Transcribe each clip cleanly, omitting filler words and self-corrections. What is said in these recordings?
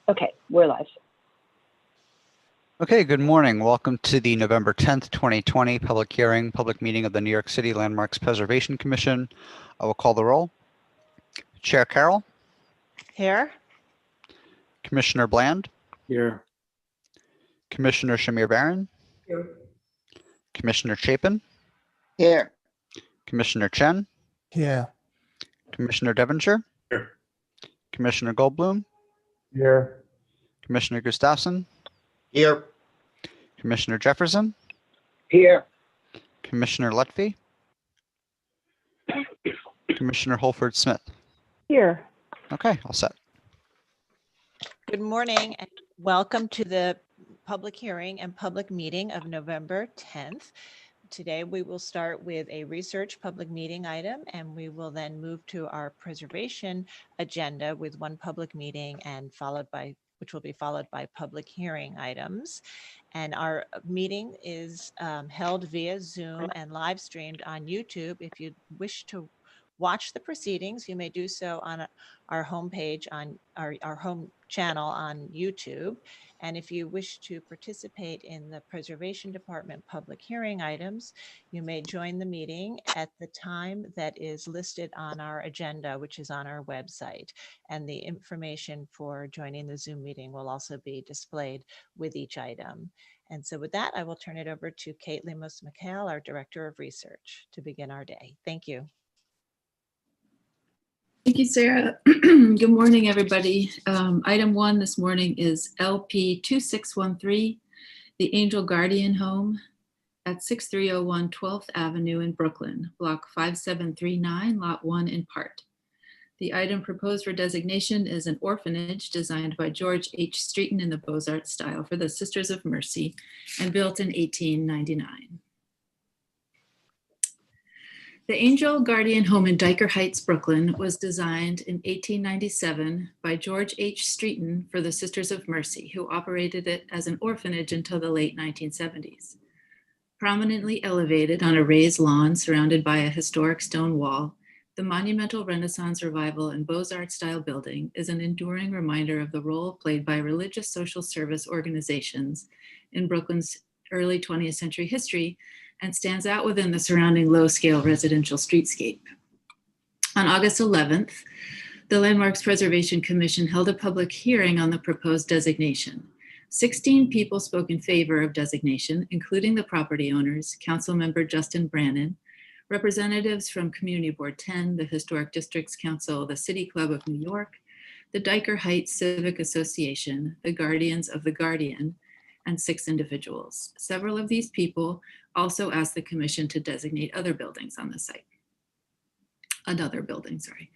Okay, we're live. Okay, good morning. Welcome to the November 10th, 2020 public hearing, public meeting of the New York City Landmarks Preservation Commission. I will call the roll. Chair Carroll. Here. Commissioner Bland. Here. Commissioner Shamir Barron. Here. Commissioner Chapin. Here. Commissioner Chen. Here. Commissioner Devonshire. Here. Commissioner Goldblum. Here. Commissioner Gustafson. Here. Commissioner Jefferson. Here. Commissioner Lutfi. Commissioner Holford Smith. Here. Okay, all set. Good morning and welcome to the public hearing and public meeting of November 10th. Today we will start with a research public meeting item, and we will then move to our preservation agenda with one public meeting and which will be followed by public hearing items. And our meeting is held via Zoom and live streamed on YouTube. If you wish to watch the proceedings, you may do so on our homepage on our home channel on YouTube. And if you wish to participate in the Preservation Department public hearing items, you may join the meeting at the time that is listed on our agenda, which is on our website. And the information for joining the Zoom meeting will also be displayed with each item. And so with that, I will turn it over to Kate Lemos-McHale, our Director of Research, to begin our day. Thank you. Thank you, Sarah. Good morning, everybody. Item 1 this morning is LP 2613, the Angel Guardian Home at 6301 12th Avenue in Brooklyn, Block 5739, Lot 1 in part. The item proposed for designation is an orphanage designed by George H. Streeton in the Beaux-Arts style for the Sisters of Mercy and built in 1899. The Angel Guardian Home in Dyker Heights, Brooklyn was designed in 1897 by George H. Streeton for the Sisters of Mercy, who operated it as an orphanage until the late 1970s. Prominently elevated on a raised lawn surrounded by a historic stone wall, the monumental Renaissance Revival and Beaux-Arts style building is an enduring reminder of the role played by religious social service organizations in Brooklyn's early 20th century history, and stands out within the surrounding low-scale residential streetscape. On August 11th, the Landmarks Preservation Commission held a public hearing on the proposed designation. 16 people spoke in favor of designation, including the property owners, Councilmember Justin Brannon, representatives from Community Board 10, the Historic Districts Council, the City Club of New York, the Dyker Heights Civic Association, the Guardians of the Guardian, and 6 individuals. Several of these people also asked the commission to designate other buildings on the site. Another building, sorry.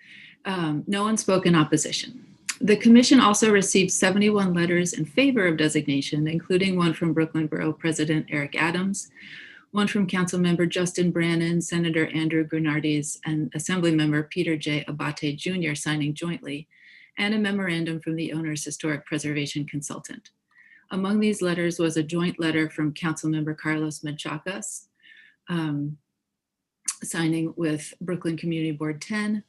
No one spoke in opposition. The commission also received 71 letters in favor of designation, including one from Brooklyn Borough President Eric Adams, one from Councilmember Justin Brannon, Senator Andrew Grenardis, and Assemblymember Peter J. Abate Jr. signing jointly, and a memorandum from the owner's historic preservation consultant. Among these letters was a joint letter from Councilmember Carlos Menchakas, signing with Brooklyn Community Board 10,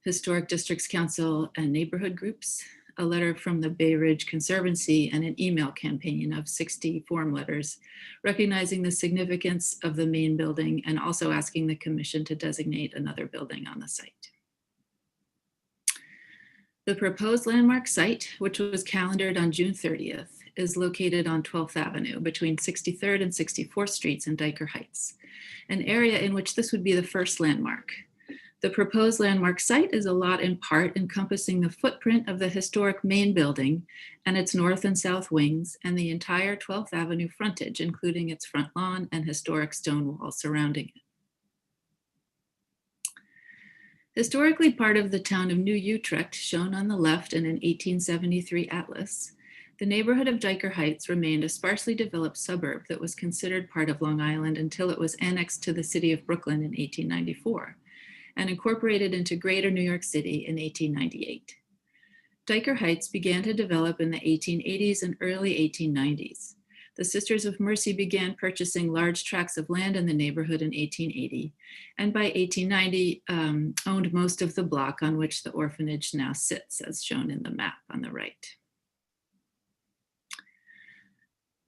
Historic Districts Council, and neighborhood groups, a letter from the Bay Ridge Conservancy, and an email campaign of 60 form letters, recognizing the significance of the main building and also asking the commission to designate another building on the site. The proposed landmark site, which was calendared on June 30th, is located on 12th Avenue between 63rd and 64th Streets in Dyker Heights, an area in which this would be the first landmark. The proposed landmark site is a lot in part encompassing the footprint of the historic main building and its north and south wings and the entire 12th Avenue frontage, including its front lawn and historic stone wall surrounding it. Historically part of the town of New Utrecht, shown on the left in an 1873 atlas, the neighborhood of Dyker Heights remained a sparsely developed suburb that was considered part of Long Island until it was annexed to the city of Brooklyn in 1894 and incorporated into Greater New York City in 1898. Dyker Heights began to develop in the 1880s and early 1890s. The Sisters of Mercy began purchasing large tracts of land in the neighborhood in 1880, and by 1890 owned most of the block on which the orphanage now sits, as shown in the map on the right.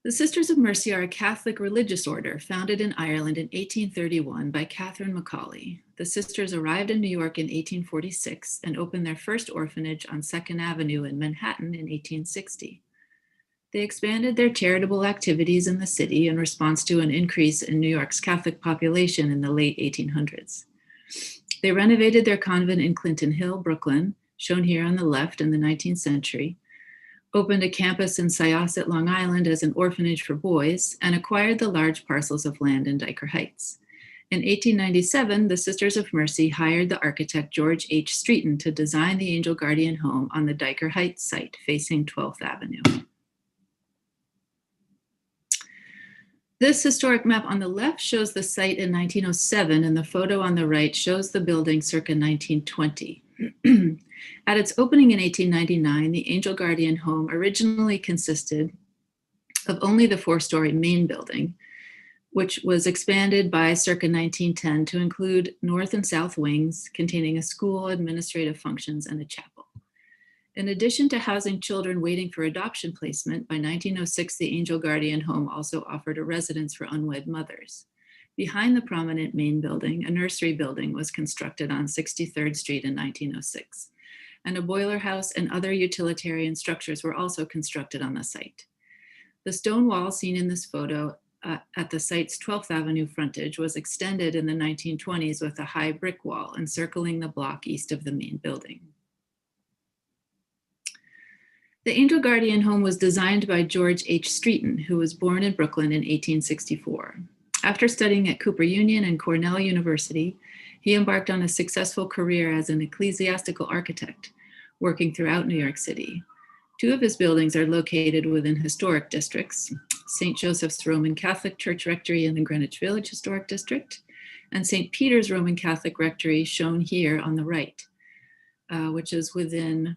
The Sisters of Mercy are a Catholic religious order founded in Ireland in 1831 by Catherine Macaulay. The sisters arrived in New York in 1846 and opened their first orphanage on 2nd Avenue in Manhattan in 1860. They expanded their charitable activities in the city in response to an increase in New York's Catholic population in the late 1800s. They renovated their convent in Clinton Hill, Brooklyn, shown here on the left, in the 19th century, opened a campus in Syosset, Long Island as an orphanage for boys, and acquired the large parcels of land in Dyker Heights. In 1897, the Sisters of Mercy hired the architect George H. Streeton to design the Angel Guardian home on the Dyker Heights site facing 12th Avenue. This historic map on the left shows the site in 1907, and the photo on the right shows the building circa 1920. At its opening in 1899, the Angel Guardian home originally consisted of only the 4-story main building, which was expanded by circa 1910 to include north and south wings containing a school, administrative functions, and a chapel. In addition to housing children waiting for adoption placement, by 1906, the Angel Guardian home also offered a residence for unwed mothers. Behind the prominent main building, a nursery building was constructed on 63rd Street in 1906, and a boiler house and other utilitarian structures were also constructed on the site. The stone wall seen in this photo at the site's 12th Avenue frontage was extended in the 1920s with a high brick wall encircling the block east of the main building. The Angel Guardian home was designed by George H. Streeton, who was born in Brooklyn in 1864. After studying at Cooper Union and Cornell University, he embarked on a successful career as an ecclesiastical architect, working throughout New York City. 2 of his buildings are located within historic districts: St. Joseph's Roman Catholic Church Rectory in the Greenwich Village Historic District, and St. Peter's Roman Catholic Rectory, shown here on the right, which is built in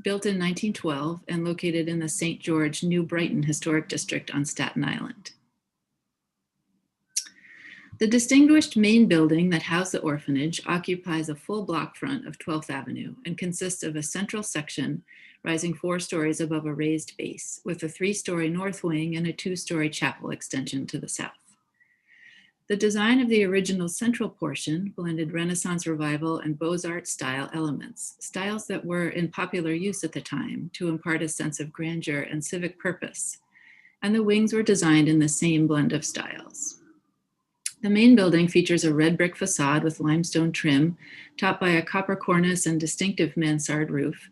1912 and located in the St. George, New Brighton Historic District on Staten Island. The distinguished main building that housed the orphanage occupies a full block front of 12th Avenue and consists of a central section rising 4 stories above a raised base, with a 3-story north wing and a 2-story chapel extension to the south. The design of the original central portion blended Renaissance Revival and Beaux-Arts style elements, styles that were in popular use at the time to impart a sense of grandeur and civic purpose, and the wings were designed in the same blend of styles. The main building features a red brick facade with limestone trim, topped by a copper cornice and distinctive mansard roof,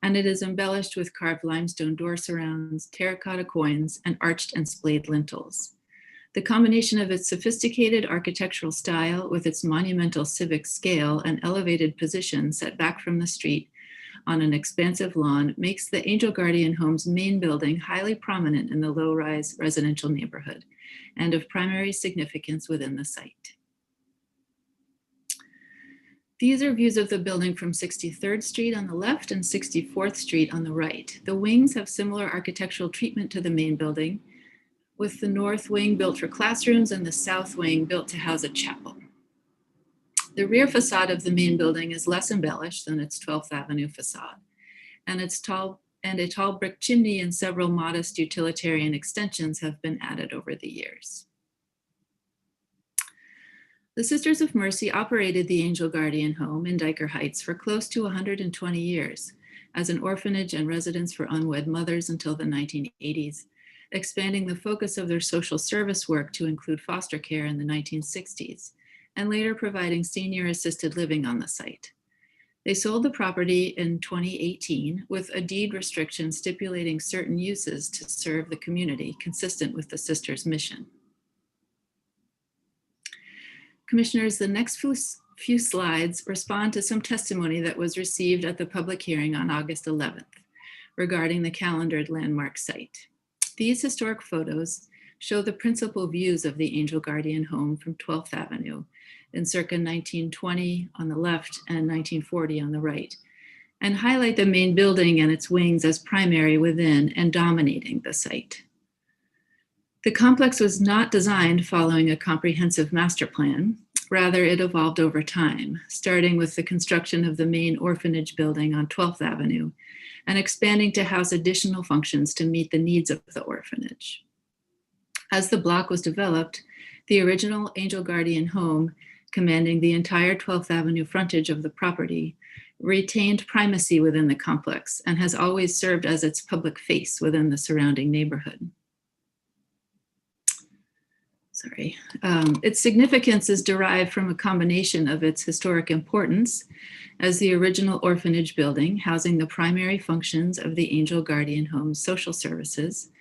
and it is embellished with carved limestone door surrounds, terracotta coins, and arched and splayed lintels. The combination of its sophisticated architectural style with its monumental civic scale and elevated position set back from the street on an expansive lawn makes the Angel Guardian home's main building highly prominent in the low-rise residential neighborhood and of primary significance within the site. These are views of the building from 63rd Street on the left and 64th Street on the right. The wings have similar architectural treatment to the main building, with the north wing built for classrooms and the south wing built to house a chapel. The rear facade of the main building is less embellished than its 12th Avenue facade, and a tall brick chimney and several modest utilitarian extensions have been added over the years. The Sisters of Mercy operated the Angel Guardian home in Dyker Heights for close to 120 years as an orphanage and residence for unwed mothers until the 1980s, expanding the focus of their social service work to include foster care in the 1960s, and later providing senior assisted living on the site. They sold the property in 2018 with a deed restriction stipulating certain uses to serve the community consistent with the sisters' mission. Commissioners, the next few slides respond to some testimony that was received at the public hearing on August 11th regarding the calendared landmark site. These historic photos show the principal views of the Angel Guardian home from 12th Avenue in circa 1920 on the left and 1940 on the right, and highlight the main building and its wings as primary within and dominating the site. The complex was not designed following a comprehensive master plan. Rather, it evolved over time, starting with the construction of the main orphanage building on 12th Avenue and expanding to house additional functions to meet the needs of the orphanage. As the block was developed, the original Angel Guardian home, commanding the entire 12th Avenue frontage of the property, retained primacy within the complex and has always served as its public face within the surrounding neighborhood. Its significance is derived from a combination of its historic importance as the original orphanage building housing the primary functions of the Angel Guardian Home's social services,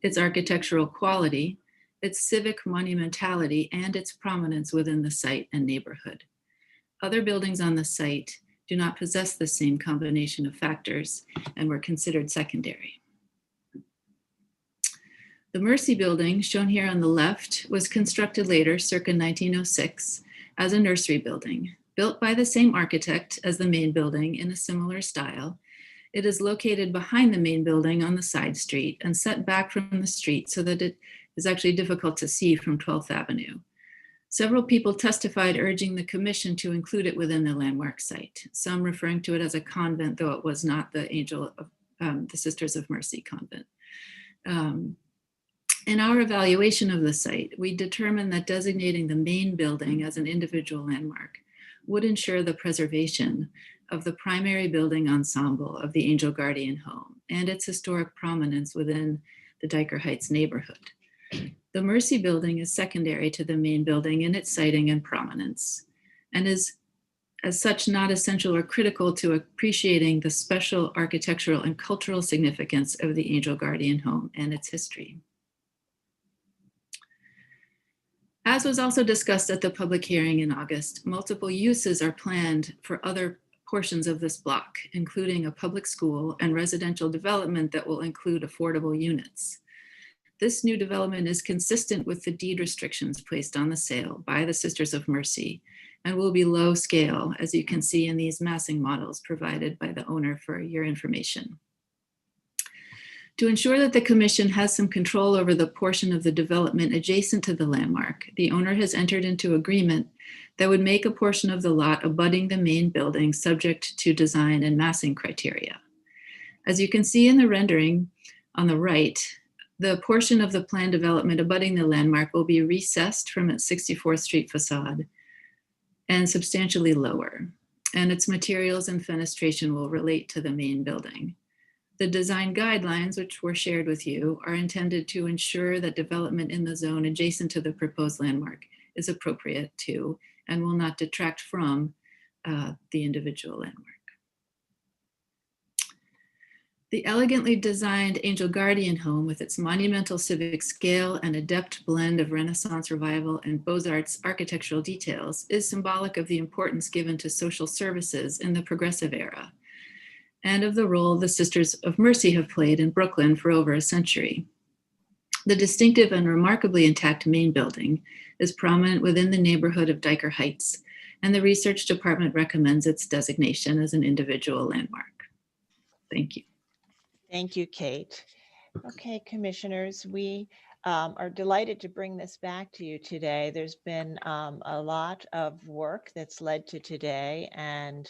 its architectural quality, its civic monumentality, and its prominence within the site and neighborhood. Other buildings on the site do not possess the same combination of factors and were considered secondary. The Mercy Building, shown here on the left, was constructed later, circa 1906, as a nursery building. Built by the same architect as the main building in a similar style, it is located behind the main building on the side street and set back from the street so that it is actually difficult to see from 12th Avenue. Several people testified urging the commission to include it within the landmark site, some referring to it as a convent, though it was not the the Sisters of Mercy convent. In our evaluation of the site, we determined that designating the main building as an individual landmark would ensure the preservation of the primary building ensemble of the Angel Guardian home and its historic prominence within the Dyker Heights neighborhood. The Mercy Building is secondary to the main building in its siting and prominence, and is as such not essential or critical to appreciating the special architectural and cultural significance of the Angel Guardian home and its history. As was also discussed at the public hearing in August, multiple uses are planned for other portions of this block, including a public school and residential development that will include affordable units. This new development is consistent with the deed restrictions placed on the sale by the Sisters of Mercy and will be low scale, as you can see in these massing models provided by the owner for your information. To ensure that the commission has some control over the portion of the development adjacent to the landmark, the owner has entered into agreement that would make a portion of the lot abutting the main building subject to design and massing criteria. As you can see in the rendering on the right, the portion of the planned development abutting the landmark will be recessed from its 64th Street facade and substantially lower, and its materials and fenestration will relate to the main building. The design guidelines, which were shared with you, are intended to ensure that development in the zone adjacent to the proposed landmark is appropriate to and will not detract from the individual landmark. The elegantly designed Angel Guardian home, with its monumental civic scale and adept blend of Renaissance revival and Beaux-Arts architectural details, is symbolic of the importance given to social services in the progressive era, and of the role the Sisters of Mercy have played in Brooklyn for over a century. The distinctive and remarkably intact main building is prominent within the neighborhood of Dyker Heights, and the research department recommends its designation as an individual landmark. Thank you. Thank you, Kate. Okay, commissioners, we are delighted to bring this back to you today. There's been a lot of work that's led to today, and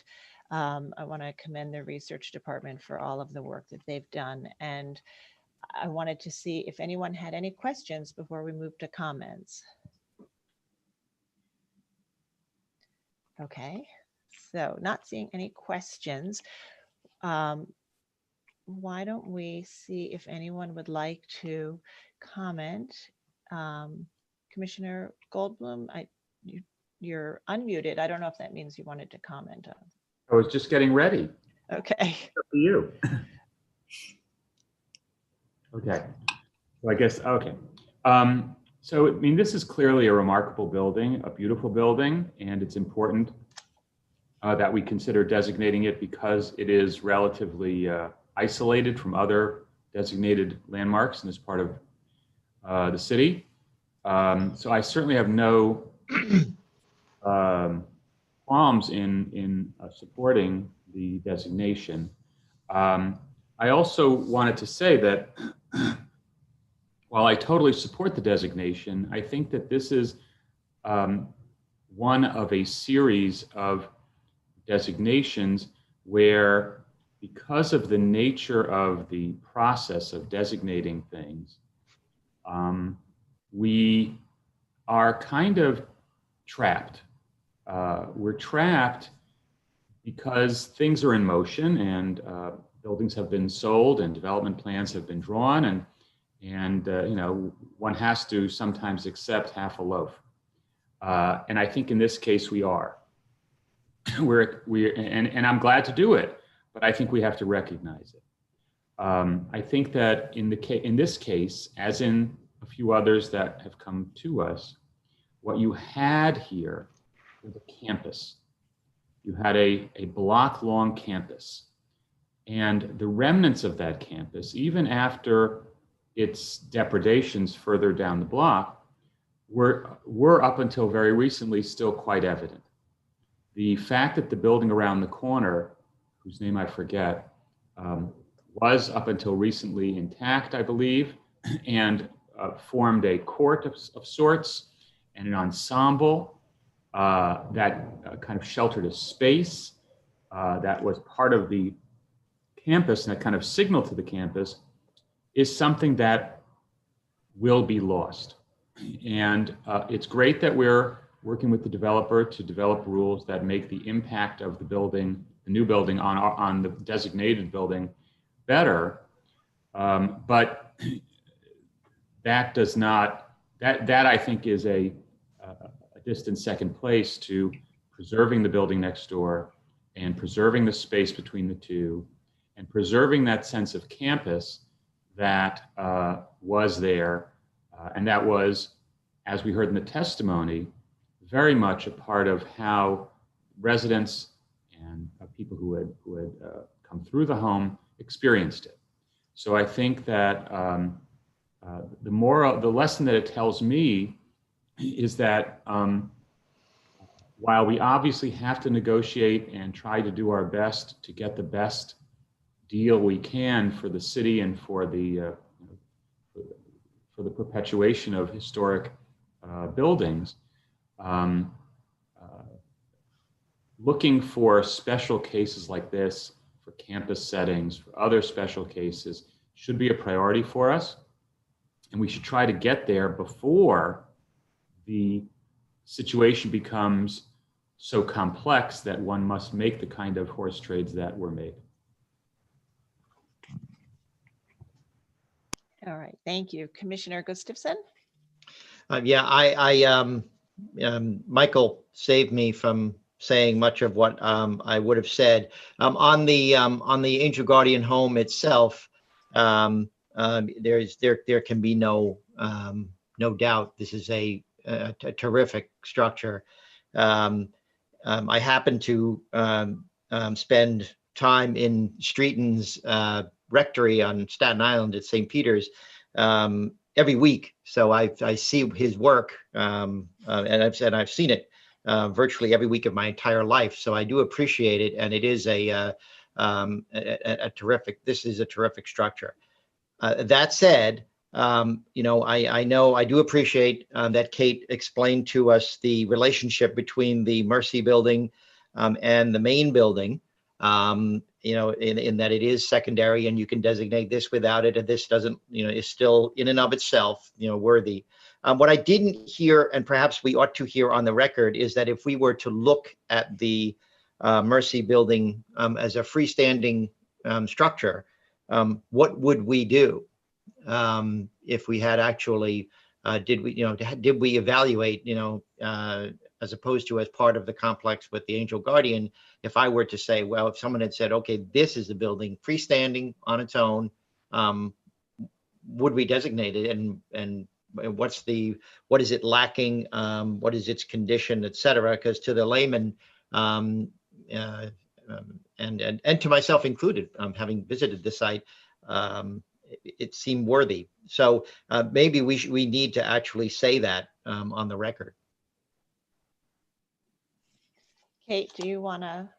I want to commend the research department for all of the work that they've done. And I wanted to see if anyone had any questions before we move to comments. Okay, so not seeing any questions. Why don't we see if anyone would like to comment? Commissioner Goldblum, you're unmuted. I don't know if that means you wanted to comment on. I was just getting ready. Okay. Up to you. Okay. So I guess, okay. So, I mean, this is clearly a remarkable building, a beautiful building, and it's important that we consider designating it because it is relatively isolated from other designated landmarks in this part of the city. So I certainly have no qualms in supporting the designation. I also wanted to say that while I totally support the designation, I think that this is one of a series of designations where, because of the nature of the process of designating things, we are kind of trapped. We're trapped because things are in motion, and buildings have been sold and development plans have been drawn, and you know, one has to sometimes accept half a loaf. And I think in this case we are. And I'm glad to do it, but I think we have to recognize it. I think that in this case, as in a few others that have come to us, what you had here was a campus. You had a block-long campus. And the remnants of that campus, even after its depredations further down the block, were up until very recently still quite evident. The fact that the building around the corner, whose name I forget, was up until recently intact, I believe, and formed a court of sorts and an ensemble that kind of sheltered a space that was part of the campus and that kind of signal to the campus, is something that will be lost. And it's great that we're working with the developer to develop rules that make the impact of the building, the new building on the designated building better. But that does not, that I think is a distant second place to preserving the building next door and preserving the space between the two and preserving that sense of campus that was there. And that was, as we heard in the testimony, very much a part of how residents and people who had come through the home experienced it. So I think that the lesson that it tells me is that while we obviously have to negotiate and try to do our best to get the best deal we can for the city and for the perpetuation of historic buildings, looking for special cases like this, for campus settings, for other special cases, should be a priority for us. And we should try to get there before the situation becomes so complex that one must make the kind of horse trades that were made. All right, thank you. Commissioner Gustafson? Michael saved me from saying much of what I would have said. On the Angel Guardian home itself, there can be no doubt this is a terrific structure. I happen to spend time in Streeton's rectory on Staten Island at St. Peter's every week, so I see his work, and I've seen it virtually every week of my entire life. So I do appreciate it, and it is a terrific. This is a terrific structure. That said, you know, I do appreciate that Kate explained to us the relationship between the Mercy building and the main building. You know, in that it is secondary and you can designate this without it, and this doesn't, you know, is still in and of itself, you know, worthy. What I didn't hear, and perhaps we ought to hear on the record, is that if we were to look at the Mercy building as a freestanding structure, what would we do if we had actually, did we evaluate, you know, as opposed to as part of the complex with the Angel Guardian? If I were to say, well, if someone had said, okay, this is the building freestanding on its own, would we designate it, and what is it lacking? What is its condition, et cetera? Because to the layman, and to myself included, having visited the site, it seemed worthy. So maybe we need to actually say that on the record. Kate, do you want to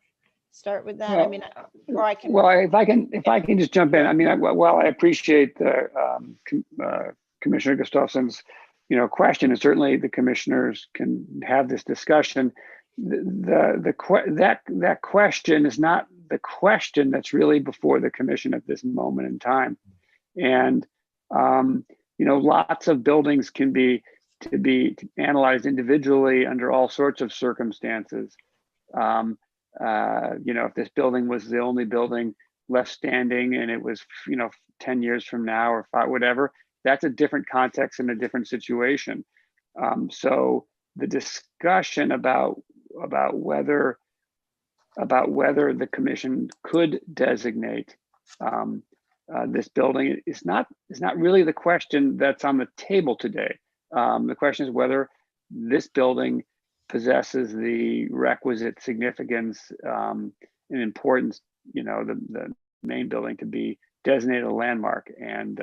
start with that? Well, I mean, or I can. Well, if I can just jump in. I mean, while I appreciate the Commissioner Gustafson's, you know, question, and certainly the commissioners can have this discussion. That question is not the question that's really before the commission at this moment in time. And lots of buildings can be analyzed individually under all sorts of circumstances. If this building was the only building left standing and it was, 10 years from now or 5, whatever, that's a different context and a different situation. So the discussion about whether the commission could designate this building is not really the question that's on the table today. The question is whether this building possesses the requisite significance and importance, the main building to be designated a landmark. And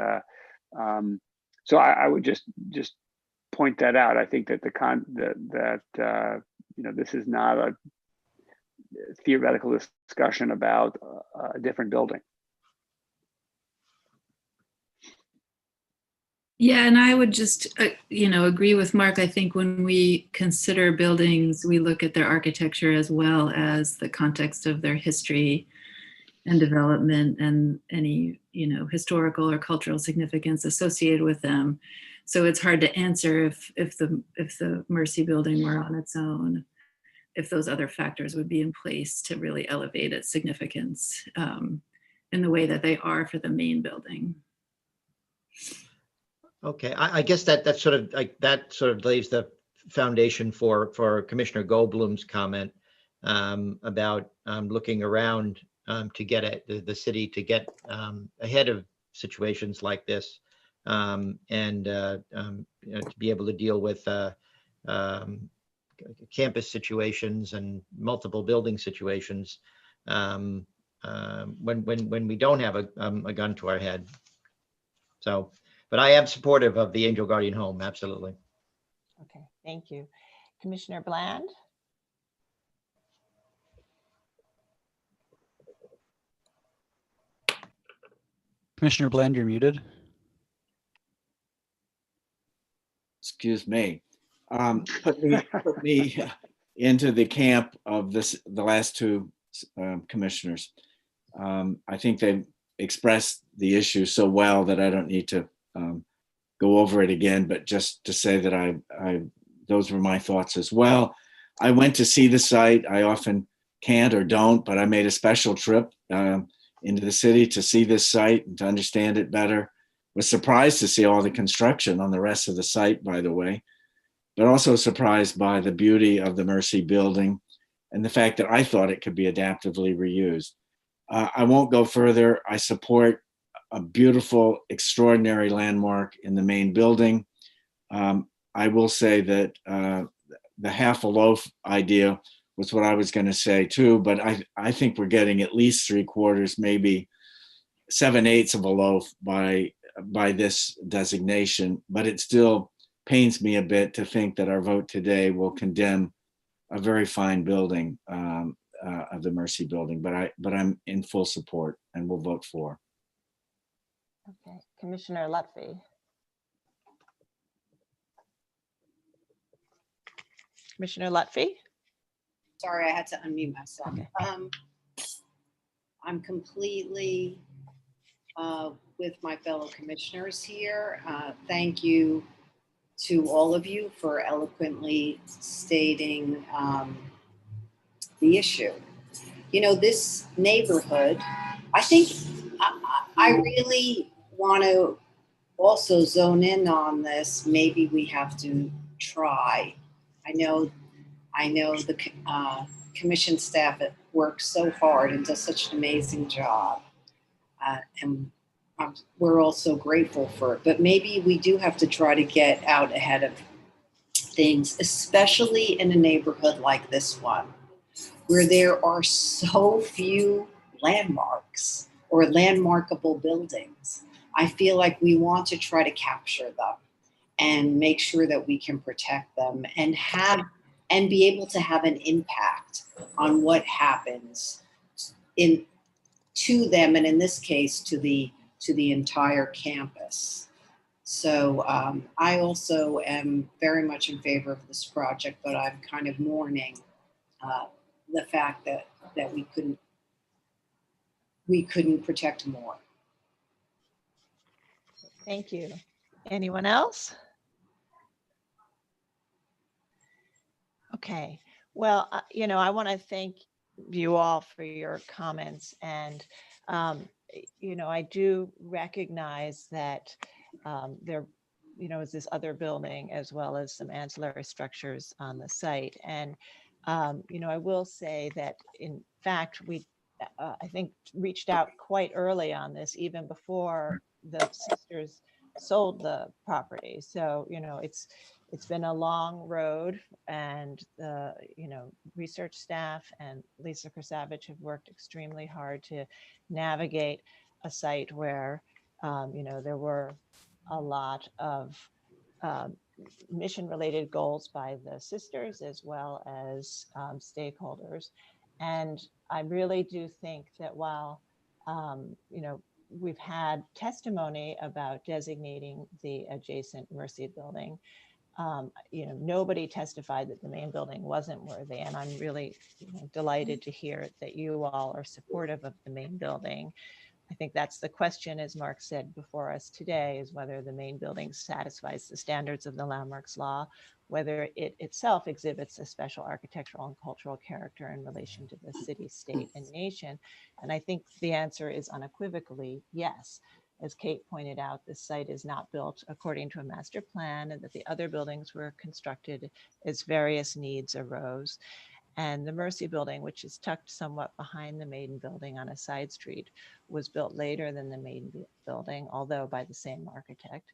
so I would just point that out. I think that this is not a theoretical discussion about a different building. Yeah, and I would just, agree with Mark. I think when we consider buildings, we look at their architecture as well as the context of their history and development and any, historical or cultural significance associated with them. So it's hard to answer if the Mercy building were on its own, if those other factors would be in place to really elevate its significance in the way that they are for the main building. Okay, I guess that sort of lays the foundation for Commissioner Goldblum's comment about looking around to get the city to get ahead of situations like this, and to be able to deal with campus situations and multiple building situations when we don't have a gun to our head. So. But I am supportive of the Angel Guardian Home, absolutely. Okay, thank you. Commissioner Bland? Commissioner Bland, you're muted. Excuse me. Put me into the camp of the last two commissioners. I think they expressed the issue so well that I don't need to go over it again, but just to say that those were my thoughts as well. I went to see the site. I often can't or don't, but I made a special trip into the city to see this site and to understand it better. Was surprised to see all the construction on the rest of the site, by the way, but also surprised by the beauty of the Mercy building and the fact that I thought it could be adaptively reused. I won't go further. I support a beautiful, extraordinary landmark in the main building. I will say that the half a loaf idea was what I was going to say too, but I think we're getting at least 3/4, maybe 7/8 of a loaf by this designation, but it still pains me a bit to think that our vote today will condemn a very fine building of the Mercy building, but I'm in full support and will vote for. Okay, Commissioner Lutfi. Commissioner Lutfi? Sorry, I had to unmute myself. Okay. I'm completely with my fellow commissioners here. Thank you to all of you for eloquently stating the issue. This neighborhood, I think I really want to also zone in on this. Maybe we have to try. I know the commission staff works so hard and does such an amazing job. And we're also grateful for it. But maybe we do have to try to get out ahead of things, especially in a neighborhood like this one, where there are so few landmarks or landmarkable buildings. I feel like we want to try to capture them and make sure that we can protect them and be able to have an impact on what happens to them, and in this case to the entire campus. So I also am very much in favor of this project, but I'm kind of mourning the fact that we couldn't protect more. Thank you. Anyone else? Okay, well, I want to thank you all for your comments, and I do recognize that there, is this other building as well as some ancillary structures on the site, and I will say that in fact we, I think, reached out quite early on this, even before the sisters sold the property. So it's been a long road, and the research staff and Lisa Krasavich have worked extremely hard to navigate a site where there were a lot of mission related goals by the sisters as well as stakeholders. And I really do think that while we've had testimony about designating the adjacent Mercy building, nobody testified that the main building wasn't worthy. And I'm really delighted to hear that you all are supportive of the main building. I think that's the question, as Mark said before us today, is whether the main building satisfies the standards of the landmarks law, whether it itself exhibits a special architectural and cultural character in relation to the city, state, and nation. And I think the answer is unequivocally yes. As Kate pointed out, this site is not built according to a master plan, and that the other buildings were constructed as various needs arose. And the Mercy building, which is tucked somewhat behind the main building on a side street, was built later than the main building, although by the same architect.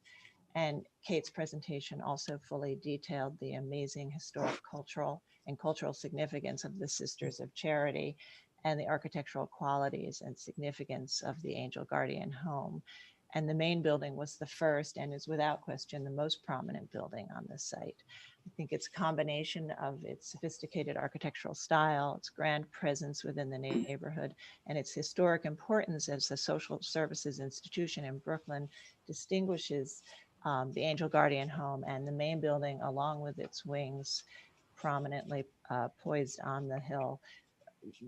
And Kate's presentation also fully detailed the amazing historic, cultural significance of the Sisters of Charity, and the architectural qualities and significance of the Angel Guardian Home. And the main building was the first, and is without question the most prominent building on this site. I think it's a combination of its sophisticated architectural style, its grand presence within the neighborhood, and its historic importance as a social services institution in Brooklyn distinguishes the Angel Guardian Home and the main building, along with its wings prominently poised on the hill,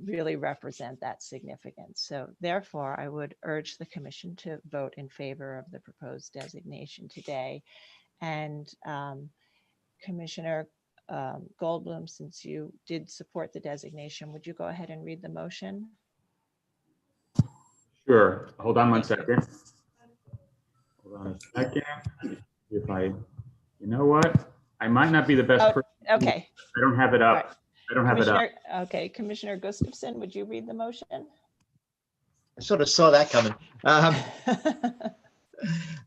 really represent that significance. So therefore, I would urge the commission to vote in favor of the proposed designation today. And Commissioner Goldblum, since you did support the designation, would you go ahead and read the motion? Sure. Hold on one second. Hold on a second. If you know what? I might not be the best person. Okay. I don't have it up. Right. I don't have it up. Okay, Commissioner Gustafson, would you read the motion? I sort of saw that coming.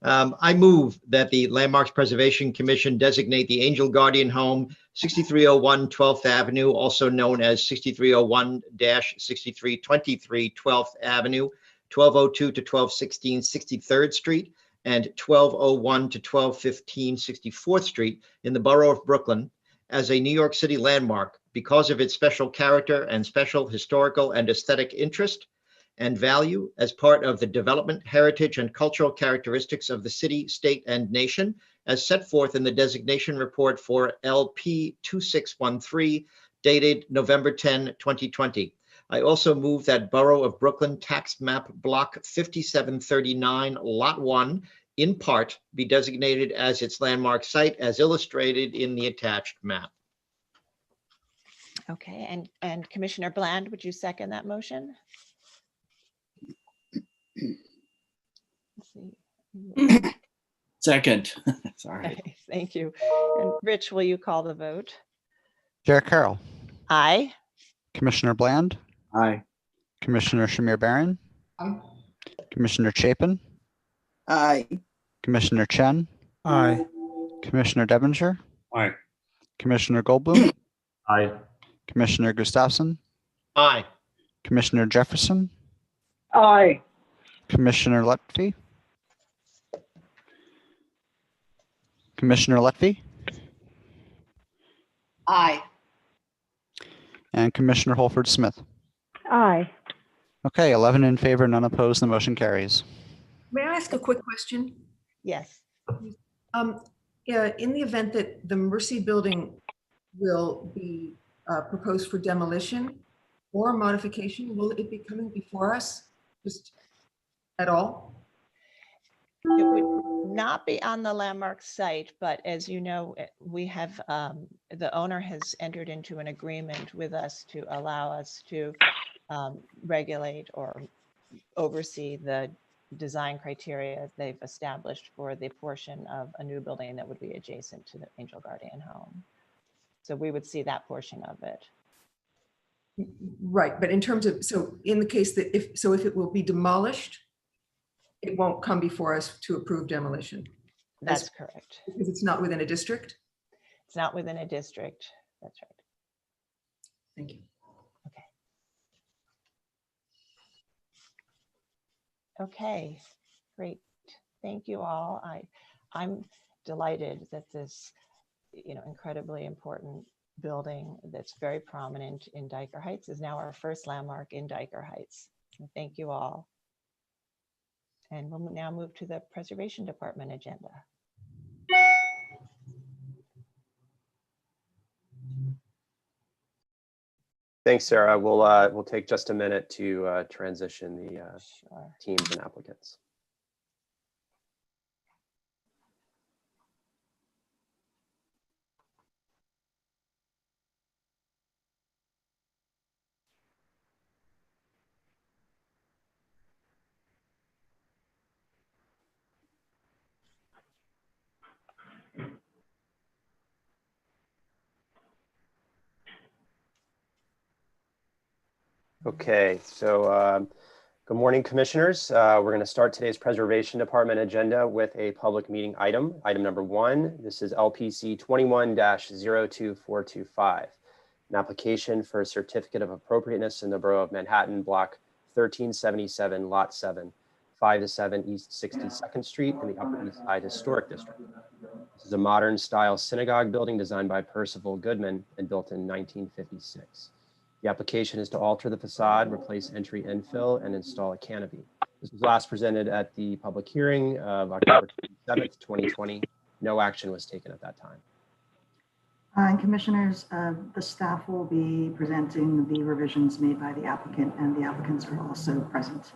I move that the Landmarks Preservation Commission designate the Angel Guardian Home, 6301 12th Avenue, also known as 6301-6323 12th Avenue, 1202 to 1216 63rd Street, and 1201 to 1215 64th Street in the borough of Brooklyn as a New York City landmark because of its special character and special historical and aesthetic interest and value as part of the development, heritage, and cultural characteristics of the city, state, and nation, as set forth in the designation report for LP 2613, dated November 10, 2020. I also move that Borough of Brooklyn Tax Map Block 5739, Lot 1, in part, be designated as its landmark site as illustrated in the attached map. Okay, and Commissioner Bland, would you second that motion? Let's see. Second. Sorry. Okay, thank you. And Rich, will you call the vote? Chair Carroll, Aye. Commissioner Bland, Aye. Commissioner Shamir Barron, Aye. Commissioner Chapin, Aye. Commissioner Chen, Aye. Commissioner Devonshire, Aye. Commissioner Goldblum, Aye. Commissioner Gustafson, Aye. Commissioner Jefferson, Aye. Commissioner Lutfi, Commissioner Lutfi, Aye. and Commissioner Holford Smith. Aye. Okay, 11 in favor, none opposed, the motion carries. May I ask a quick question? Yes. Yeah, in the event that the Mercy building will be proposed for demolition or modification, will it be coming before us just at all? It would not be on the landmark site, but as you know, we have, the owner has entered into an agreement with us to allow us to regulate or oversee the design criteria they've established for the portion of a new building that would be adjacent to the Angel Guardian home. So we would see that portion of it. Right, but in terms of, so in the case that if it will be demolished, it won't come before us to approve demolition. That's correct. Because it's not within a district? It's not within a district. That's right. Thank you. Okay, great. Thank you all. I'm delighted that this, incredibly important building that's very prominent in Dyker Heights is now our first landmark in Dyker Heights. So thank you all. And we'll now move to the Preservation Department agenda. Thanks, Sarah. We'll take just a minute to transition the Sure. teams and applicants. Okay, so good morning, commissioners. We're going to start today's Preservation Department agenda with a public meeting item. Item number 1, this is LPC 21-02425, an application for a certificate of appropriateness in the Borough of Manhattan, Block 1377, Lot 7, 5-7 East 62nd Street in the Upper East Side Historic District. This is a modern style synagogue building designed by Percival Goodman and built in 1956. The application is to alter the facade, replace entry infill, and install a canopy. This was last presented at the public hearing of October 27th, 2020. No action was taken at that time. And commissioners, the staff will be presenting the revisions made by the applicant, and the applicants are also present.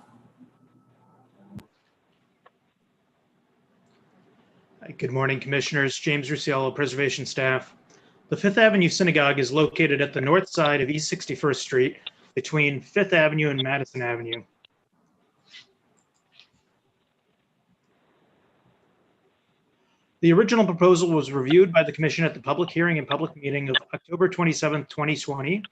Good morning, commissioners. James Rusiello, preservation staff. The Fifth Avenue Synagogue is located at the north side of East 61st Street between Fifth Avenue and Madison Avenue. The original proposal was reviewed by the commission at the public hearing and public meeting of October 27, 2020.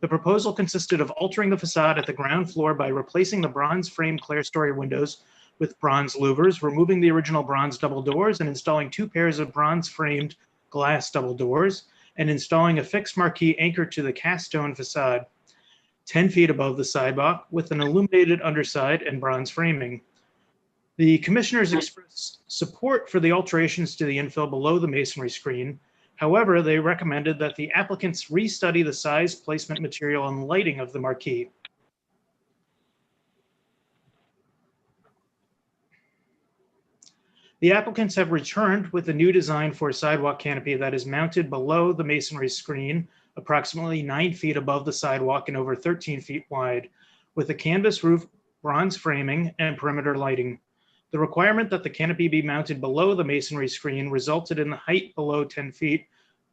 The proposal consisted of altering the facade at the ground floor by replacing the bronze frame clerestory windows with bronze louvers, removing the original bronze double doors and installing 2 pairs of bronze framed glass double doors, and installing a fixed marquee anchored to the cast stone facade 10 feet above the sidewalk with an illuminated underside and bronze framing. The commissioners expressed support for the alterations to the infill below the masonry screen. However, they recommended that the applicants restudy the size, placement, material, and lighting of the marquee. The applicants have returned with a new design for a sidewalk canopy that is mounted below the masonry screen, approximately 9 feet above the sidewalk and over 13 feet wide, with a canvas roof, bronze framing, and perimeter lighting. The requirement that the canopy be mounted below the masonry screen resulted in the height below 10 feet.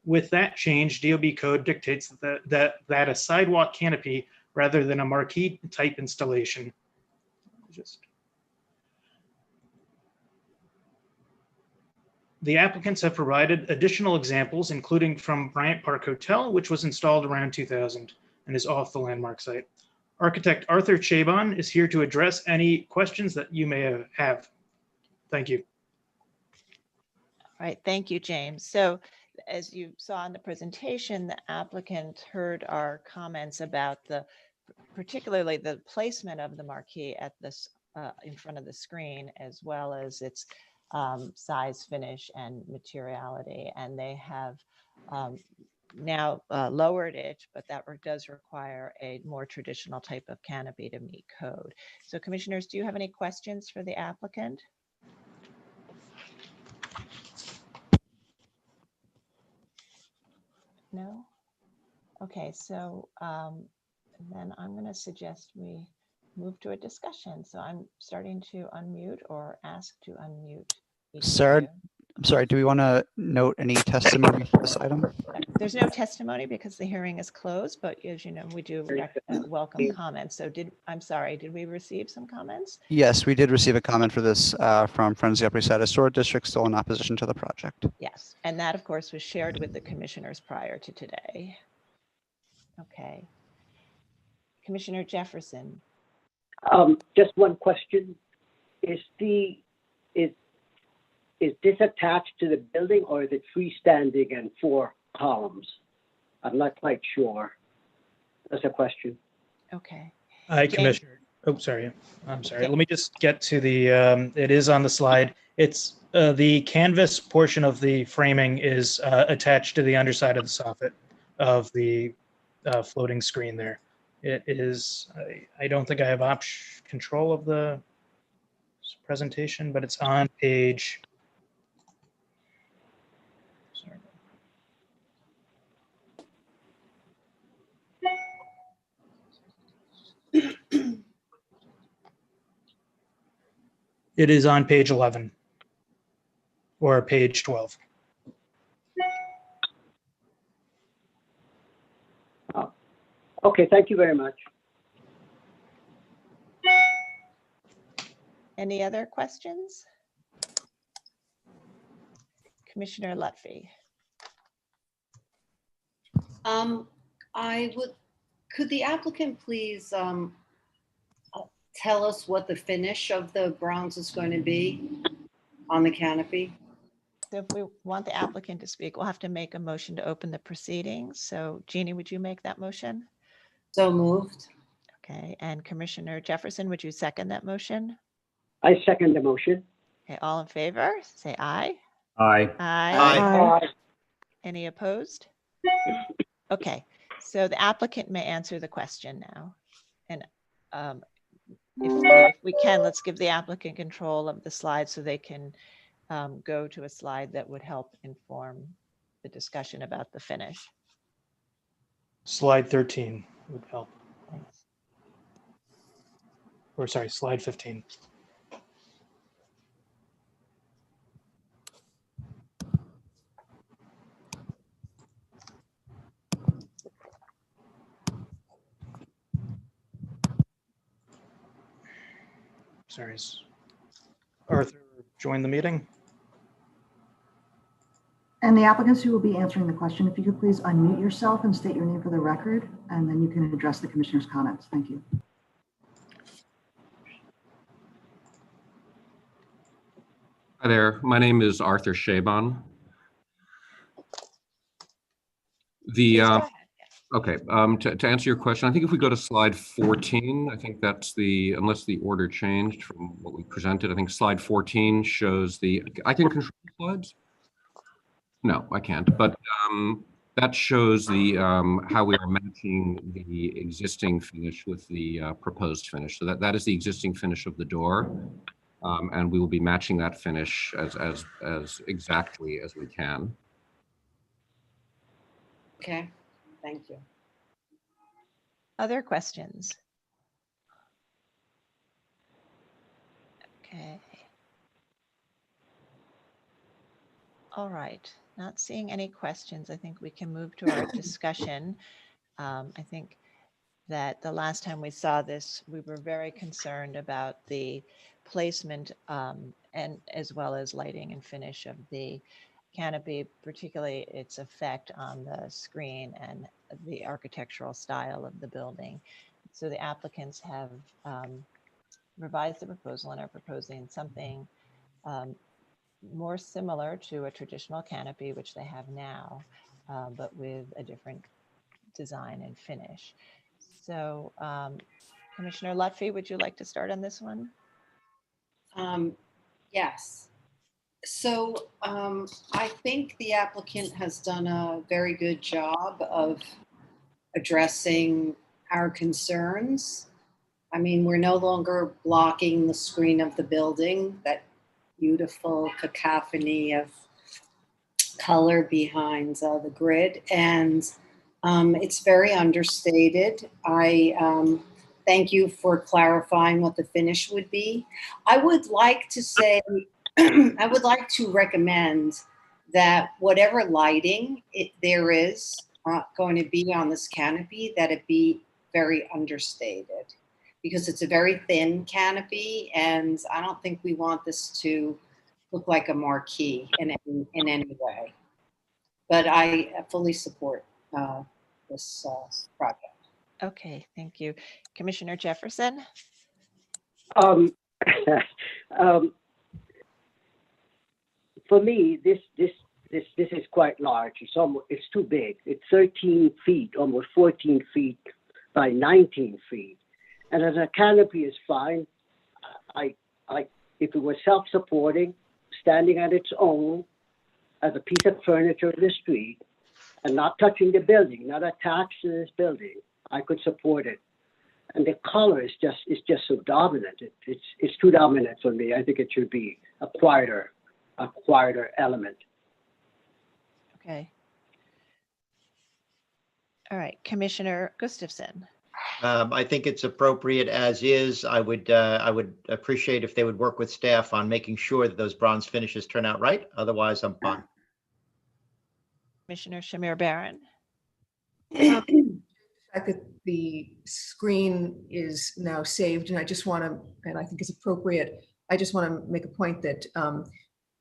With that change, DOB code dictates that a sidewalk canopy rather than a marquee type installation. The applicants have provided additional examples, including from Bryant Park Hotel, which was installed around 2000 and is off the landmark site. Architect Arthur Chabon is here to address any questions that you may have. Thank you. All right, thank you, James. So as you saw in the presentation, the applicant heard our comments about particularly the placement of the marquee at this in front of the screen, as well as its size, finish, and materiality. And they have now lowered it, but that does require a more traditional type of canopy to meet code. So commissioners, do you have any questions for the applicant? No? Okay, so then I'm going to suggest we move to a discussion. So I'm starting to unmute or ask to unmute each of Sarah, you. I'm sorry, do we want to note any testimony for this item? There's no testimony because the hearing is closed, but as you know, we do welcome comments. So I'm sorry, did we receive some comments? Yes, we did receive a comment for this from Friends of the Upper East Side Historic District, still in opposition to the project. Yes, and that of course was shared with the commissioners prior to today. Okay. Commissioner Jefferson. Just one question. Is this attached to the building or is it freestanding and 4 columns? I'm not quite sure. That's a question. Okay. Hi, Jane? Commissioner. Oh, sorry. I'm sorry. Okay. Let me just get to the, it is on the slide. It's the canvas portion of the framing is attached to the underside of the soffit of the floating screen there. It is, I don't think I have control of the presentation, but it's on page. Sorry. It is on page 11 or page 12. Okay, thank you very much. Any other questions? Commissioner Lutfi. Could the applicant please tell us what the finish of the bronze is going to be on the canopy? So if we want the applicant to speak, we'll have to make a motion to open the proceedings. So Jeannie, would you make that motion? So moved. Okay, and Commissioner Jefferson, would you second that motion? I second the motion. Okay, all in favor, say aye. Aye. Aye. Any opposed? Okay, so the applicant may answer the question now. And if we can, let's give the applicant control of the slide so they can go to a slide that would help inform the discussion about the finish. Slide 13 would help. Thanks. Or sorry, slide 15. Sorry, is Arthur join the meeting? And the applicants who will be answering the question, if you could please unmute yourself and state your name for the record, and then you can address the commissioner's comments. Thank you. Hi there, my name is Arthur Shaban. Okay, to answer your question, I think if we go to slide 14, I think that's unless the order changed from what we presented, I think slide 14 shows I can control the slides? No, I can't, but that shows how we are matching the existing finish with the proposed finish. So that is the existing finish of the door. And we will be matching that finish as exactly as we can. Okay, thank you. Other questions? Okay. All right, not seeing any questions. I think we can move to our discussion. I think that the last time we saw this, we were very concerned about the placement and as well as lighting and finish of the canopy, particularly its effect on the screen and the architectural style of the building. So the applicants have revised the proposal and are proposing something more similar to a traditional canopy, which they have now, but with a different design and finish. So Commissioner Lutfi, would you like to start on this one? Yes. So I think the applicant has done a very good job of addressing our concerns. I mean, we're no longer blocking the screen of the building, that beautiful cacophony of color behind the grid. And it's very understated. I thank you for clarifying what the finish would be. I would like to say I would like to recommend that whatever lighting there is going to be on this canopy, that it be very understated, because it's a very thin canopy, and I don't think we want this to look like a marquee in any way. But I fully support this project. Okay, thank you. Commissioner Jefferson? For me, this is quite large. It's too big. It's 13 feet, almost 14 feet by 19 feet. And as a canopy is fine. If it was self-supporting, standing on its own as a piece of furniture in the street and not touching the building, not attached to this building, I could support it. And the color is just so dominant. It's too dominant for me. I think it should be a quieter element. Okay. All right, Commissioner Gustafson. I think it's appropriate as is. I would appreciate if they would work with staff on making sure that those bronze finishes turn out right. Otherwise, I'm fine. Commissioner Shamir Barron. The fact that the screen is now saved, and I just want to, and I think it's appropriate, I just want to make a point that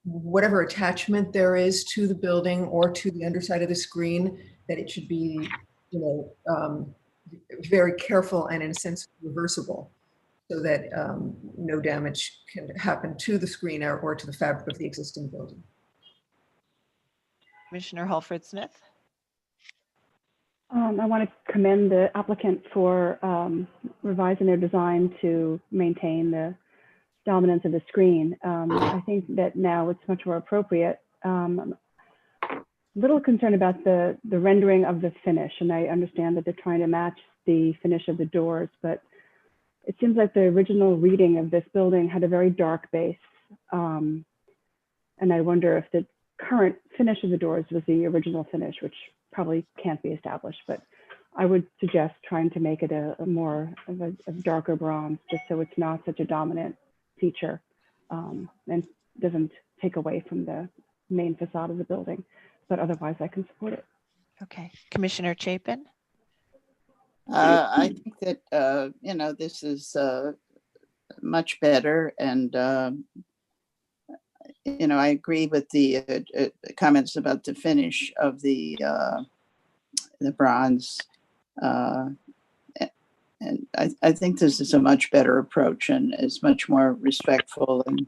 whatever attachment there is to the building or to the underside of the screen, that it should be, very careful and in a sense reversible, so that no damage can happen to the screen or to the fabric of the existing building. Commissioner Halford Smith. I want to commend the applicant for revising their design to maintain the dominance of the screen. I think that now it's much more appropriate. I'm a little concerned about the rendering of the finish, and I understand that they're trying to match the finish of the doors, but it seems like the original reading of this building had a very dark base. And I wonder if the current finish of the doors was the original finish, which probably can't be established, but I would suggest trying to make it a more of a darker bronze, just so it's not such a dominant feature and doesn't take away from the main facade of the building. But otherwise, I can support it. Okay, Commissioner Chapin. I think that this is much better, and I agree with the comments about the finish of the bronze, and I think this is a much better approach and is much more respectful and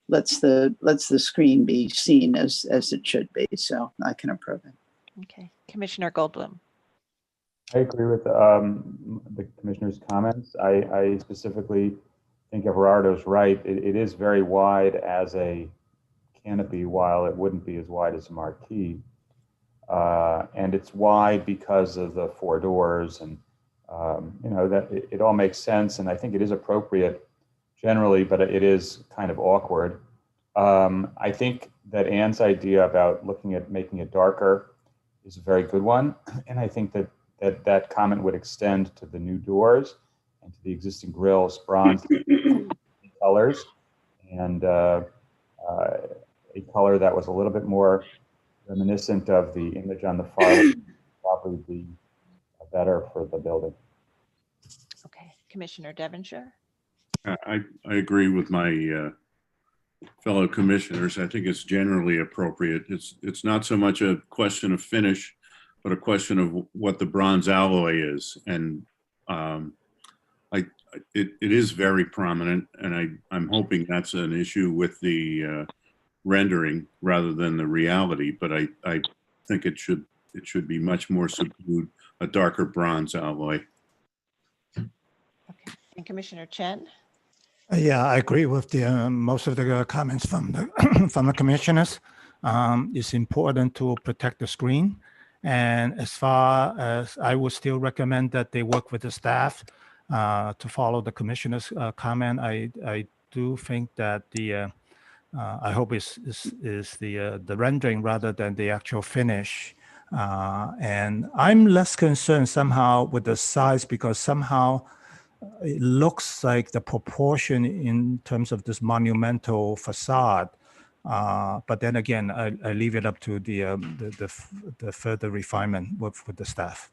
lets the screen be seen as it should be. So I can approve it. Okay, Commissioner Goldblum. I agree with the commissioner's comments. I specifically think Everardo's right. It is very wide as a canopy, while it wouldn't be as wide as a marquee. And it's wide because of the four doors, and that it all makes sense. And I think it is appropriate generally, but it is kind of awkward. I think that Anne's idea about looking at making it darker is a very good one. And I think that comment would extend to the new doors and to the existing grills, bronze colors, and a color that was a little bit more reminiscent of the image on the far left would probably be better for the building. Okay, Commissioner Devonshire. I agree with my fellow commissioners. I think it's generally appropriate. It's not so much a question of finish, but a question of what the bronze alloy is. And it is very prominent, and I'm hoping that's an issue with the rendering rather than the reality. But I think it should be much more subdued, a darker bronze alloy. Okay, and Commissioner Chen. Yeah, I agree with the most of the comments from the from the commissioners. It's important to protect the screen. And as far as I would still recommend that they work with the staff to follow the commissioner's comment. I do think that I hope is the rendering rather than the actual finish. And I'm less concerned somehow with the size, because somehow it looks like the proportion in terms of this monumental facade. But then again, I leave it up to the further refinement with the staff.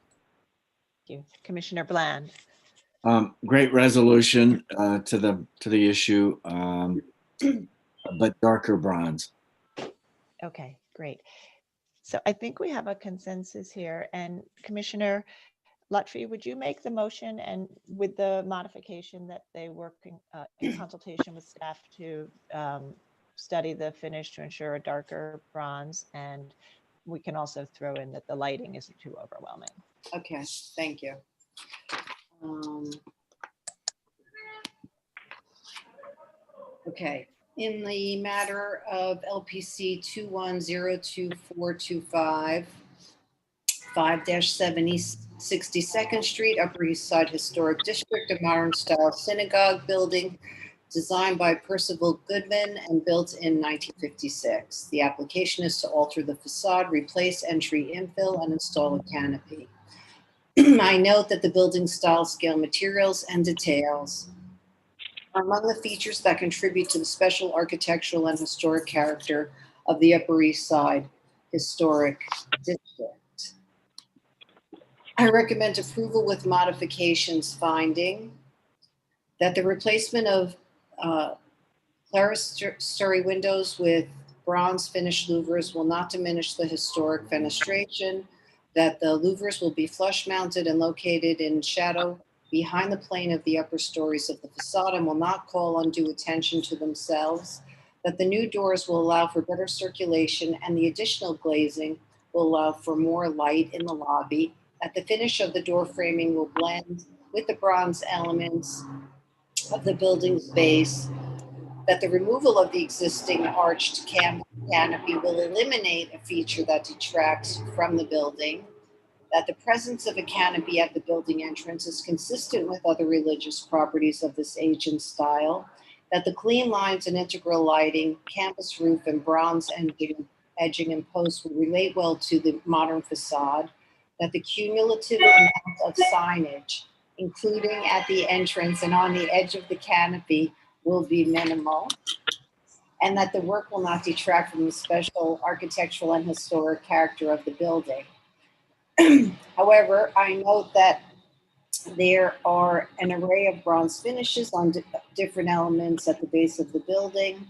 Thank you. Commissioner Bland. Great resolution to the issue, but darker bronze. Okay, great. So I think we have a consensus here, and Commissioner Lutfi, would you make the motion and with the modification that they work in consultation with staff to study the finish to ensure a darker bronze, and we can also throw in that the lighting isn't too overwhelming. Okay, thank you. Okay, in the matter of LPC 2102425, 5-70 62nd Street, Upper East Side Historic District, a modern style synagogue building designed by Percival Goodman and built in 1956. The application is to alter the facade, replace entry infill, and install a canopy. I note that the building style, scale, materials, and details are among the features that contribute to the special architectural and historic character of the Upper East Side Historic District. I recommend approval with modifications, finding that the replacement of clerestory windows with bronze finished louvers will not diminish the historic fenestration, that the louvers will be flush mounted and located in shadow behind the plane of the upper stories of the facade and will not call undue attention to themselves, that the new doors will allow for better circulation and the additional glazing will allow for more light in the lobby, that the finish of the door framing will blend with the bronze elements of the building's base, that the removal of the existing arched canopy will eliminate a feature that detracts from the building, that the presence of a canopy at the building entrance is consistent with other religious properties of this age and style, that the clean lines and integral lighting, canvas roof, and bronze edging and posts will relate well to the modern facade, that the cumulative amount of signage, including at the entrance and on the edge of the canopy, will be minimal, and that the work will not detract from the special architectural and historic character of the building. However, I note that there are an array of bronze finishes on different elements at the base of the building.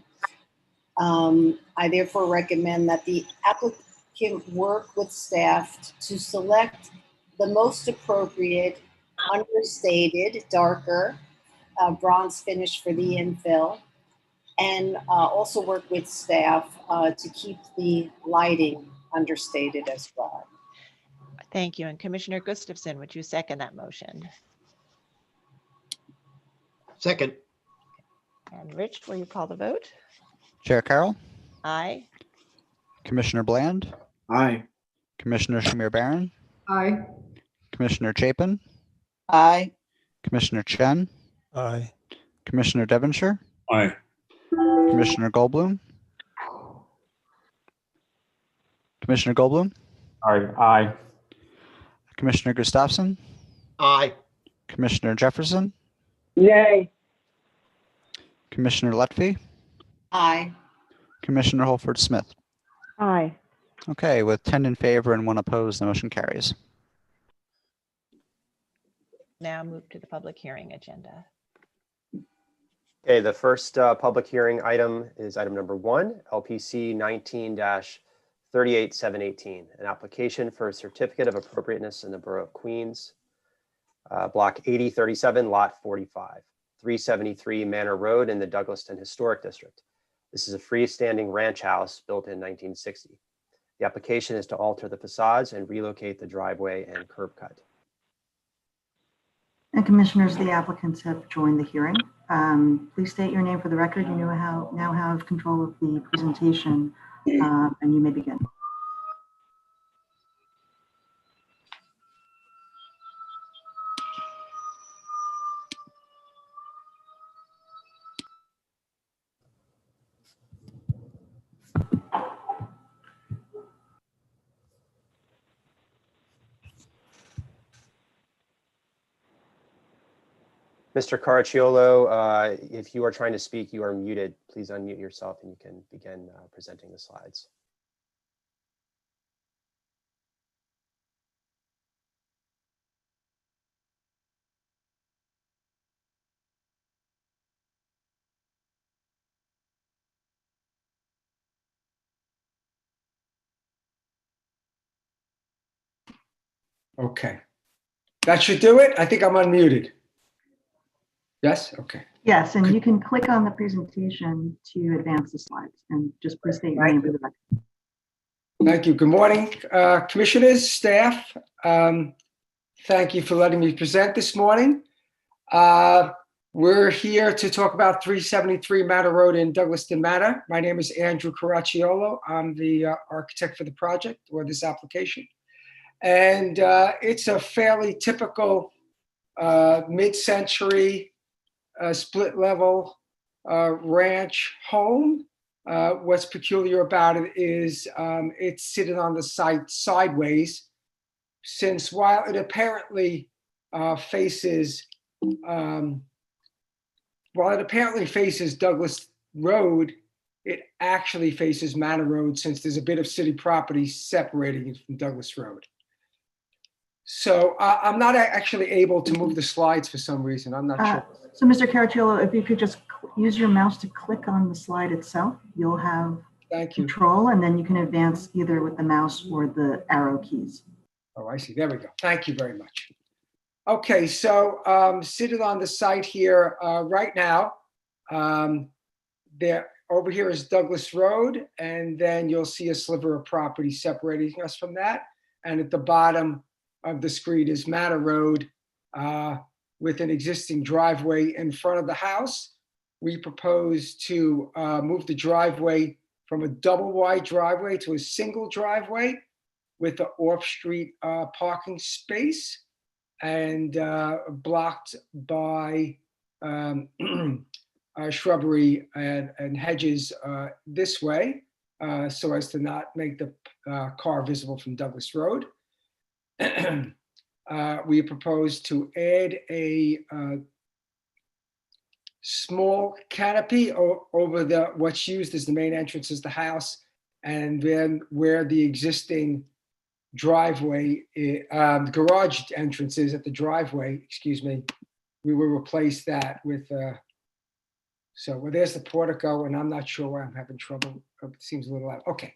I therefore recommend that the applicant work with staff to select the most appropriate, understated, darker bronze finish for the infill, and also work with staff to keep the lighting understated as well. Thank you. And Commissioner Gustafson, would you second that motion? Second. And Rich, will you call the vote? Chair Carroll, Aye. Commissioner Bland, Aye. Commissioner Shamir Barron, Aye. Commissioner Chapin, Aye. Commissioner Chen, Aye. Commissioner Devonshire, Aye. Commissioner Goldblum, Commissioner Goldblum, Aye. Commissioner Gustafson, Aye. Commissioner Jefferson, Yay. Commissioner Lutfi, Aye. Commissioner Holford Smith. Aye. Okay, with 10 in favor and 1 opposed, the motion carries. Now move to the public hearing agenda. Okay, the first public hearing item is item number 1, LPC 19-38718, an application for a certificate of appropriateness in the Borough of Queens, block 8037, lot 45, 373 Manor Road in the Douglaston Historic District. This is a freestanding ranch house built in 1960. The application is to alter the facades and relocate the driveway and curb cut. And commissioners, the applicants have joined the hearing. Please state your name for the record. You now have control of the presentation, and you may begin. Mr. Caracciolo, if you are trying to speak, you are muted. Please unmute yourself and you can begin presenting the slides. Okay. That should do it. I think I'm unmuted. Yes? Okay. Yes, and you can click on the presentation to advance the slides and just please state your name for the record. Thank you. Good morning, commissioners, staff. Thank you for letting me present this morning. We're here to talk about 373 Manor Road in Douglaston Manor. My name is Andrew Caracciolo. I'm the architect for the project or this application. And it's a fairly typical mid-century split level ranch home. What's peculiar about it is it's sitting on the site sideways, since while it apparently faces Douglas Road, it actually faces Manor Road, since there's a bit of city property separating it from Douglas Road. So I'm not actually able to move the slides for some reason. I'm not sure. So Mr. Caracciolo, if you could just use your mouse to click on the slide itself, you'll have control, and then you can advance either with the mouse or the arrow keys. Oh, I see. There we go. Thank you very much. Okay, so sitting on the site here right now, over here is Douglas Road, and then you'll see a sliver of property separating us from that. And at the bottom of the screen is Manor Road with an existing driveway in front of the house. We propose to move the driveway from a double wide driveway to a single driveway with an off-street parking space and blocked by shrubbery and hedges this way so as to not make the car visible from Douglas Road. We propose to add a small canopy over what's used as the main entrance is the house, and then where the existing driveway, garage entrance is at the driveway, excuse me, we will replace that with, there's the portico, and I'm not sure why I'm having trouble. It seems a little loud. Okay.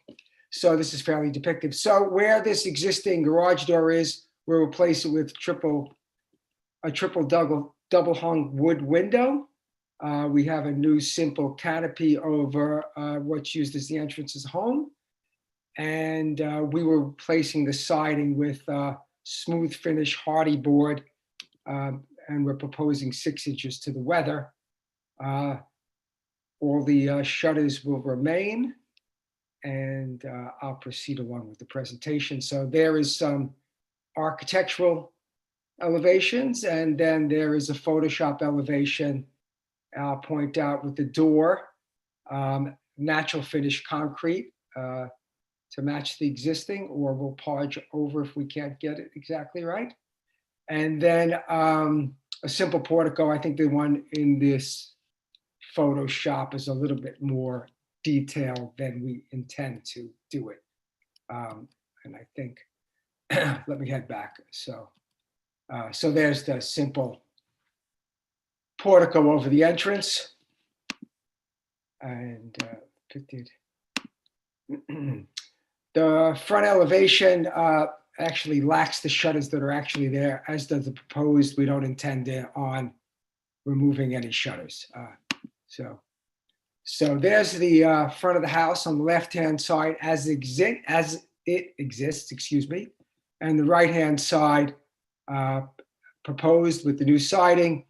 So this is fairly depictive. So where this existing garage door is, we'll replace it with a triple double hung wood window. We have a new simple canopy over what's used as the entrance as a home. And we were replacing the siding with smooth finish hardy board, and we're proposing 6 inches to the weather. All the shutters will remain. And I'll proceed along with the presentation. So there is some architectural elevations, and then there is a Photoshop elevation. I'll point out with the door, natural finish concrete to match the existing, or we'll podge over if we can't get it exactly right. And then a simple portico. I think the one in this Photoshop is a little bit more detail than we intend to do it. And I think, let me head back. So there's the simple portico over the entrance. And the front elevation actually lacks the shutters that are actually there, as does the proposed. We don't intend on removing any shutters. So there's the front of the house on the left-hand side as it exists, excuse me, and the right-hand side proposed with the new siding.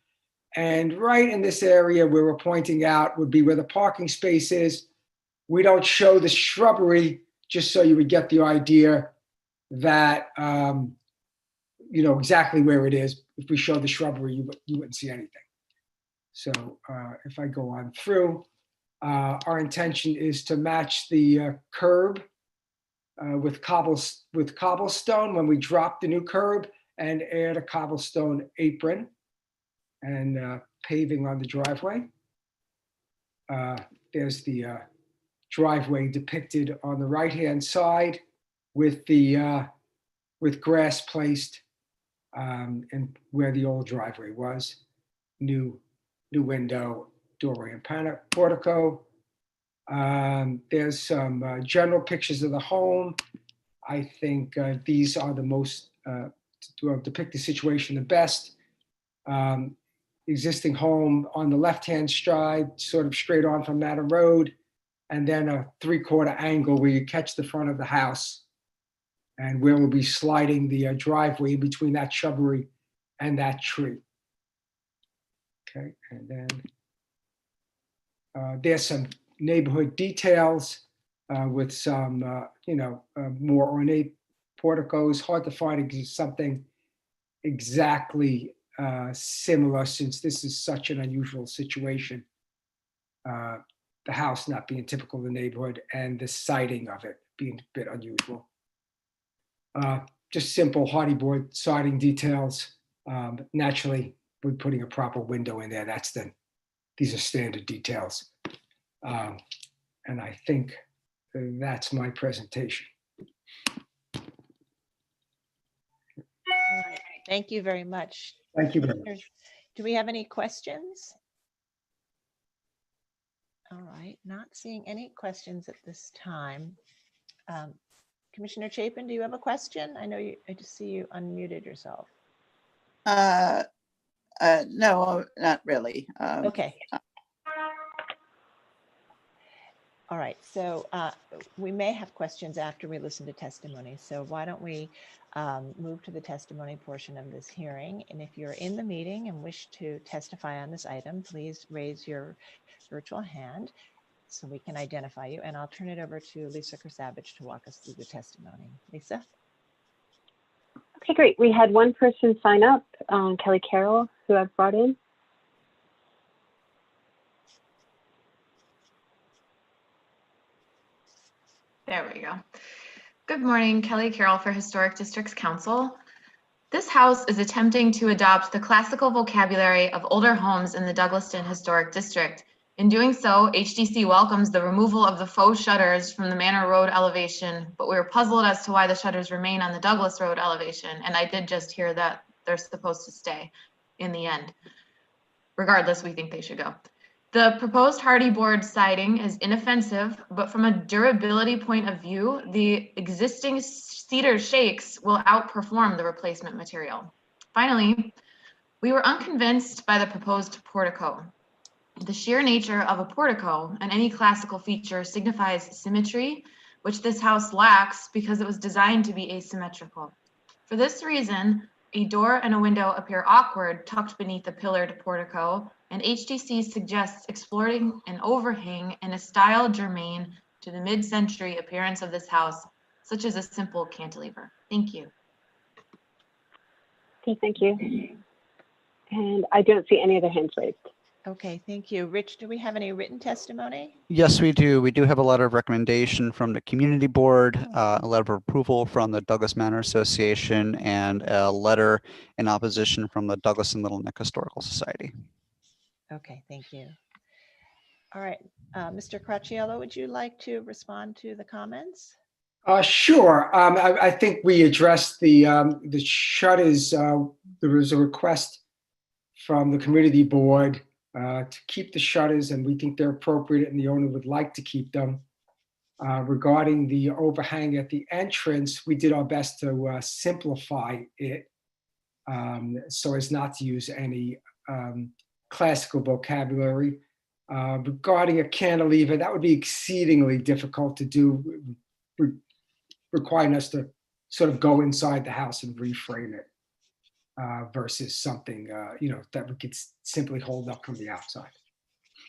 And right in this area where we're pointing out would be where the parking space is. We don't show the shrubbery just so you would get the idea that, exactly where it is. If we show the shrubbery, you wouldn't see anything. So if I go on through, our intention is to match the curb with cobblestone when we drop the new curb and add a cobblestone apron. and paving on the driveway. There's the driveway depicted on the right-hand side with the with grass placed and where the old driveway was. New window, doorway, and portico. There's some general pictures of the home. I think these are the most to depict the situation the best. Existing home on the left-hand side, sort of straight on from Manor Road, and then a 3/4 angle where you catch the front of the house, and where we'll be sliding the driveway in between that shrubbery and that tree. Okay, and then there's some neighborhood details with some, more ornate porticos. Hard to find something exactly similar, since this is such an unusual situation. The house not being typical of the neighborhood and the siding of it being a bit unusual. Just simple hardy board siding details. Naturally, we're putting a proper window in there. These are standard details. And I think that's my presentation. All right. Thank you very much. Thank you very much. Do we have any questions? All right, not seeing any questions at this time. Commissioner Chapin, do you have a question? I know I just see you unmuted yourself. No, not really. Okay. All right, so we may have questions after we listen to testimony. So why don't we move to the testimony portion of this hearing? And if you're in the meeting and wish to testify on this item, please raise your virtual hand so we can identify you. And I'll turn it over to Lisa Kersavage to walk us through the testimony. Lisa? Okay, great. We had one person sign up, Kelly Carroll, who I've brought in. There we go. Good morning, Kelly Carroll for Historic Districts Council. This house is attempting to adopt the classical vocabulary of older homes in the Douglaston Historic District. In doing so, HDC welcomes the removal of the faux shutters from the Manor Road elevation, but we were puzzled as to why the shutters remain on the Douglas Road elevation, and I did just hear that they're supposed to stay in the end. Regardless, we think they should go. The proposed hardy board siding is inoffensive, but from a durability point of view, the existing cedar shakes will outperform the replacement material. Finally, we were unconvinced by the proposed portico. The sheer nature of a portico and any classical feature signifies symmetry, which this house lacks because it was designed to be asymmetrical. For this reason, a door and a window appear awkward tucked beneath a pillared portico, and HDC suggests exploring an overhang in a style germane to the mid-century appearance of this house, such as a simple cantilever. Thank you. Okay, thank you. And I don't see any other hands raised. Okay, thank you. Rich, do we have any written testimony? Yes, we do. We do have a letter of recommendation from the community board, a letter of approval from the Douglas Manor Association, and a letter in opposition from the Douglas and Little Neck Historical Society. Okay, thank you. All right, Mr. Cracchiello, would you like to respond to the comments? Sure. I think we addressed the shutters. There was a request from the community board to keep the shutters, and we think they're appropriate, and the owner would like to keep them. Regarding the overhang at the entrance, we did our best to simplify it so as not to use any classical vocabulary. Regarding a cantilever, that would be exceedingly difficult to do, requiring us to sort of go inside the house and reframe it versus something that we could simply hold up from the outside.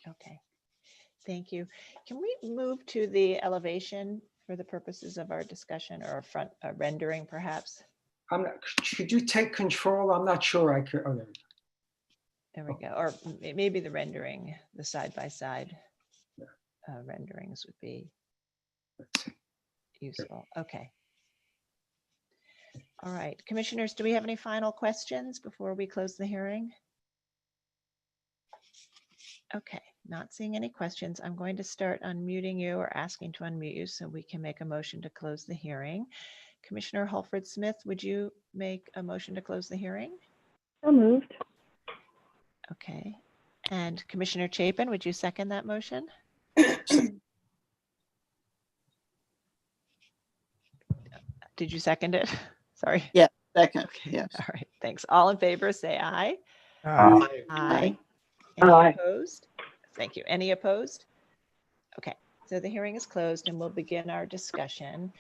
Okay, thank you. Can we move to the elevation for the purposes of our discussion, or a front rendering perhaps? Could you take control? I'm not sure I could. Oh, there we go. Or maybe the rendering, the side-by-side renderings would be useful. Okay. All right, commissioners, do we have any final questions before we close the hearing? Okay, not seeing any questions. I'm going to start unmuting you or asking to unmute you so we can make a motion to close the hearing. Commissioner Holford Smith, would you make a motion to close the hearing? So moved. Okay. And Commissioner Chapin, would you second that motion? Did you second it? Sorry. Yeah, second. Okay. Yes. All right. Thanks. All in favor, say aye. Aye. Aye. Aye. Any opposed? Thank you. Any opposed? Okay. So the hearing is closed and we'll begin our discussion.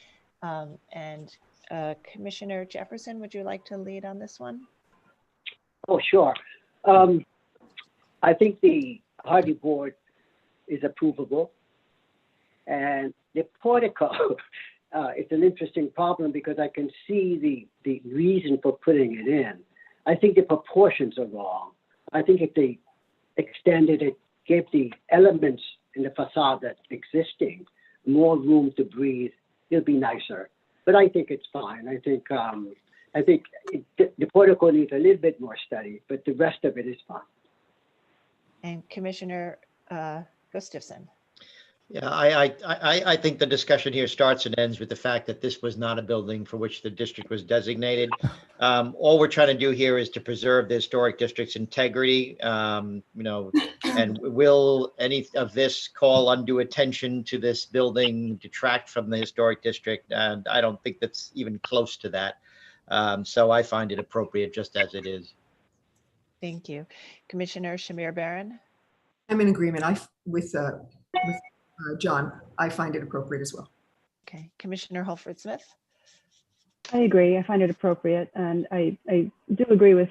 Commissioner Jefferson, would you like to lead on this one? Oh, sure. I think the Hardy board is approvable. And the portico, it's an interesting problem because I can see the reason for putting it in. I think the proportions are wrong. I think if they extended it, gave the elements in the facade that's existing more room to breathe, it'll be nicer. But I think it's fine. I think the portico needs a little bit more study, but the rest of it is fine. And Commissioner Gustafson. Yeah, I think the discussion here starts and ends with the fact that this was not a building for which the district was designated. All we're trying to do here is to preserve the historic district's integrity. And will any of this call undue attention to this building detract from the historic district? And I don't think that's even close to that. So I find it appropriate just as it is. Thank you. Commissioner Shamir Barron. I'm in agreement with John. I find it appropriate as well. Okay. Commissioner Holford Smith. I agree. I find it appropriate. And I do agree with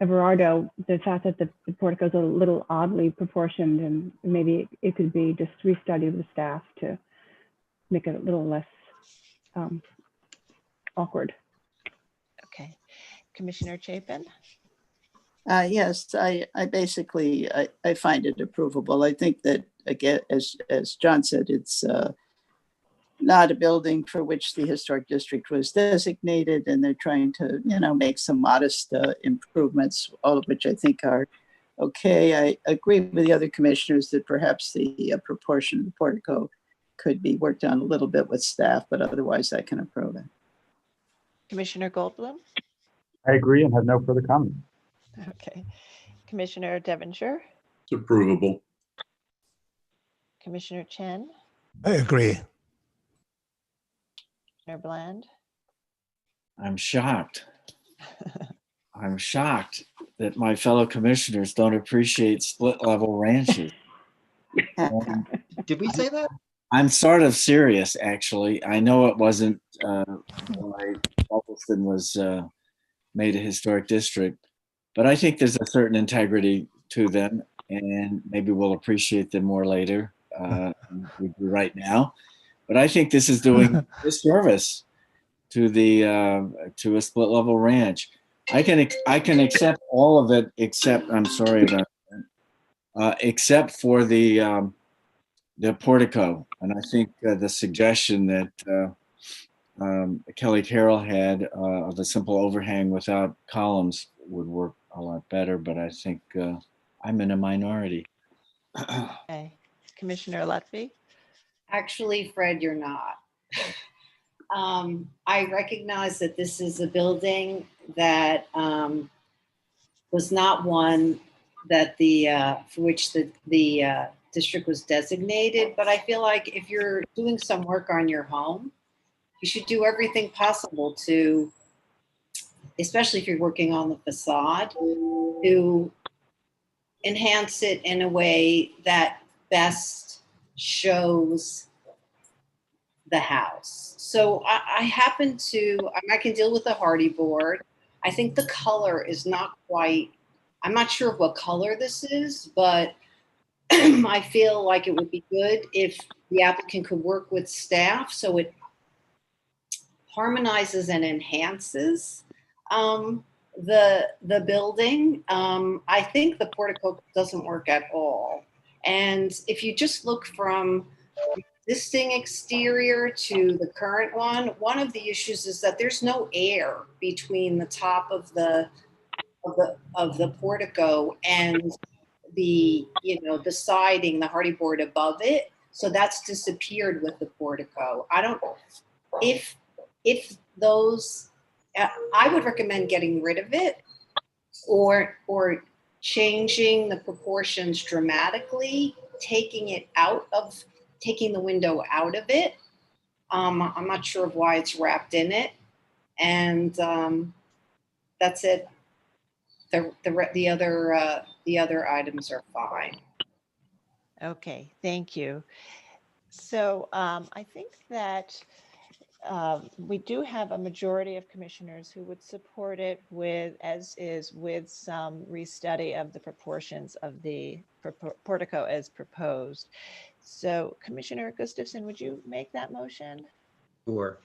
Everardo, the fact that the portico is a little oddly proportioned, and maybe it could be just restudied with staff to make it a little less awkward. Okay. Commissioner Chapin. Yes, I basically find it approvable. I think that, again, as John said, it's not a building for which the historic district was designated, and they're trying to, make some modest improvements, all of which I think are okay. I agree with the other commissioners that perhaps the proportion of the portico could be worked on a little bit with staff, but otherwise I can approve it. Commissioner Goldblum. I agree and have no further comment. Okay. Commissioner Devonshire. It's approvable. Commissioner Chen. I agree. Commissioner Bland. I'm shocked. I'm shocked that my fellow commissioners don't appreciate split level ranches. Did we say that? I'm sort of serious, actually. I know it wasn't why Douglaston was made a historic district, but I think there's a certain integrity to them, and maybe we'll appreciate them more later. We do right now, but I think this is doing a disservice to to a split level ranch. I can accept all of it except, I'm sorry about that, except for the portico. And I think the suggestion that Kelly Carroll had of a simple overhang without columns would work a lot better, but I think I'm in a minority. Okay. Commissioner Lutfi. Actually, Fred, you're not. I recognize that this is a building that was not one that for which the district was designated, but I feel like if you're doing some work on your home, you should do everything possible to, especially if you're working on the facade, to enhance it in a way that best shows the house. So I can deal with the Hardy board. I think the color is not quite, I'm not sure what color this is, but I feel like it would be good if the applicant could work with staff so it harmonizes and enhances the building. I think the portico doesn't work at all. And if you just look from the existing exterior to the current one of the issues is that there's no air between the top of the portico and the, the siding, the hardy board above it. So that's disappeared with the portico. I don't, if those, I would recommend getting rid of it or changing the proportions dramatically, taking the window out of it. I'm not sure of why it's wrapped in it. And that's it. The other items are fine. Okay, thank you. So I think that we do have a majority of commissioners who would support it with some restudy of the proportions of the portico as proposed. So Commissioner Gustafson, would you make that motion? Sure.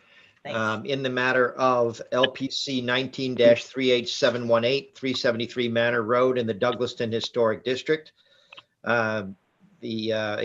In the matter of LPC 19-38718, 373 Manor Road in the Douglaston Historic District. A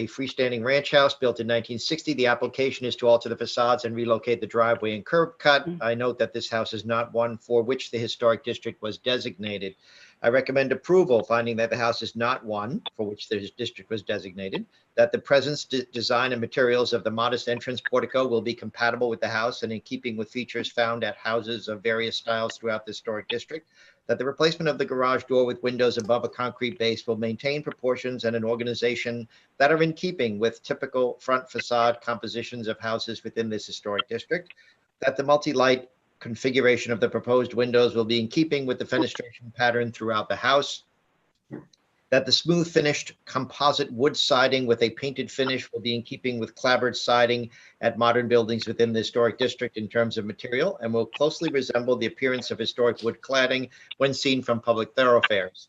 freestanding ranch house built in 1960. The application is to alter the facades and relocate the driveway and curb cut. I note that this house is not one for which the historic district was designated. I recommend approval, finding that the house is not one for which the district was designated, that the presence, design, and materials of the modest entrance portico will be compatible with the house and in keeping with features found at houses of various styles throughout the historic district, that the replacement of the garage door with windows above a concrete base will maintain proportions and an organization that are in keeping with typical front facade compositions of houses within this historic district, that the multi-light configuration of the proposed windows will be in keeping with the fenestration pattern throughout the house, that the smooth finished composite wood siding with a painted finish will be in keeping with clapboard siding at modern buildings within the historic district in terms of material and will closely resemble the appearance of historic wood cladding when seen from public thoroughfares,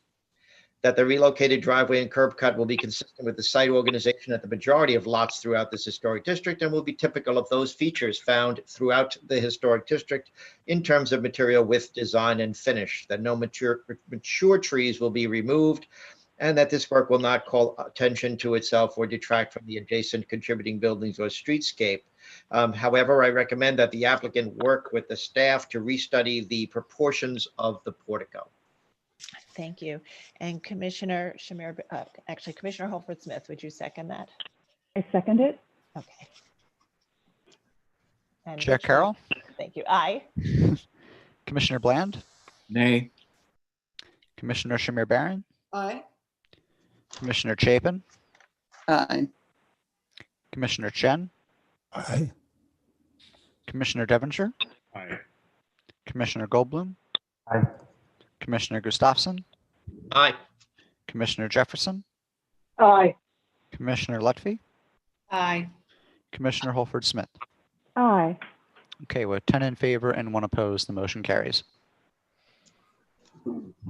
that the relocated driveway and curb cut will be consistent with the site organization at the majority of lots throughout this historic district and will be typical of those features found throughout the historic district in terms of material, width, design, and finish, that no mature trees will be removed, and that this work will not call attention to itself or detract from the adjacent contributing buildings or streetscape. However, I recommend that the applicant work with the staff to restudy the proportions of the portico. Thank you. And Commissioner Commissioner Holford Smith, would you second that? I second it. Okay. And Chair Carroll? Thank you. Aye. Commissioner Bland? Nay. Commissioner Shamir Barron? Aye. Commissioner Chapin? Aye. Commissioner Chen? Aye. Commissioner Devonshire? Aye. Commissioner Goldblum? Aye. Commissioner Gustafson? Aye. Commissioner Jefferson? Aye. Commissioner Lutfi? Aye. Commissioner Holford Smith? Aye. Okay, with 10 in favor and 1 opposed, the motion carries.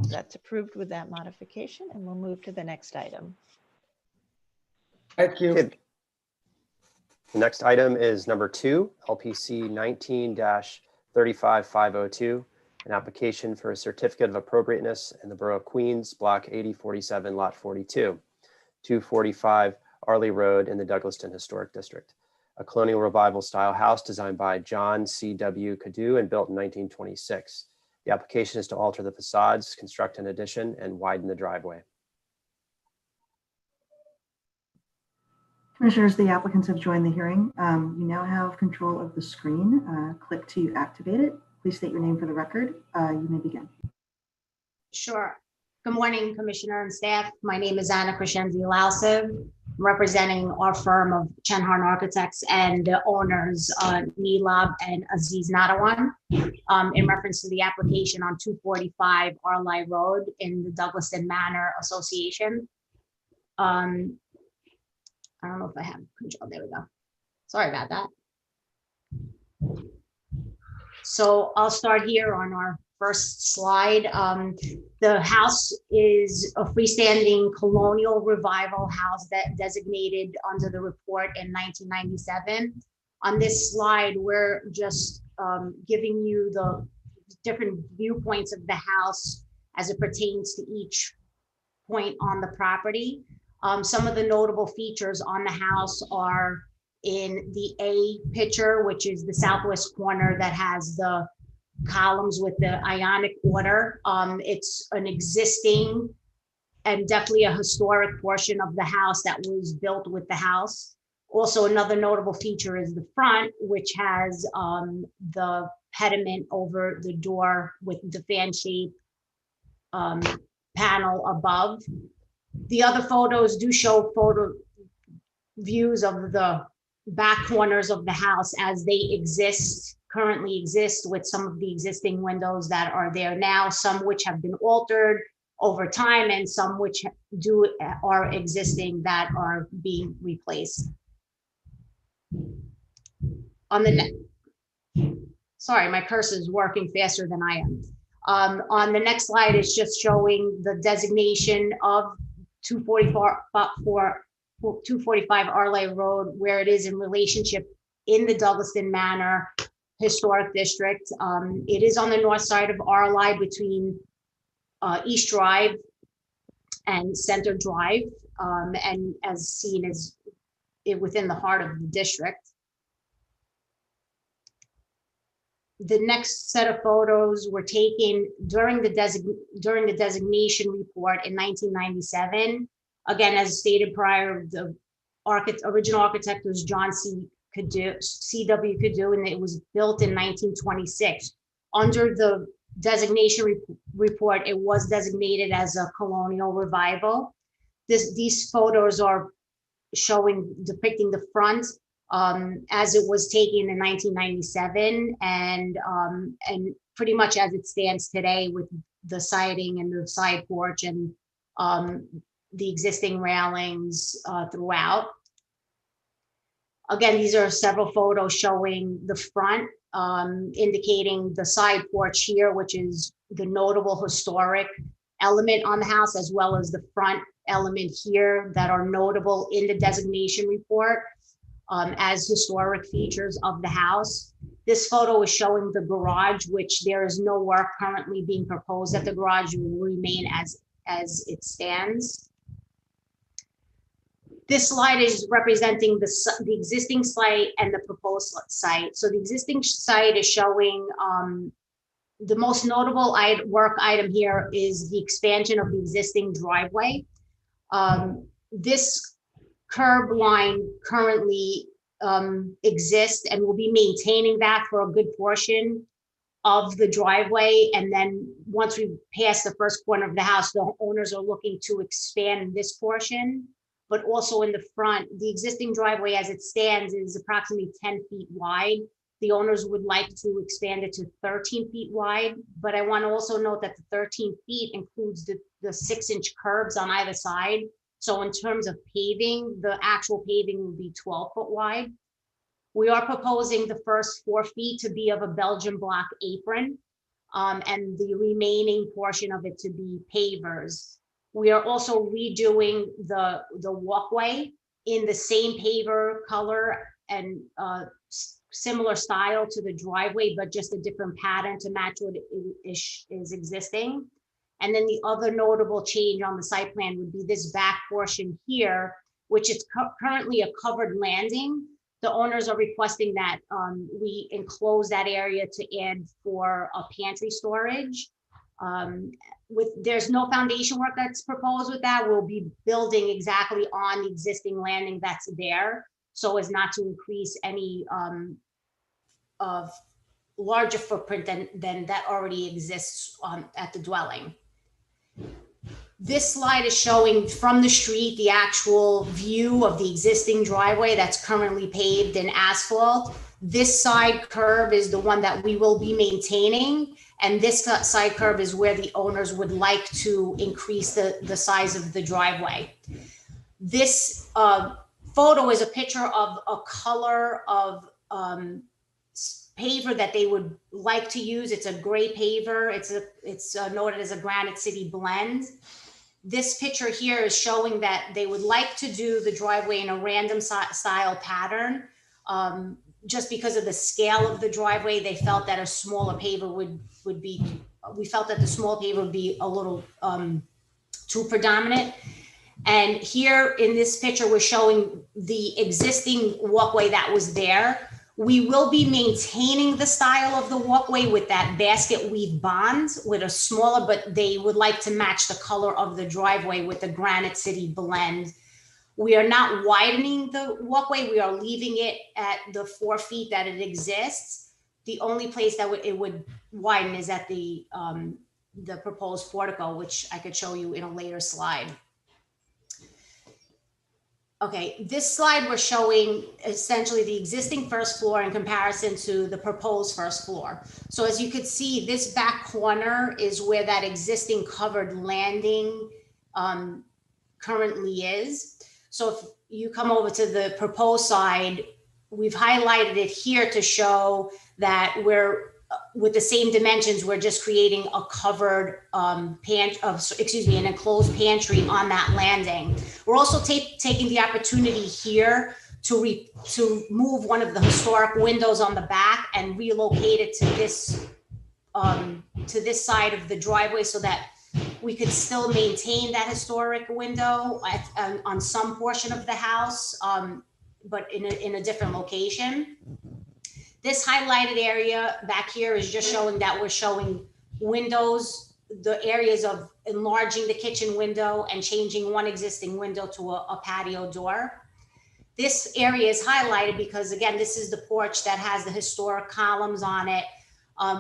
That's approved with that modification, and we'll move to the next item. Thank you. Okay. The next item is number 2, LPC 19-35502, an application for a certificate of appropriateness in the Borough of Queens, Block 8047, Lot 42, 245 Arley Road in the Douglaston Historic District. A colonial revival style house designed by John C.W. Cadu and built in 1926. The application is to alter the facades, construct an addition, and widen the driveway. Commissioners, the applicants have joined the hearing. You now have control of the screen. Click to activate it. Please state your name for the record. You may begin. Sure. Good morning, Commissioner and staff. My name is Anna Crescenzi Lausev. I'm representing our firm of Chenharn Architects and the owners, Nilab and Aziz Nadawan, in reference to the application on 245 Arley Road in the Douglaston Manor Association. I don't know if I have control. There we go. Sorry about that. So I'll start here on our first slide. The house is a freestanding colonial revival house that designated under the report in 1997. On this slide, we're just giving you the different viewpoints of the house as it pertains to each point on the property. Some of the notable features on the house are in the A picture, which is the southwest corner that has the columns with the ionic order. It's an existing and definitely a historic portion of the house that was built with the house. Also, another notable feature is the front, which has the pediment over the door with the fan shape panel above. The other photos do show photo views of the back corners of the house as they currently exist, with some of the existing windows that are there now, some which have been altered over time and some which are existing that are being replaced. On the sorry, my cursor is working faster than I am. On the next slide, it's just showing the designation of 245 Arley Road, where it is in relationship in the Douglaston Manor Historic District. It is on the north side of Arley between East Drive and Center Drive, and as seen as within the heart of the district. The next set of photos were taken during the designation report in 1997. Again, as stated prior, the original architect was John C.W. Cadu, and it was built in 1926. Under the designation report, it was designated as a colonial revival. These photos are depicting the front as it was taken in 1997, and pretty much as it stands today, with the siding and the side porch and the existing railings throughout. Again, these are several photos showing the front, indicating the side porch here, which is the notable historic element on the house, as well as the front element here that are notable in the designation report as historic features of the house. This photo is showing the garage, which there is no work currently being proposed at the garage. It will remain as it stands. This slide is representing the existing site and the proposed site. So the existing site is showing the most notable work item here is the expansion of the existing driveway. This curb line currently exists, and we'll be maintaining that for a good portion of the driveway. And then once we pass the first corner of the house, the owners are looking to expand this portion, but also in the front. The existing driveway as it stands is approximately 10 feet wide. The owners would like to expand it to 13 feet wide, but I want to also note that the 13 feet includes the 6-inch curbs on either side. So in terms of paving, the actual paving will be 12 foot wide. We are proposing the first 4 feet to be of a Belgian block apron, and the remaining portion of it to be pavers. We are also redoing the walkway in the same paver color and similar style to the driveway, but just a different pattern to match what is existing. And then the other notable change on the site plan would be this back portion here, which is currently a covered landing. The owners are requesting that we enclose that area to add for a pantry storage. There's no foundation work that's proposed with that. We'll be building exactly on the existing landing that's there, so as not to increase any of larger footprint than that already exists at the dwelling. This slide is showing from the street the actual view of the existing driveway that's currently paved in asphalt. This side curb is the one that we will be maintaining, and this side curb is where the owners would like to increase the size of the driveway. This photo is a picture of a color of paver that they would like to use. It's a gray paver. It's noted as a Granite City blend. This picture here is showing that they would like to do the driveway in a random style pattern. Just because of the scale of the driveway, they felt that a smaller paver would be, we felt that the small paver would be a little too predominant. And here in this picture, we're showing the existing walkway that was there We will be maintaining the style of the walkway with that basket weave bond with a smaller, but they would like to match the color of the driveway with the Granite City blend. We are not widening the walkway. We are leaving it at the 4 feet that it exists. The only place that it would widen is at the proposed portico, which I could show you in a later slide. Okay, this slide we're showing essentially the existing first floor in comparison to the proposed first floor. So as you could see, this back corner is where that existing covered landing currently is. So if you come over to the proposed side, we've highlighted it here to show that we're with the same dimensions, we're just creating a covered an enclosed pantry on that landing. We're also taking the opportunity here to move one of the historic windows on the back and relocate it to this side of the driveway so that we could still maintain that historic window on some portion of the house, but in a different location. This highlighted area back here is just showing that we're showing windows, the areas of enlarging the kitchen window and changing one existing window to a patio door. This area is highlighted because, again, this is the porch that has the historic columns on it.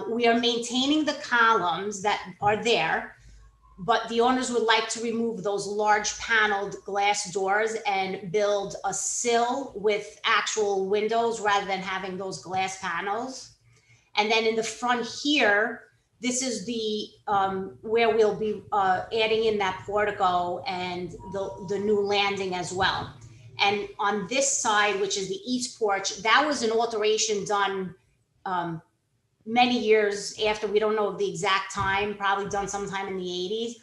We are maintaining the columns that are there, but the owners would like to remove those large paneled glass doors and build a sill with actual windows rather than having those glass panels. And then in the front here, this is the where we'll be adding in that portico and the new landing as well. And on this side, which is the east porch, that was an alteration done many years after, we don't know the exact time, probably done sometime in the 80s.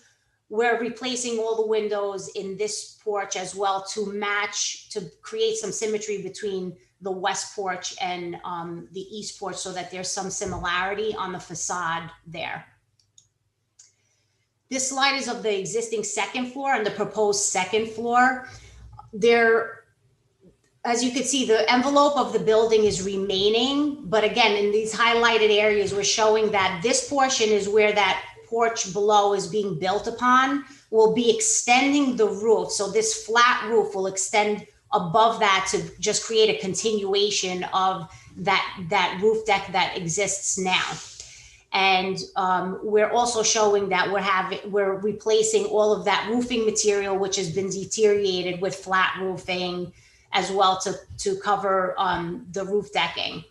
We're replacing all the windows in this porch as well to create some symmetry between the west porch and the east porch so that there's some similarity on the facade there. This slide is of the existing second floor and the proposed second floor. There, as you can see, the envelope of the building is remaining, but again, in these highlighted areas, we're showing that this portion is where that porch below is being built upon. We'll be extending the roof. So this flat roof will extend above that to just create a continuation of that roof deck that exists now. And we're also showing that we're replacing all of that roofing material, which has been deteriorated, with flat roofing as well to cover the roof decking.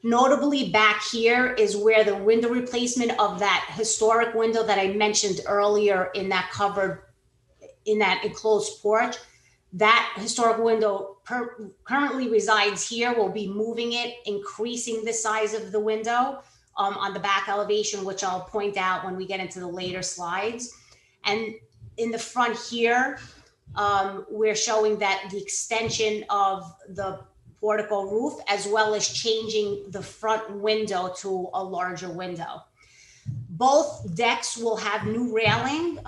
Notably, back here is where the window replacement of that historic window that I mentioned earlier in that enclosed porch, that historic window currently resides here. We'll be moving it, increasing the size of the window on the back elevation, which I'll point out when we get into the later slides. And in the front here, we're showing that the extension of the portico roof, as well as changing the front window to a larger window. Both decks will have new railing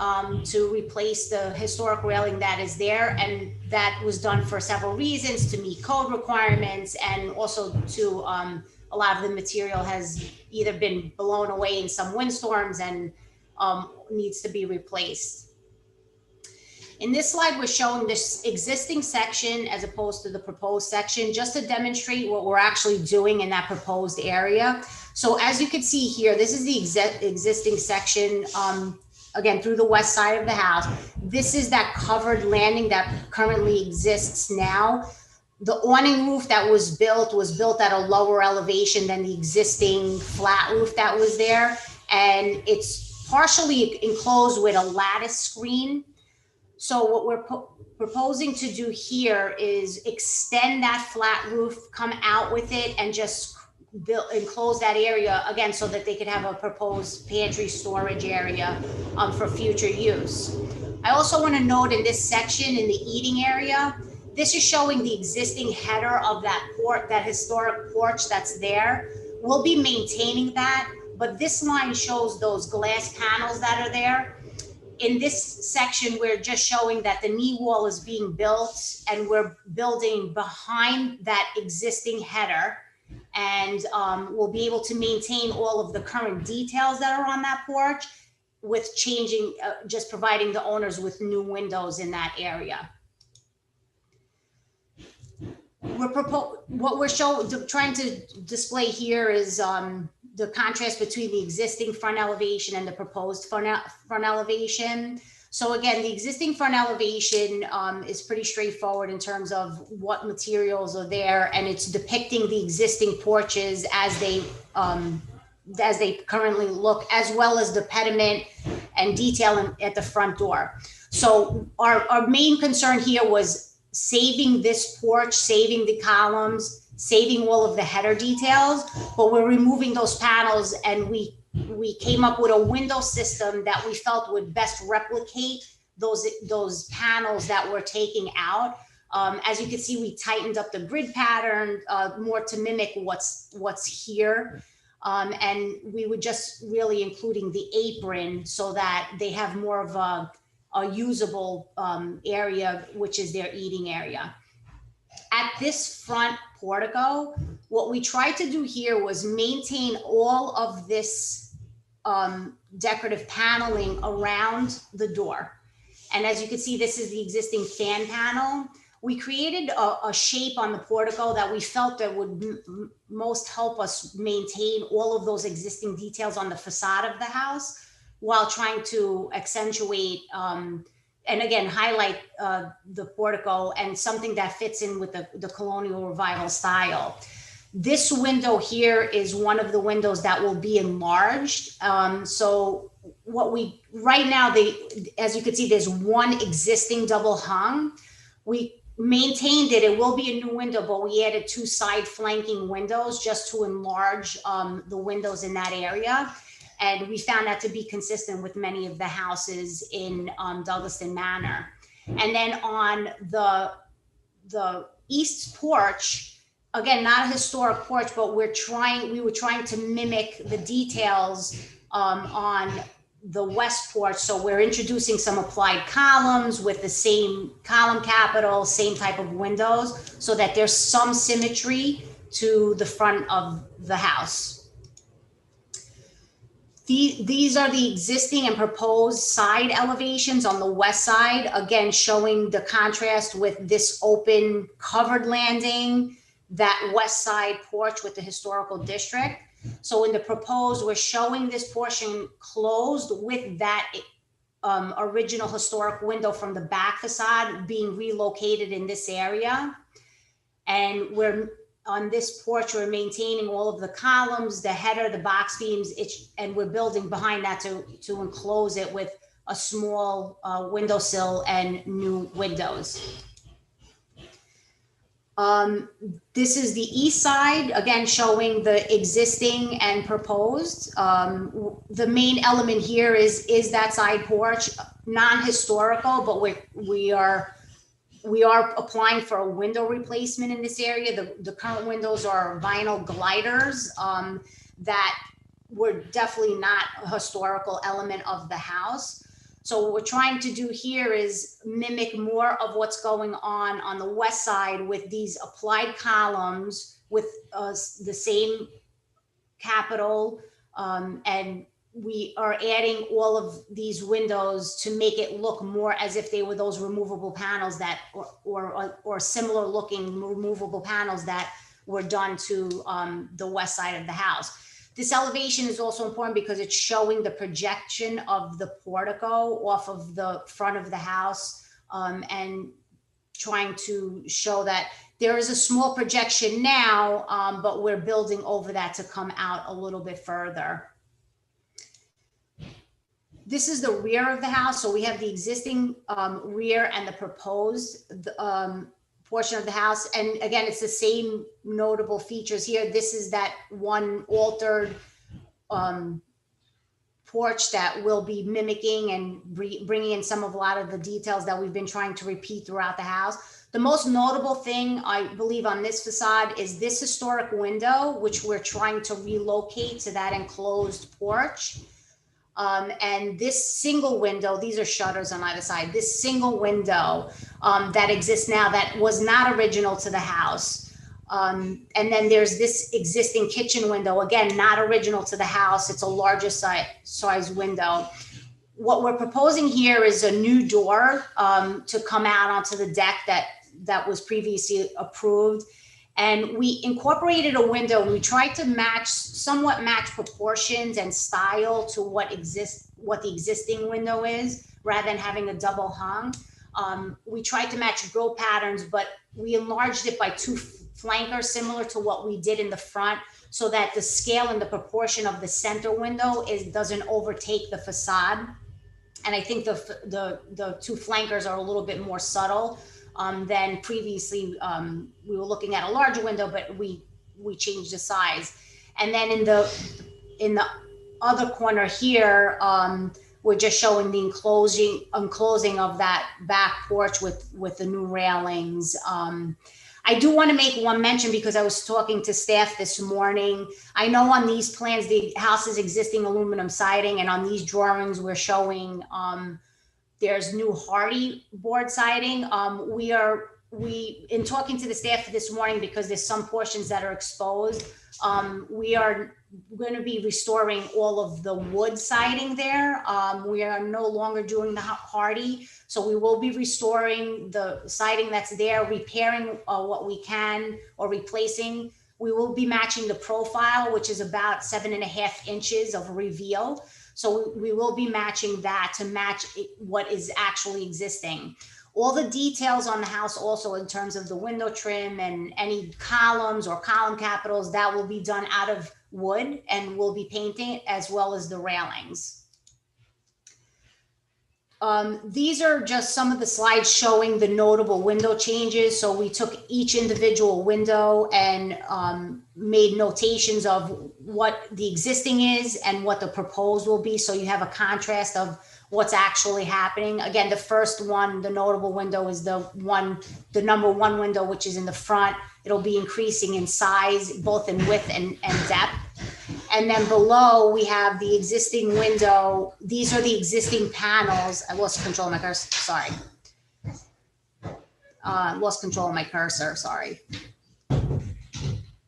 to replace the historic railing that is there. And that was done for several reasons: to meet code requirements, and also to a lot of the material has either been blown away in some windstorms and needs to be replaced. In this slide, we're showing this existing section as opposed to the proposed section, just to demonstrate what we're actually doing in that proposed area. So as you can see here, this is the existing section, again, through the west side of the house. This is that covered landing that currently exists now. The awning roof that was built at a lower elevation than the existing flat roof that was there. And it's partially enclosed with a lattice screen. So what we're proposing to do here is extend that flat roof, come out with it, and just enclose that area again so that they could have a proposed pantry storage area for future use. I also want to note in this section, in the eating area, this is showing the existing header of that historic porch that's there. We'll be maintaining that, but this line shows those glass panels that are there. In this section, we're just showing that the knee wall is being built, and we're building behind that existing header. And we'll be able to maintain all of the current details that are on that porch with changing, just providing the owners with new windows in that area. What we're trying to display here is the contrast between the existing front elevation and the proposed front elevation. So again, the existing front elevation is pretty straightforward in terms of what materials are there, and it's depicting the existing porches as they currently look, as well as the pediment and detail at the front door. So our main concern here was saving this porch, saving the columns, saving all of the header details, but we're removing those panels, and we came up with a window system that we felt would best replicate those panels that we're taking out. As you can see, we tightened up the grid pattern more to mimic what's here. And we were just really including the apron so that they have more of a usable area, which is their eating area. At this front portico, what we tried to do here was maintain all of this decorative paneling around the door. And as you can see, this is the existing fan panel. We created a shape on the portico that we felt that would most help us maintain all of those existing details on the facade of the house, while trying to accentuate and again, highlight the portico and something that fits in with the colonial revival style. This window here is one of the windows that will be enlarged. So right now, as you can see, there's one existing double hung. We maintained it. It will be a new window, but we added 2 side flanking windows just to enlarge the windows in that area. And we found that to be consistent with many of the houses in Douglaston Manor. And then on the east porch, again, not a historic porch, but we were trying to mimic the details on the west porch. So we're introducing some applied columns with the same column capital, same type of windows, so that there's some symmetry to the front of the house. These are the existing and proposed side elevations on the west side, again, showing the contrast with this open covered landing, that west side porch with the historical district. So in the proposed, we're showing this portion closed with that original historic window from the back facade being relocated in this area. And on this porch, we're maintaining all of the columns, the header, the box beams, and we're building behind that to enclose it with a small windowsill and new windows. This is the east side, again, showing the existing and proposed. The main element here is that side porch, non-historical, but we are applying for a window replacement in this area. The current windows are vinyl gliders that were definitely not a historical element of the house. So what we're trying to do here is mimic more of what's going on the west side with these applied columns with the same capital, and we are adding all of these windows to make it look more as if they were those removable panels that, or similar looking removable panels that were done to the west side of the house. This elevation is also important because it's showing the projection of the portico off of the front of the house, and trying to show that there is a small projection now, but we're building over that to come out a little bit further. This is the rear of the house. So we have the existing rear and the proposed portion of the house. And again, it's the same notable features here. This is that one altered porch that we'll be mimicking and bringing in a lot of the details that we've been trying to repeat throughout the house. The most notable thing, I believe, on this facade is this historic window, which we're trying to relocate to that enclosed porch. And this single window, these are shutters on either side, this single window that exists now that was not original to the house, And then there's this existing kitchen window, again, not original to the house. It's a larger size window. What we're proposing here is a new door to come out onto the deck that was previously approved. And we incorporated a window. We tried to somewhat match proportions and style to what the existing window is, rather than having a double hung. We tried to match grill patterns, but we enlarged it by 2 flankers, similar to what we did in the front, so that the scale and the proportion of the center window doesn't overtake the facade. And I think the 2 flankers are a little bit more subtle than previously. We were looking at a larger window, but we changed the size. And then in the other corner here, we're just showing the enclosing of that back porch with the new railings. I do want to make one mention, because I was talking to staff this morning. I know on these plans, the house is existing aluminum siding, and on these drawings, we're showing there's new hardy board siding. In talking to the staff this morning, because there's some portions that are exposed, we are going to be restoring all of the wood siding there. We are no longer doing the hardy. So we will be restoring the siding that's there, repairing what we can, or replacing. We will be matching the profile, which is about 7.5 inches of reveal. So we will be matching that to match what is actually existing. All the details on the house, also in terms of the window trim and any columns or column capitals, that will be done out of wood and will be painted, as well as the railings. These are just some of the slides showing the notable window changes. So we took each individual window and made notations of what the existing is and what the proposed will be. So you have a contrast of what's actually happening. Again, the first one, the notable window, is the number 1 window, which is in the front. It'll be increasing in size, both in width and depth. And then below, we have the existing window. These are the existing panels. I lost control of my cursor, sorry. Lost control of my cursor, sorry.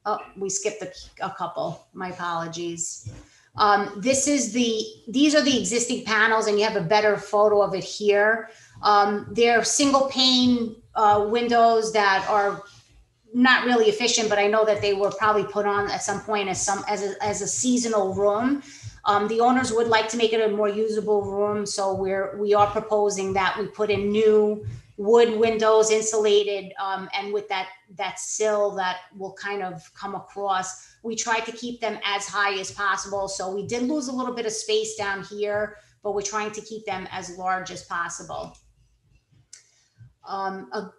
Oh, we skipped a couple, my apologies. These are the existing panels, and you have a better photo of it here. They're single pane windows that are not really efficient, but I know that they were probably put on at some point as a seasonal room. The owners would like to make it a more usable room, so we are proposing that we put in new wood windows, insulated, and with that sill that will kind of come across. We tried to keep them as high as possible, so we did lose a little bit of space down here, but we're trying to keep them as large as possible.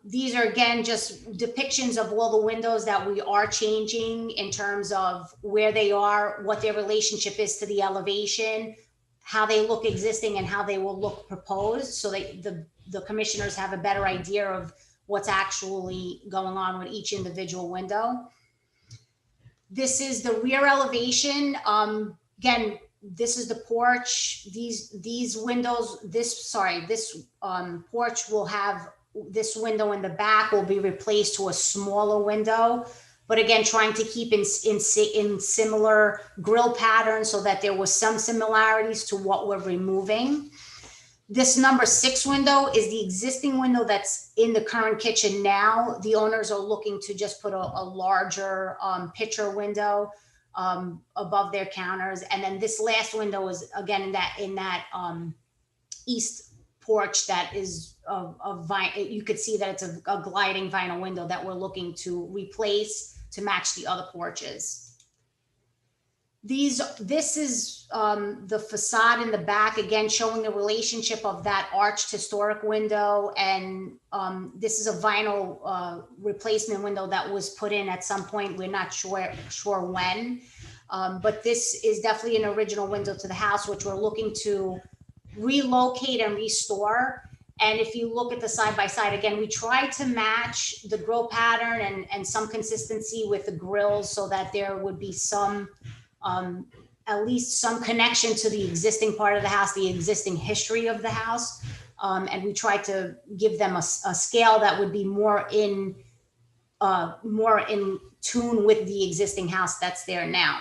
These are, again, just depictions of all the windows that we are changing in terms of where they are, what their relationship is to the elevation, how they look existing, and how they will look proposed, so that the commissioners have a better idea of what's actually going on with each individual window. This is the rear elevation. Again, this is the porch. These windows, this porch will have this window in the back will be replaced to a smaller window, but again, trying to keep in similar grill patterns so that there was some similarities to what we're removing. This number 6 window is the existing window that's in the current kitchen now. The owners are looking to just put a larger picture window above their counters. And then this last window is, again, in that east porch that is of vinyl. You could see that it's a gliding vinyl window that we're looking to replace to match the other porches. This is the facade in the back, again, showing the relationship of that arched historic window. And this is a vinyl replacement window that was put in at some point. We're not sure when, but this is definitely an original window to the house, which we're looking to relocate and restore. And if you look at the side by side, again, we try to match the grill pattern and some consistency with the grills so that there would be some, at least some connection to the existing part of the house, the existing history of the house. And we try to give them a scale that would be more in more in tune with the existing house that's there now.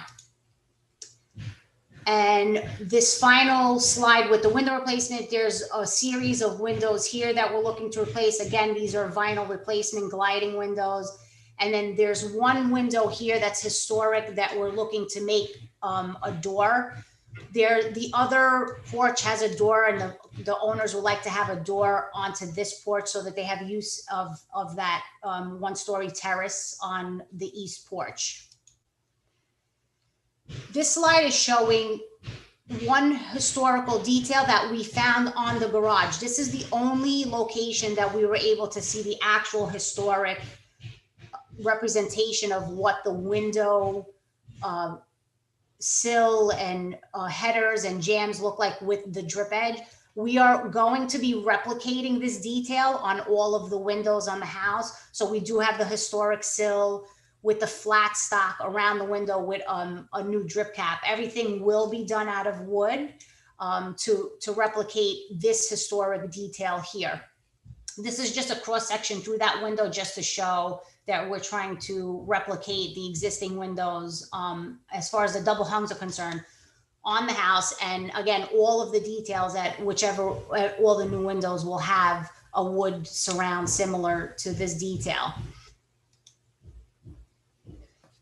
And this final slide with the window replacement, there's a series of windows here that we're looking to replace. Again, these are vinyl replacement gliding windows. And then there's one window here that's historic that we're looking to make a door. The other porch has a door, and the owners would like to have a door onto this porch so that they have use of that one-story terrace on the east porch. This slide is showing one historical detail that we found on the garage. This is the only location that we were able to see the actual historic representation of what the window sill and headers and jambs look like with the drip edge. We are going to be replicating this detail on all of the windows on the house. So we do have the historic sill with the flat stock around the window with a new drip cap. Everything will be done out of wood to replicate this historic detail here. This is just a cross section through that window just to show that we're trying to replicate the existing windows as far as the double hungs are concerned on the house. And again, all of the details at all the new windows will have a wood surround similar to this detail.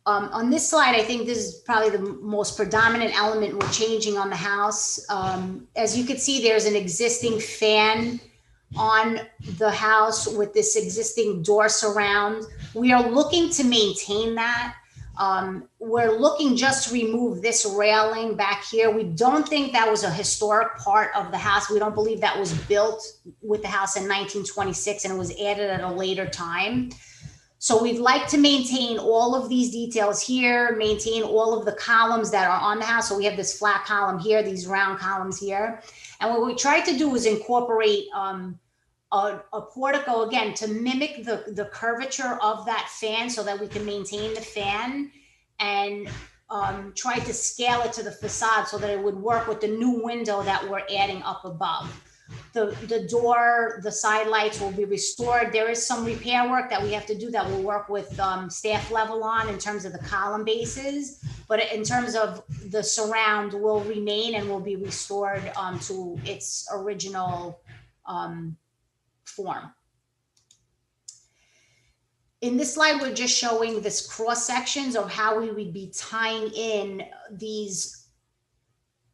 On this slide, I think this is probably the most predominant element we're changing on the house. As you can see, there's an existing fan on the house with this existing door surround. We are looking to maintain that. We're looking just to remove this railing back here. We don't think that was a historic part of the house. We don't believe that was built with the house in 1926 and it was added at a later time. So we'd like to maintain all of these details here, maintain all of the columns that are on the house. So we have this flat column here, these round columns here. And what we tried to do is incorporate a portico, again, to mimic the curvature of that fan so that we can maintain the fan, and try to scale it to the facade so that it would work with the new window that we're adding up above. The door, the side lights will be restored. There is some repair work that we have to do that we'll work with staff level on in terms of the column bases. But in terms of the surround will remain and will be restored to its original form. In this slide, we're just showing this cross sections of how we would be tying in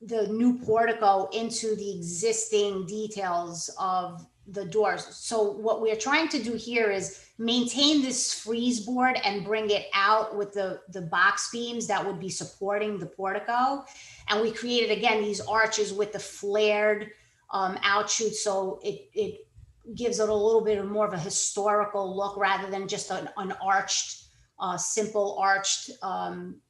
the new portico into the existing details of the doors. So what we're trying to do here is maintain this frieze board and bring it out with the box beams that would be supporting the portico. And we created, again, these arches with the flared outshoots. So it gives it a little bit more of a historical look rather than just an arched, simple arched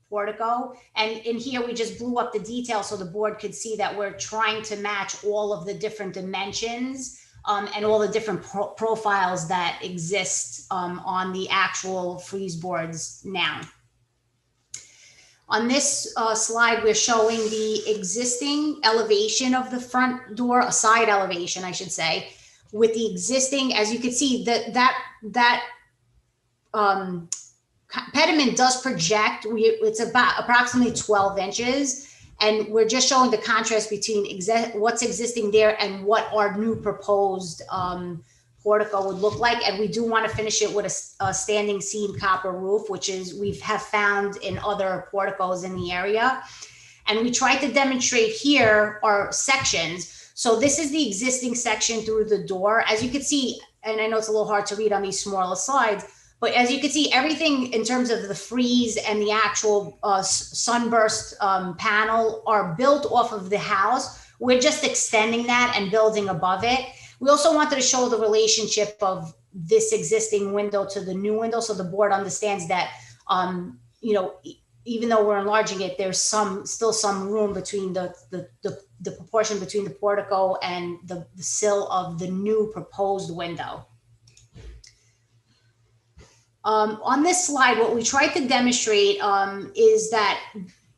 portico. And in here, we just blew up the detail so the board could see that we're trying to match all of the different dimensions and all the different profiles that exist on the actual frieze boards now. On this slide, we're showing the existing elevation of the front door, a side elevation, I should say, with the existing, as you can see, that pediment does project. It's about approximately 12 inches. And we're just showing the contrast between what's existing there and what our new proposed portico would look like. And we do want to finish it with a standing seam copper roof, which is we have found in other porticos in the area. And we tried to demonstrate here our sections. So this is the existing section through the door. As you can see, and I know it's a little hard to read on these smaller slides, but as you can see, everything in terms of the frieze and the actual sunburst panel are built off of the house. We're just extending that and building above it. We also wanted to show the relationship of this existing window to the new window, so the board understands that, you know, even though we're enlarging it, there's still some room between the proportion between the portico and the sill of the new proposed window. On this slide, what we tried to demonstrate is that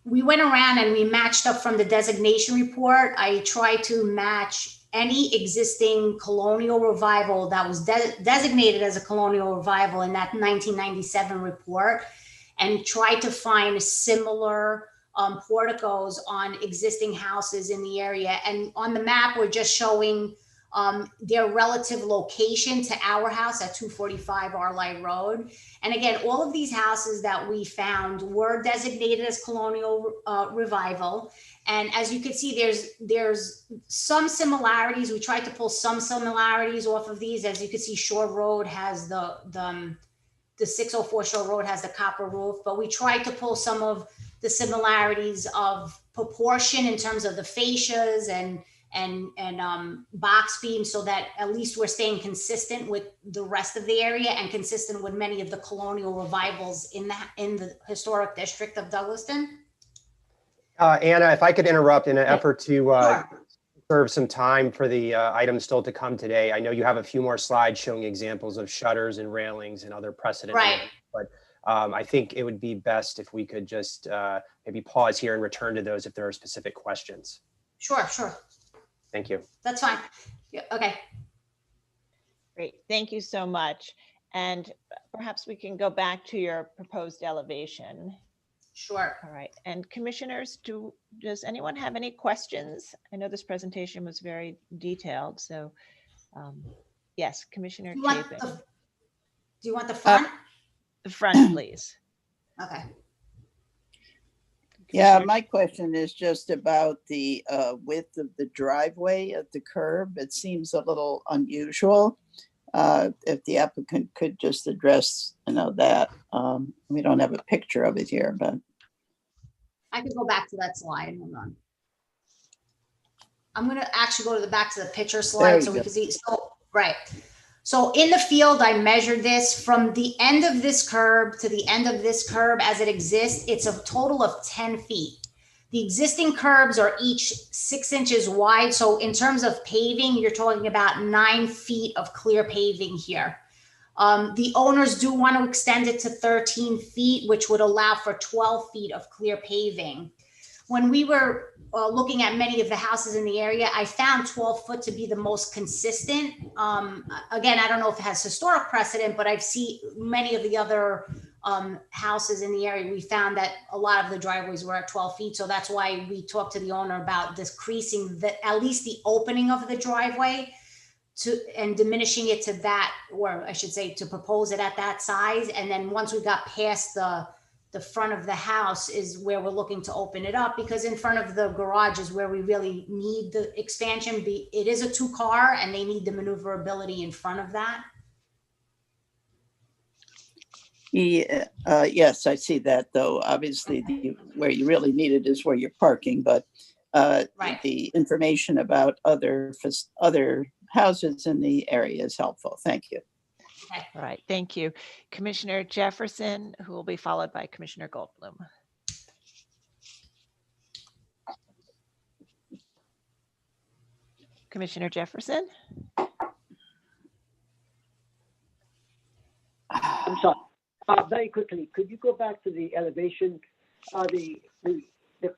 we went around and we matched up from the designation report. I tried to match any existing colonial revival that was designated as a colonial revival in that 1997 report, and tried to find similar porticos on existing houses in the area. And on the map, we're just showing their relative location to our house at 245 Arley Road. And again, all of these houses that we found were designated as colonial revival. And as you can see, there's some similarities. We tried to pull some similarities off of these. As you can see, Shore Road has the 604 Shore Road has the copper roof, but we tried to pull some of the similarities of proportion in terms of the fascias and box beams, so that at least we're staying consistent with the rest of the area and consistent with many of the colonial revivals in the historic district of Douglaston. Anna, if I could interrupt in an effort to serve some time for the items still to come today. I know you have a few more slides showing examples of shutters and railings and other precedent. Right. But I think it would be best if we could just maybe pause here and return to those if there are specific questions. Sure. Thank you. That's fine. Yeah, okay. Great, thank you so much. And perhaps we can go back to your proposed elevation. Sure. All right, and commissioners, does anyone have any questions? I know this presentation was very detailed, so yes, Commissioner Chapin. Do you want the front? The front, please. Okay. Yeah, my question is just about the width of the driveway at the curb. It seems a little unusual. If the applicant could just address, that. We don't have a picture of it here, but. I could go back to that slide. Hold on. I'm gonna actually go to the back to the picture slide so we can see. So, right. So in the field, I measured this from the end of this curb to the end of this curb as it exists. It's a total of 10 feet. The existing curbs are each 6 inches wide. So in terms of paving, you're talking about 9 feet of clear paving here. The owners do want to extend it to 13 feet, which would allow for 12 feet of clear paving. When we were looking at many of the houses in the area, I found 12 foot to be the most consistent. Again, I don't know if it has historic precedent, but I've seen many of the other houses in the area. We found that a lot of the driveways were at 12 feet. So that's why we talked to the owner about decreasing at least the opening of the driveway and diminishing it to that, or I should say to propose it at that size. And then once we got past the front of the house is where we're looking to open it up, because in front of the garage is where we really need the expansion. It is a 2-car and they need the maneuverability in front of that. Yeah, yes, I see that, though. Obviously, where you really need it is where you're parking, but right. The information about other houses in the area is helpful. Thank you. Okay. All right, thank you. Commissioner Jefferson, who will be followed by Commissioner Goldblum. Commissioner Jefferson? I'm sorry. Very quickly, could you go back to the elevation? The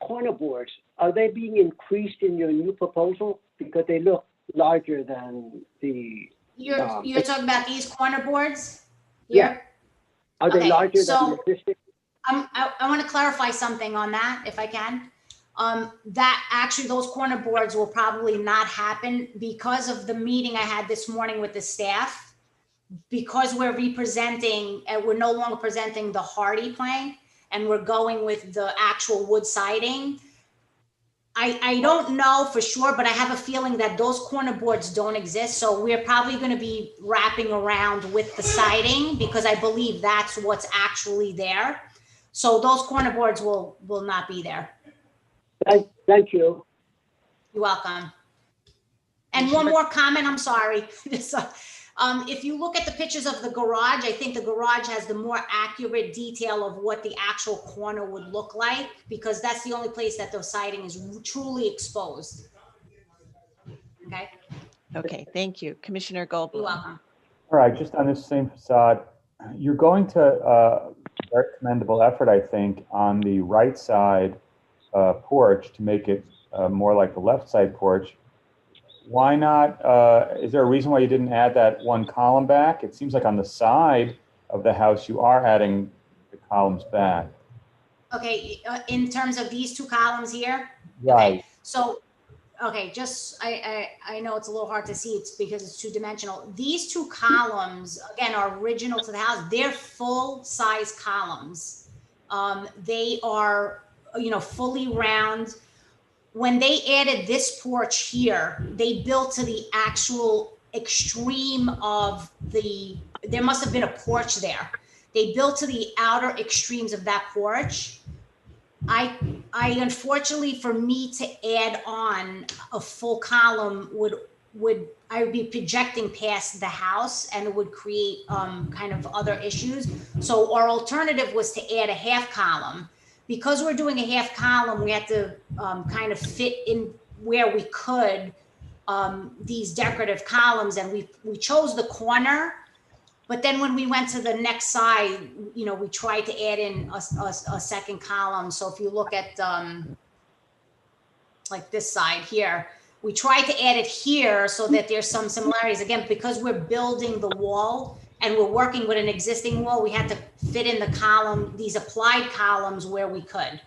corner boards, are they being increased in your new proposal? Because they look larger than the... You're talking about these corner boards? Yeah. Are they larger than the existing? I want to clarify something on that, if I can. That actually, those corner boards will probably not happen because of the meeting I had this morning with the staff. Because we're representing, we're no longer presenting the hardy plank, and we're going with the actual wood siding. I don't know for sure, but I have a feeling that those corner boards don't exist. So we're probably going to be wrapping around with the siding, because I believe that's what's actually there. So those corner boards will not be there. Thank you. You're welcome. And one more comment, I'm sorry. If you look at the pictures of the garage, I think the garage has the more accurate detail of what the actual corner would look like, because that's the only place that the siding is truly exposed. Okay. Okay, thank you. Commissioner Goldblum. You're welcome. All right, just on this same facade, you're going to very commendable effort, I think, on the right side porch to make it more like the left side porch. why not, is there a reason why you didn't add that one column back? It seems like on the side of the house, you are adding the columns back. Okay, in terms of these two columns here? Right. Okay, so, okay, just, I know it's a little hard to see, it's because it's two-dimensional. These two columns, again, are original to the house. They're full-size columns. They are, you know, fully round. When they added this porch here, they built to the actual extreme of there must have been a porch there. They built to the outer extremes of that porch. I unfortunately, for me to add on a full column I would be projecting past the house, and it would create kind of other issues. So our alternative was to add a half column. Because we're doing a half column, we had to kind of fit in where we could these decorative columns, and we chose the corner. But then when we went to the next side, you know, we tried to add in a second column. So if you look at like this side here, we tried to add it here so that there's some similarities. Again, because we're building the wall and we're working with an existing wall, we had to fit in the column, these applied columns where we could.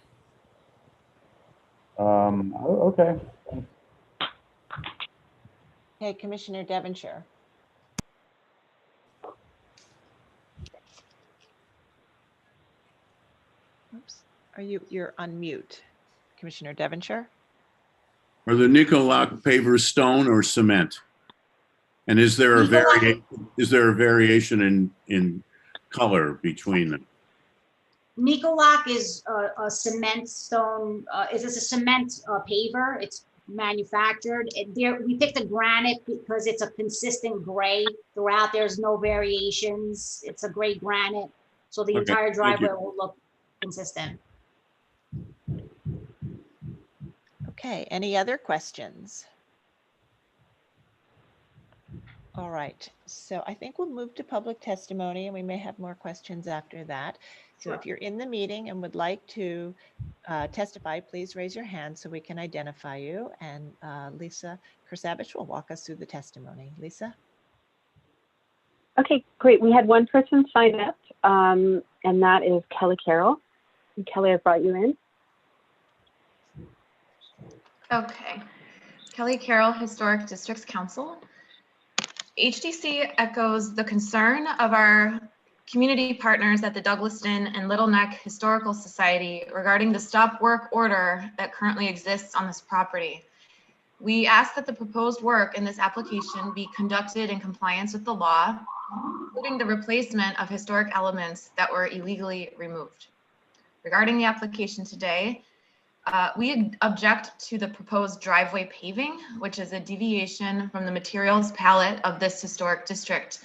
Okay. Okay, Commissioner Devonshire. Oops, you're on mute, Commissioner Devonshire? Are the Nicolak pavers stone or cement? And is there a variation in color between them? Nicolak is a cement stone. It's a cement paver. It's manufactured. We picked a granite because it's a consistent gray throughout. There's no variations. It's a gray granite, so the entire driveway will look consistent. Okay, any other questions? All right, so I think we'll move to public testimony, and we may have more questions after that. So if you're in the meeting and would like to testify, please raise your hand so we can identify you. And Lisa Kersavich will walk us through the testimony. Lisa? Okay, great. We had one person sign up, and that is Kelly Carroll. And Kelly, I brought you in. Okay. Kelly Carroll, Historic Districts Council. HDC echoes the concern of our community partners at the Douglaston and Little Neck Historical Society regarding the stop work order that currently exists on this property. We ask that the proposed work in this application be conducted in compliance with the law, including the replacement of historic elements that were illegally removed. Regarding the application today, we object to the proposed driveway paving, which is a deviation from the materials palette of this historic district.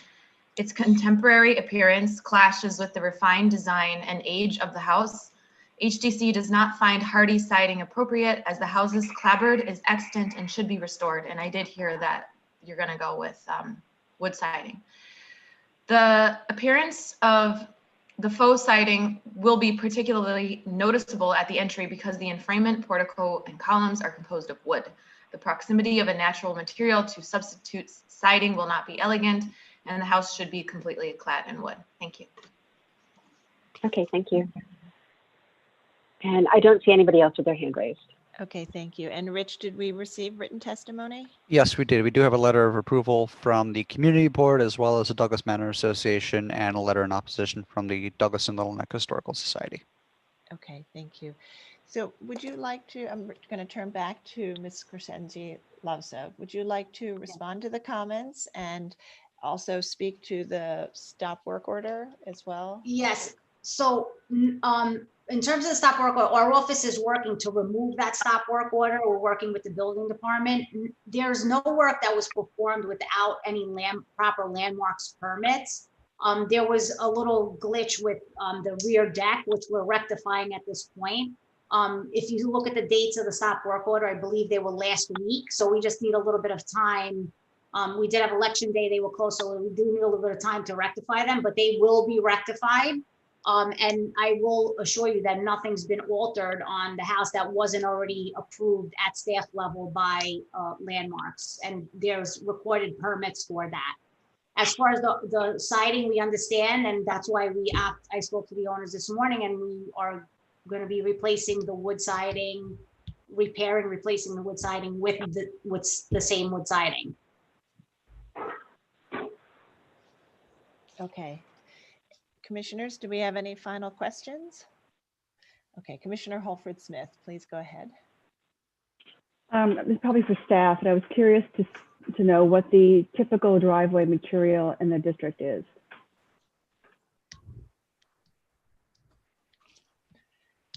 Its contemporary appearance clashes with the refined design and age of the house. HDC does not find hardy siding appropriate, as the house's clapboard is extant and should be restored. And I did hear that you're going to go with wood siding. The appearance of the faux siding will be particularly noticeable at the entry because the enfraintment, portico, and columns are composed of wood. The proximity of a natural material to substitute siding will not be elegant, and the house should be completely clad in wood. Thank you. Okay, thank you. And I don't see anybody else with their hand raised. Okay, thank you. And Rich, did we receive written testimony? Yes, we did. We do have a letter of approval from the community board, as well as the Douglas Manor Association, and a letter in opposition from the Douglas and Little Neck Historical Society. Okay, thank you. So would you like to, I'm going to turn back to Ms. Crescenzi-Lavsa. Would you like to respond to the comments and also speak to the stop work order as well? Yes. So in terms of the stop work order, our office is working to remove that stop work order. We're working with the building department. There's no work that was performed without any proper landmarks permits. There was a little glitch with the rear deck, which we're rectifying at this point. If you look at the dates of the stop work order, I believe they were last week. So we just need a little bit of time. We did have election day, they were closed, so we do need a little bit of time to rectify them, but they will be rectified. And I will assure you that nothing's been altered on the house that wasn't already approved at staff level by landmarks. And there's recorded permits for that. As far as the siding, we understand, and that's why I spoke to the owners this morning, and we are going to be replacing the wood siding, replacing the wood siding with the same wood siding. Okay. Commissioners, do we have any final questions? Okay, Commissioner Holford Smith, please go ahead. It's probably for staff, but I was curious to know what the typical driveway material in the district is.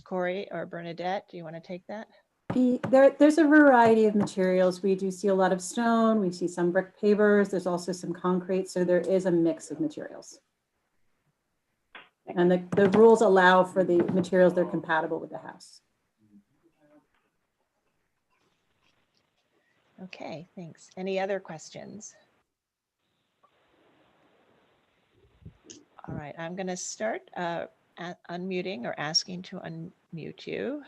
Corey or Bernadette, do you want to take that? There's a variety of materials. We do see a lot of stone. We see some brick pavers. There's also some concrete. So there is a mix of materials. And the rules allow for the materials that are compatible with the house. Okay, thanks. Any other questions? All right, I'm going to start unmuting or asking to unmute you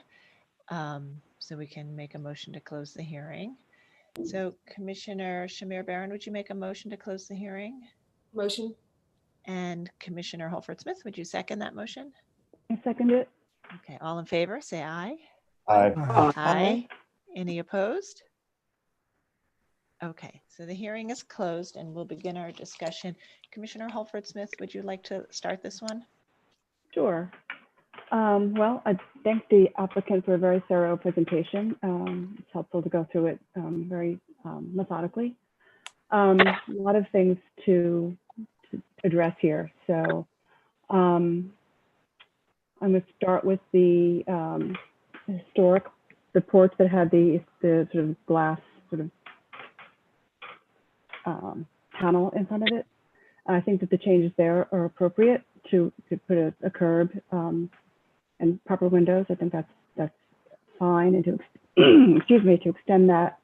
so we can make a motion to close the hearing. So Commissioner Shamir Barron, would you make a motion to close the hearing? Motion. And Commissioner Holford Smith, would you second that motion? I second it. Okay, all in favor, say aye. Aye. Aye. Any opposed? Okay, so the hearing is closed and we'll begin our discussion. Commissioner Holford Smith, would you like to start this one? Sure. Well, I thank the applicant for a very thorough presentation. It's helpful to go through it very methodically. A lot of things to address here. So I'm going to start with the the porch that had the sort of glass sort of panel in front of it. I think that the changes there are appropriate to put a curb and proper windows. I think that's fine, and to excuse me, to extend that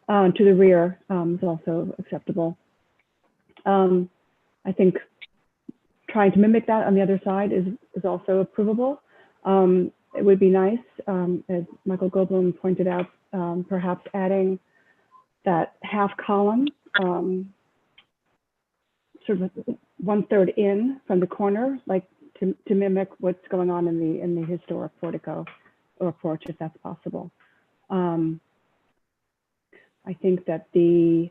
to the rear is also acceptable. I think trying to mimic that on the other side is also approvable. It would be nice, as Michael Goldblum pointed out, perhaps adding that half column, sort of 1/3 in from the corner, like to mimic what's going on in the historic portico or porch, if that's possible. I think that the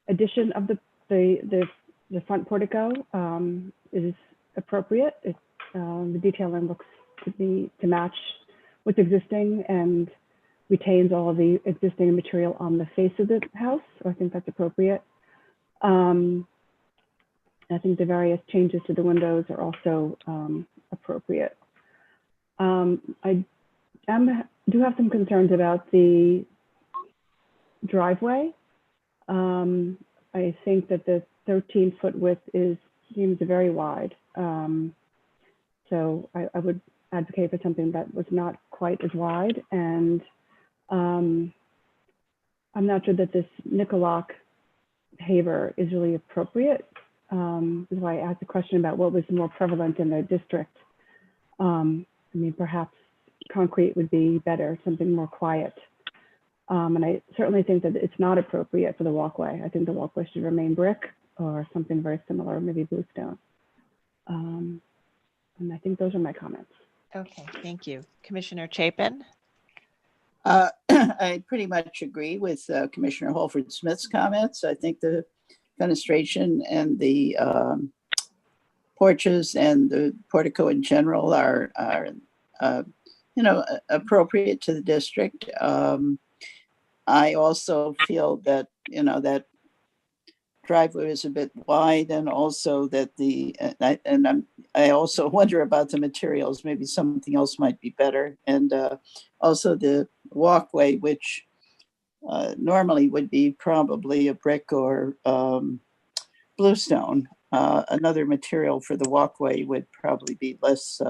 addition of the front portico is appropriate. The detailing looks to match what's existing and retains all of the existing material on the face of the house. So I think that's appropriate. I think the various changes to the windows are also appropriate. I do have some concerns about the driveway. I think that the 13-foot width seems very wide. So I would advocate for something that was not quite as wide. And I'm not sure that this Nicolak paver is really appropriate. This is why I asked the question about what was more prevalent in the district. I mean, perhaps concrete would be better, something more quiet. And I certainly think that it's not appropriate for the walkway. I think the walkway should remain brick or something very similar, maybe bluestone. And I think those are my comments. Okay, thank you. Commissioner Chapin? I pretty much agree with Commissioner Holford Smith's comments. I think the fenestration and the porches and the portico in general are appropriate to the district. I also feel that that driveway is a bit wide, and also that I also wonder about the materials. Maybe something else might be better, and also the walkway, which normally would be probably a brick or bluestone. Another material for the walkway would probably be less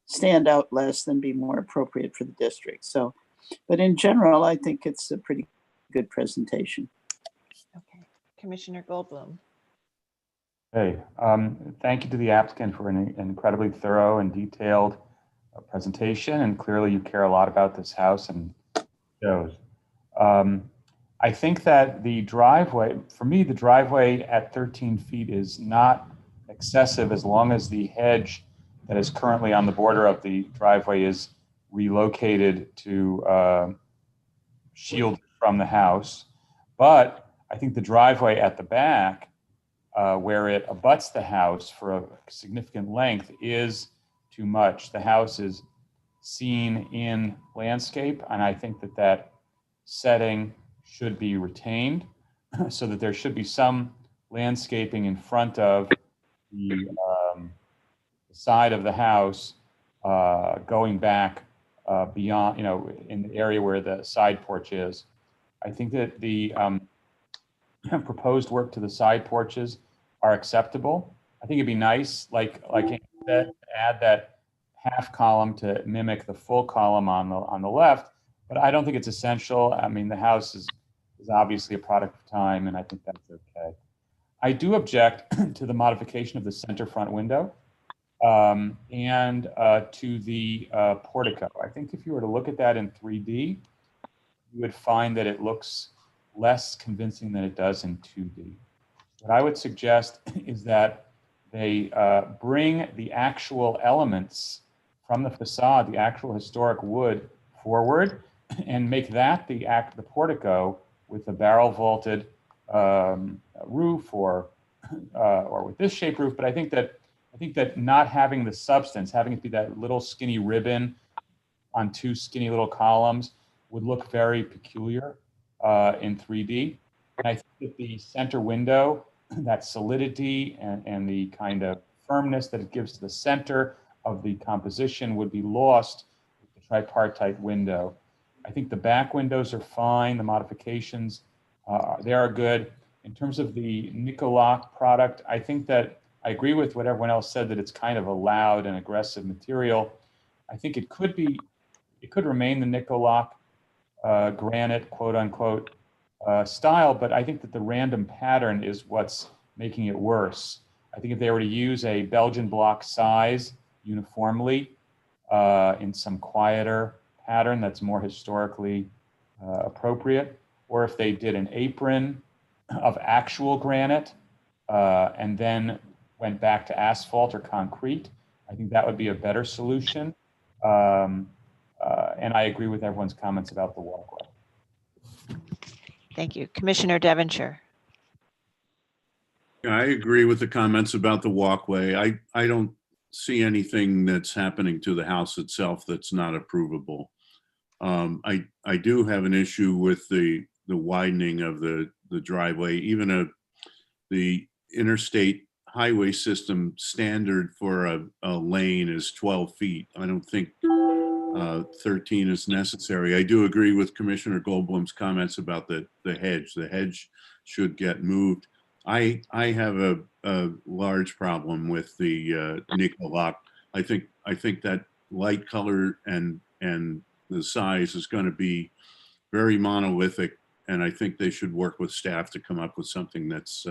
stand out less than be more appropriate for the district. So, but in general, I think it's a pretty good presentation. Okay, Commissioner Goldblum. Hey, thank you to the applicant for an incredibly thorough and detailed presentation, and clearly you care a lot about this house and shows. I think that the driveway, for me, the driveway at 13 feet is not excessive as long as the hedge that is currently on the border of the driveway is relocated to shield from the house. But I think the driveway at the back, where it abuts the house for a significant length, is too much. The house is seen in landscape, and I think that that setting should be retained so that there should be some landscaping in front of the side of the house going back beyond, in the area where the side porch is. I think that the proposed work to the side porches are acceptable. I think it'd be nice, like Andy said, to add that half column to mimic the full column on the left, but I don't think it's essential. I mean, the house is obviously a product of time, and I think that's okay. I do object to the modification of the center front window and to the portico. I think if you were to look at that in 3D, you would find that it looks less convincing than it does in 2D. What I would suggest is that they bring the actual elements from the facade, the actual historic wood, forward, and make that the portico with a barrel vaulted roof or with this shape roof. But I think that not having the substance, having it be that little skinny ribbon on two skinny little columns, would look very peculiar in 3D. And I think that the center window, that solidity and the kind of firmness that it gives to the center of the composition, would be lost with the tripartite window. I think the back windows are fine. The modifications, they are good. In terms of the Nicoloc product, I think that I agree with what everyone else said, that it's kind of a loud and aggressive material. I think it could remain the Nicoloc granite, quote unquote, style, but I think that the random pattern is what's making it worse. I think if they were to use a Belgian block size uniformly in some quieter pattern that's more historically appropriate, or if they did an apron of actual granite and then went back to asphalt or concrete, I think that would be a better solution. And I agree with everyone's comments about the walkway. Thank you. Commissioner Devonshire. I agree with the comments about the walkway. I don't see anything that's happening to the house itself that's not approvable. I do have an issue with the widening of the driveway. Even the interstate highway system standard for a lane is 12 feet. I don't think 13 is necessary. I do agree with Commissioner Goldblum's comments about the hedge. The hedge should get moved. I have a large problem with the Nicoloc. I think that light color and the size is going to be very monolithic, and I think they should work with staff to come up with something that's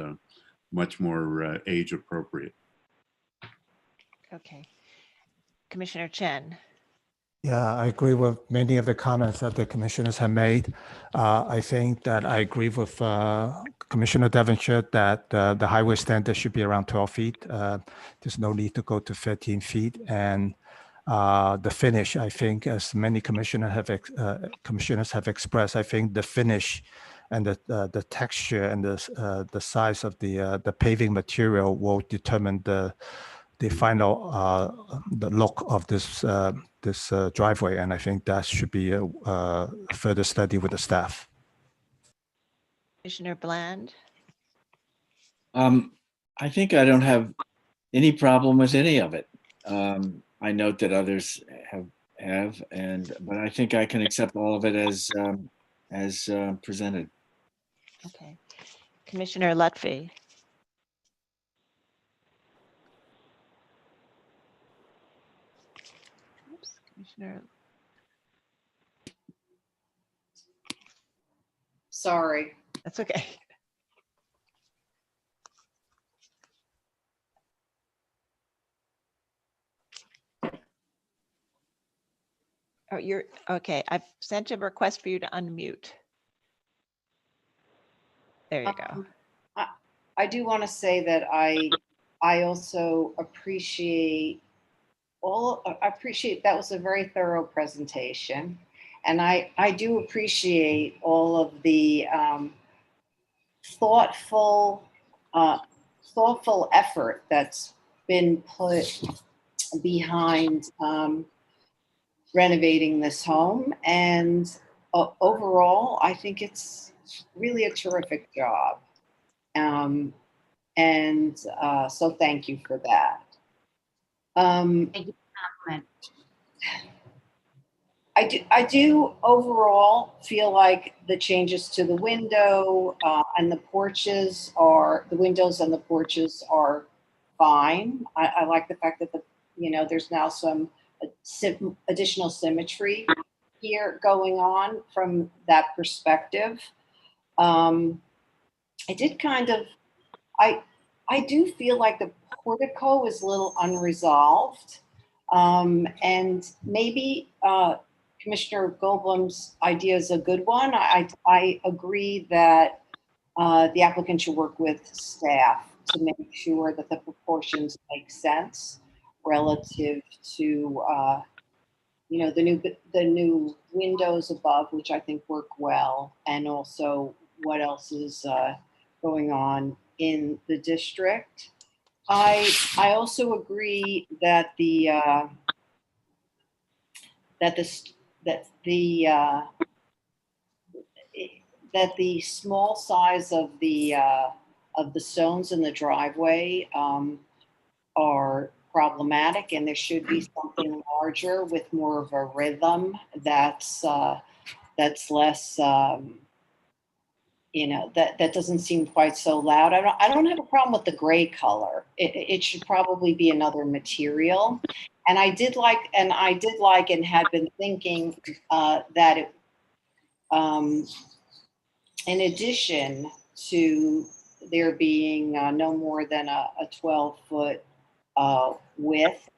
much more age appropriate. Okay. Commissioner Chen. Yeah, I agree with many of the comments that the commissioners have made. I think that I agree with Commissioner Devonshire that the highway standard should be around 12 feet. There's no need to go to 13 feet. And the finish, I think, as many commissioners have expressed, I think the finish and the texture and the size of the paving material will determine the final the look of this driveway, and I think that should be a further study with the staff. Commissioner Bland. I think I don't have any problem with any of it. I note that others but I think I can accept all of it as presented. Okay. Commissioner Lutfi. Oops, Commissioner. Sorry. That's okay. Oh, you're okay. I've sent a request for you to unmute. There you go. I do want to say that I also appreciate that was a very thorough presentation, and I do appreciate all of the thoughtful effort that's been put behind renovating this home, and overall I think it's really a terrific job. So thank you for that. Thank you for the compliment. I do overall feel like the changes to the window and the porches the windows and the porches are fine. I like the fact that there's now some additional symmetry here going on from that perspective. I do feel like the portico is a little unresolved. And maybe Commissioner Goldblum's idea is a good one. I agree that the applicant should work with staff to make sure that the proportions make sense relative to the new windows above, which I think work well, and also what else is going on in the district. I also agree that the small size of the stones in the driveway are problematic, and there should be something larger with more of a rhythm that's less that doesn't seem quite so loud. I don't have a problem with the gray color. It should probably be another material. And I did like and had been thinking that it, in addition to there being no more than a 12-foot width,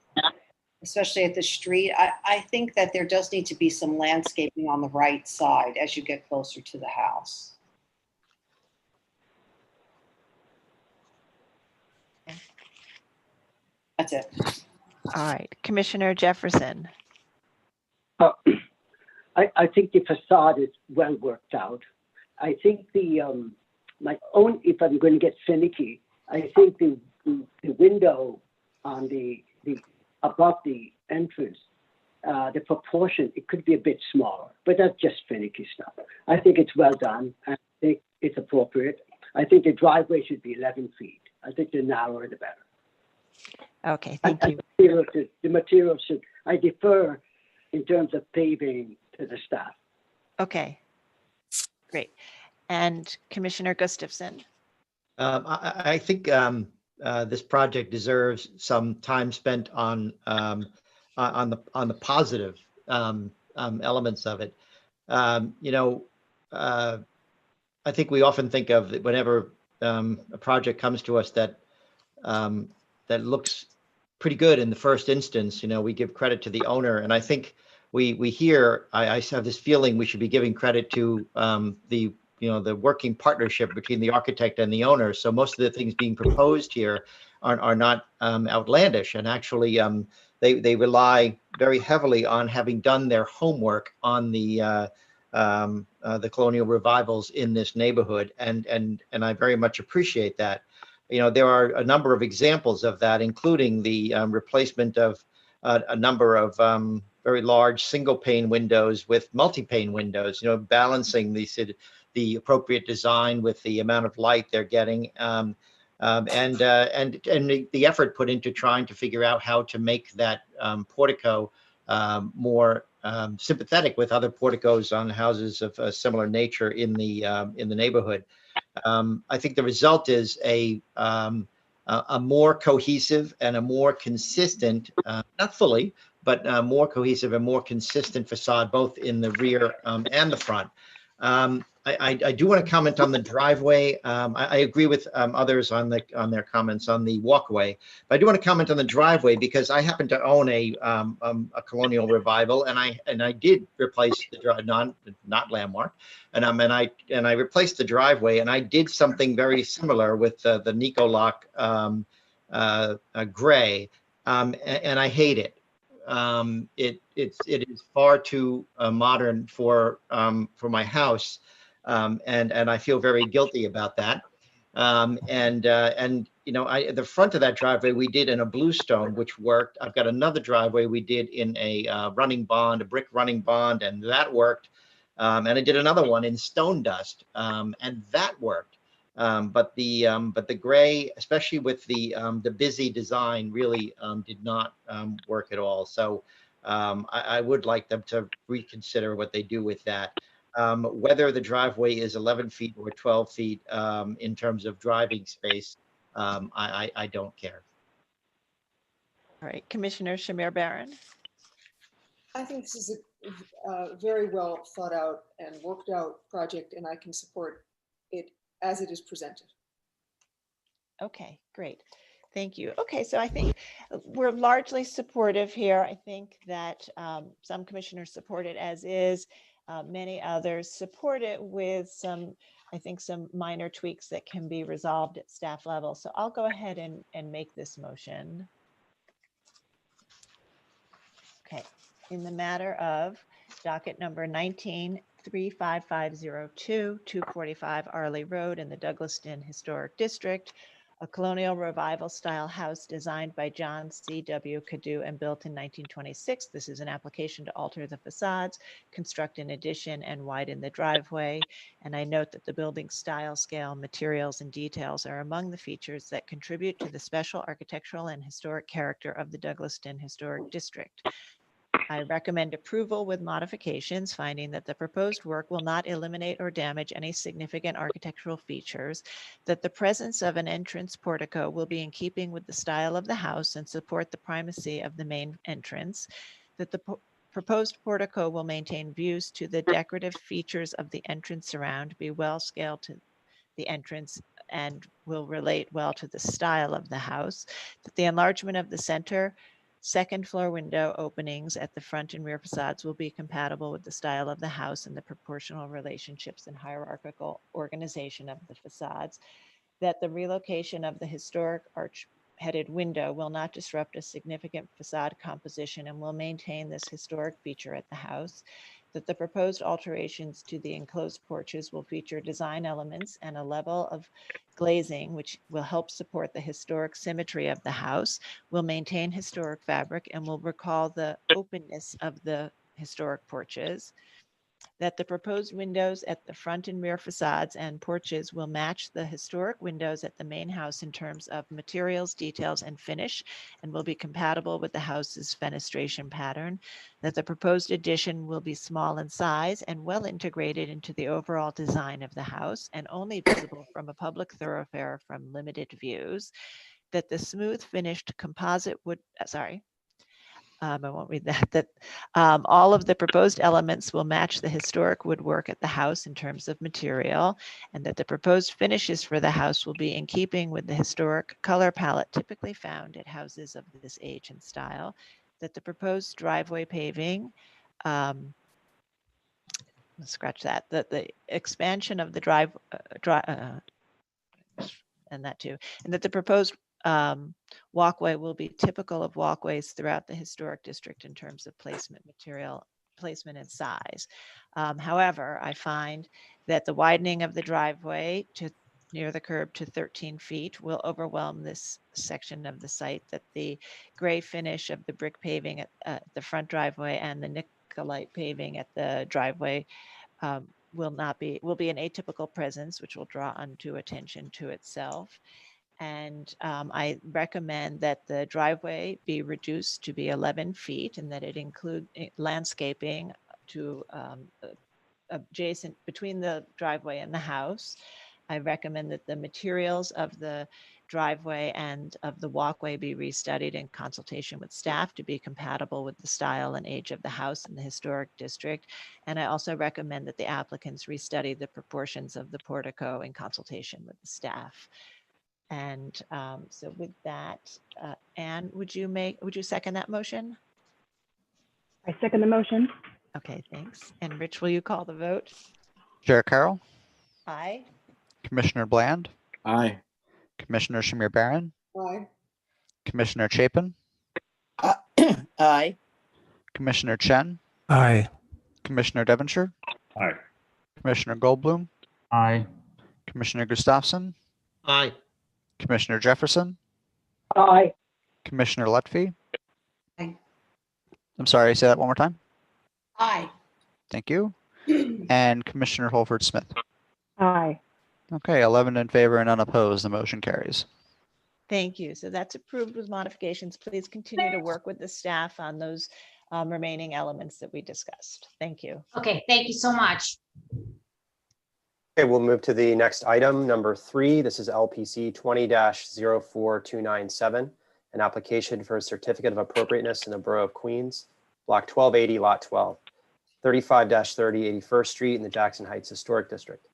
especially at the street, I think that there does need to be some landscaping on the right side as you get closer to the house. That's it. All right, Commissioner Jefferson. I think the facade is well worked out. I think if I'm going to get finicky, I think the window on the above the entrance, the proportion, it could be a bit smaller, but that's just finicky stuff. I think it's well done. I think it's appropriate. I think the driveway should be 11 feet. I think the narrower the better. Okay, thank you. The material should, I defer in terms of paving to the staff. Okay, great. And Commissioner Gustafson. I think this project deserves some time spent on the positive elements of it. I think we often think of whenever a project comes to us that looks pretty good in the first instance, we give credit to the owner. And I think I have this feeling we should be giving credit to the working partnership between the architect and the owner. So most of the things being proposed here are not outlandish, and actually they rely very heavily on having done their homework on the colonial revivals in this neighborhood, and I very much appreciate that. There are a number of examples of that, including the replacement of a number of very large single pane windows with multi-pane windows, balancing the appropriate design with the amount of light they're getting, and the effort put into trying to figure out how to make that portico more sympathetic with other porticos on houses of a similar nature in the neighborhood. I think the result is a more cohesive and a more consistent, not fully, but more cohesive and more consistent facade, both in the rear and the front. I do want to comment on the driveway. I agree with others on their comments on the walkway, but I do want to comment on the driveway because I happen to own a colonial revival, and I did replace the not landmark, and I replaced the driveway, and I did something very similar with the Nicoloc gray, and I hate it. It is far too modern for my house. And I feel very guilty about that. And you know, the front of that driveway we did in a bluestone, which worked. I've got another driveway we did in a running bond, a brick running bond, and that worked. And I did another one in stone dust, and that worked. But the gray, especially with the busy design, really did not work at all. So I would like them to reconsider what they do with that. Whether the driveway is 11 feet or 12 feet in terms of driving space, I don't care. All right, Commissioner Shamir Barron. I think this is a very well thought out and worked out project, and I can support it as it is presented. Okay, great. Thank you. Okay, so I think we're largely supportive here. I think that some commissioners support it as is. Many others support it with some, I think, some minor tweaks that can be resolved at staff level. So I'll go ahead and make this motion. Okay, in the matter of docket number 19-35502, 245 Arley Road in the Douglaston Historic District, a colonial revival style house designed by John C.W. Cadieux and built in 1926. This is an application to alter the facades, construct an addition, and widen the driveway. And I note that the building style, scale, materials, and details are among the features that contribute to the special architectural and historic character of the Douglaston Historic District. I recommend approval with modifications, finding that the proposed work will not eliminate or damage any significant architectural features, that the presence of an entrance portico will be in keeping with the style of the house and support the primacy of the main entrance, that the proposed portico will maintain views to the decorative features of the entrance surround, be well scaled to the entrance, and will relate well to the style of the house, that the enlargement of the center second floor window openings at the front and rear facades will be compatible with the style of the house and the proportional relationships and hierarchical organization of the facades, that the relocation of the historic arch-headed window will not disrupt a significant facade composition and will maintain this historic feature at the house, that the proposed alterations to the enclosed porches will feature design elements and a level of glazing which will help support the historic symmetry of the house, will maintain historic fabric, and will recall the openness of the historic porches, that the proposed windows at the front and rear facades and porches will match the historic windows at the main house in terms of materials, details, and finish, and will be compatible with the house's fenestration pattern, that the proposed addition will be small in size and well integrated into the overall design of the house and only visible from a public thoroughfare from limited views, that the smooth finished composite wood, I won't read that, all of the proposed elements will match the historic woodwork at the house in terms of material, and that the proposed finishes for the house will be in keeping with the historic color palette typically found at houses of this age and style, that the proposed driveway paving, scratch that, that the expansion of the and that too, and that the proposed walkway will be typical of walkways throughout the historic district in terms of placement, material, placement, and size. However, I find that the widening of the driveway to near the curb to 13 feet will overwhelm this section of the site, that the gray finish of the brick paving at the front driveway and the Nicolite paving at the driveway will be an atypical presence, which will draw undue attention to itself. And I recommend that the driveway be reduced to be 11 feet and that it include landscaping to adjacent between the driveway and the house. I recommend that the materials of the driveway and of the walkway be restudied in consultation with staff to be compatible with the style and age of the house in the historic district. And I also recommend that the applicants restudy the proportions of the portico in consultation with the staff. And so with that, Anne, would you second that motion? I second the motion. Okay, thanks. And Rich, will you call the vote? Chair Carroll, Aye. Commissioner Bland, Aye. Commissioner Shamir Barron, Aye. Commissioner Chapin, Aye. Commissioner Chen, Aye. Commissioner Devonshire, Aye. Commissioner Goldblum, Aye. Commissioner Gustafson, Aye. Commissioner Jefferson, Aye. Commissioner Lutfi. Aye. I'm sorry, say that one more time. Aye. Thank you. And Commissioner Holford Smith. Aye. Okay, 11 in favor and unopposed. The motion carries. Thank you. So that's approved with modifications. Please continue to work with the staff on those remaining elements that we discussed. Thank you. Okay, thank you so much. Okay, we'll move to the next item, number 3. This is LPC 20-04297, an application for a certificate of appropriateness in the Borough of Queens, Block 1280, Lot 12, 35-30 81st Street in the Jackson Heights Historic District.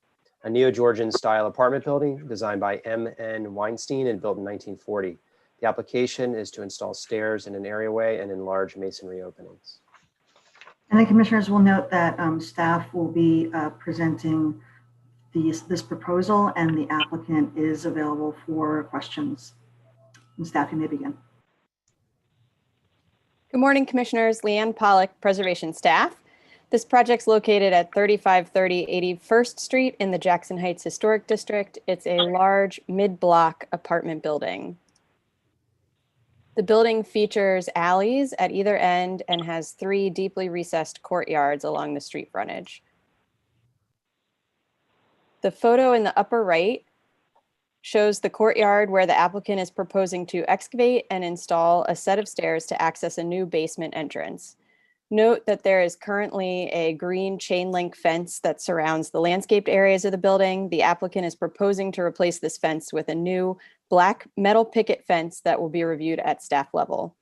A neo-Georgian style apartment building designed by M.N. Weinstein and built in 1940. The application is to install stairs in an areaway and enlarge masonry openings. And the commissioners will note that staff will be presenting this proposal, and the applicant is available for questions. And staff, you may begin. Good morning, Commissioners. Leanne Pollock, Preservation Staff. This project's located at 3530 81st Street in the Jackson Heights Historic District. It's a large mid-block apartment building. The building features alleys at either end and has 3 deeply recessed courtyards along the street frontage. The photo in the upper right shows the courtyard where the applicant is proposing to excavate and install a set of stairs to access a new basement entrance. Note that there is currently a green chain link fence that surrounds the landscaped areas of the building. The applicant is proposing to replace this fence with a new black metal picket fence that will be reviewed at staff level.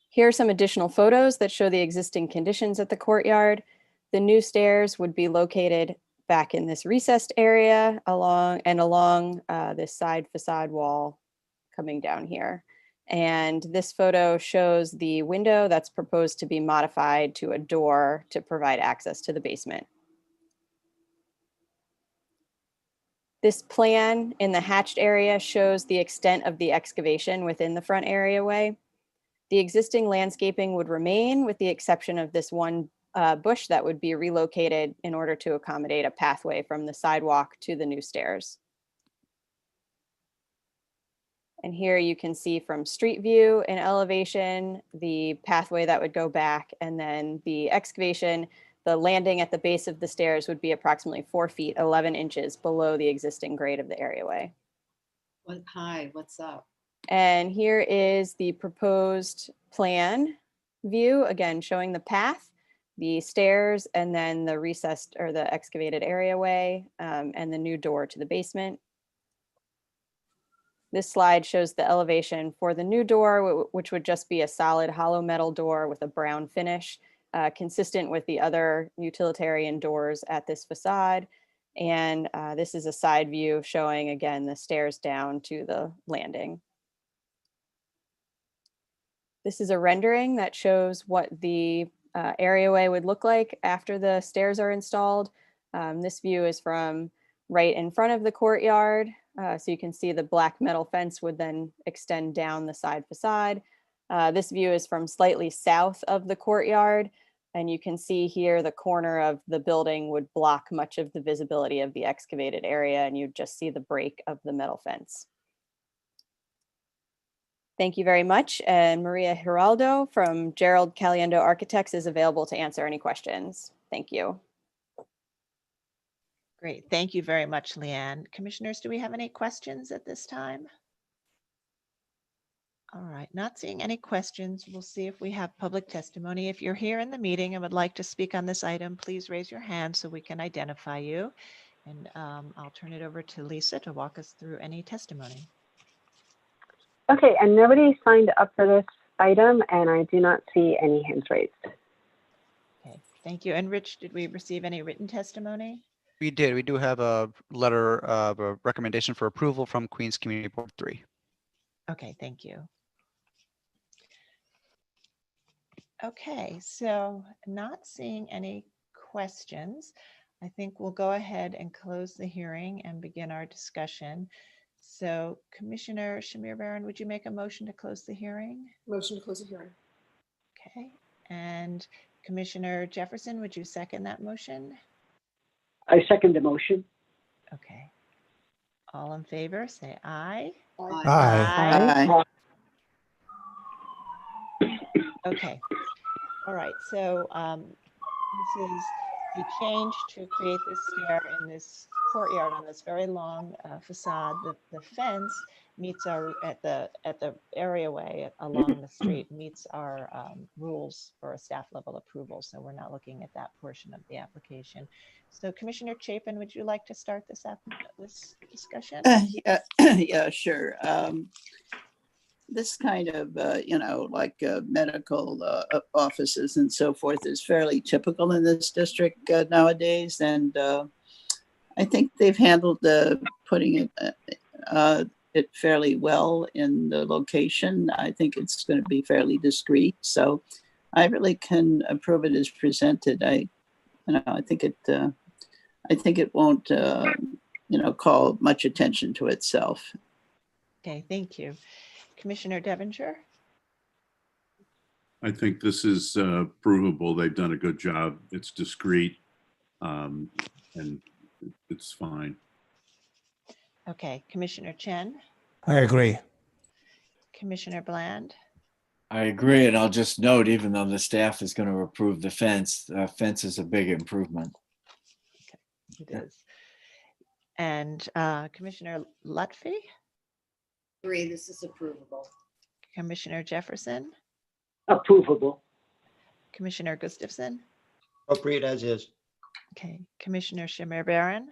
Here are some additional photos that show the existing conditions at the courtyard. The new stairs would be located back in this recessed area along this side facade wall coming down here. And this photo shows the window that's proposed to be modified to a door to provide access to the basement. This plan in the hatched area shows the extent of the excavation within the front areaway. The existing landscaping would remain with the exception of this one bush that would be relocated in order to accommodate a pathway from the sidewalk to the new stairs. And here you can see from street view and elevation, the pathway that would go back, and then the excavation, the landing at the base of the stairs would be approximately 4 feet, 11 inches below the existing grade of the areaway. Hi, what's up? And here is the proposed plan view, again, showing the path, the stairs, and then the recessed or the excavated areaway, and the new door to the basement. This slide shows the elevation for the new door, which would just be a solid hollow metal door with a brown finish, consistent with the other utilitarian doors at this facade. And this is a side view showing, again, the stairs down to the landing. This is a rendering that shows what the areaway would look like after the stairs are installed. This view is from right in front of the courtyard. So you can see the black metal fence would then extend down the side facade. This view is from slightly south of the courtyard. And you can see here the corner of the building would block much of the visibility of the excavated area, and you'd just see the break of the metal fence. Thank you very much. And Maria Giraldo from Gerald Caliendo Architects is available to answer any questions. Thank you. Great. Thank you very much, Leanne. Commissioners, do we have any questions at this time? All right, not seeing any questions. We'll see if we have public testimony. If you're here in the meeting and would like to speak on this item, please raise your hand so we can identify you. And I'll turn it over to Lisa to walk us through any testimony. Okay, and nobody signed up for this item, and I do not see any hands raised. Okay, thank you. And Rich, did we receive any written testimony? We did. We do have a letter of a recommendation for approval from Queens Community Board 3. Okay, thank you. Okay, so not seeing any questions, I think we'll go ahead and close the hearing and begin our discussion. So Commissioner Shamir Baran, would you make a motion to close the hearing? Motion to close the hearing. Okay, and Commissioner Jefferson, would you second that motion? I second the motion. Okay. All in favor, say aye. Aye. Aye. Okay. All right. So this is a change to create this stair in this courtyard on this very long facade. The fence meets our at the areaway along the street meets our rules for a staff level approval. So we're not looking at that portion of the application. So Commissioner Chapin, would you like to start this discussion? Yeah, yeah, sure. This kind of, like medical offices and so forth is fairly typical in this district nowadays. And I think they've handled putting it fairly well in the location. I think it's going to be fairly discreet. So I really can approve it as presented. I think it won't, call much attention to itself. Okay, thank you. Commissioner Devonshire? I think this is provable. They've done a good job. It's discreet, and it's fine. Okay, Commissioner Chen? I agree. Commissioner Bland? I agree, and I'll just note, even though the staff is going to approve the fence is a big improvement. It is. And Commissioner Lutfi? Agree, this is approvable. Commissioner Jefferson? Approvable. Commissioner Gustafson? Appropriate as is. Okay, Commissioner Shamir Baran?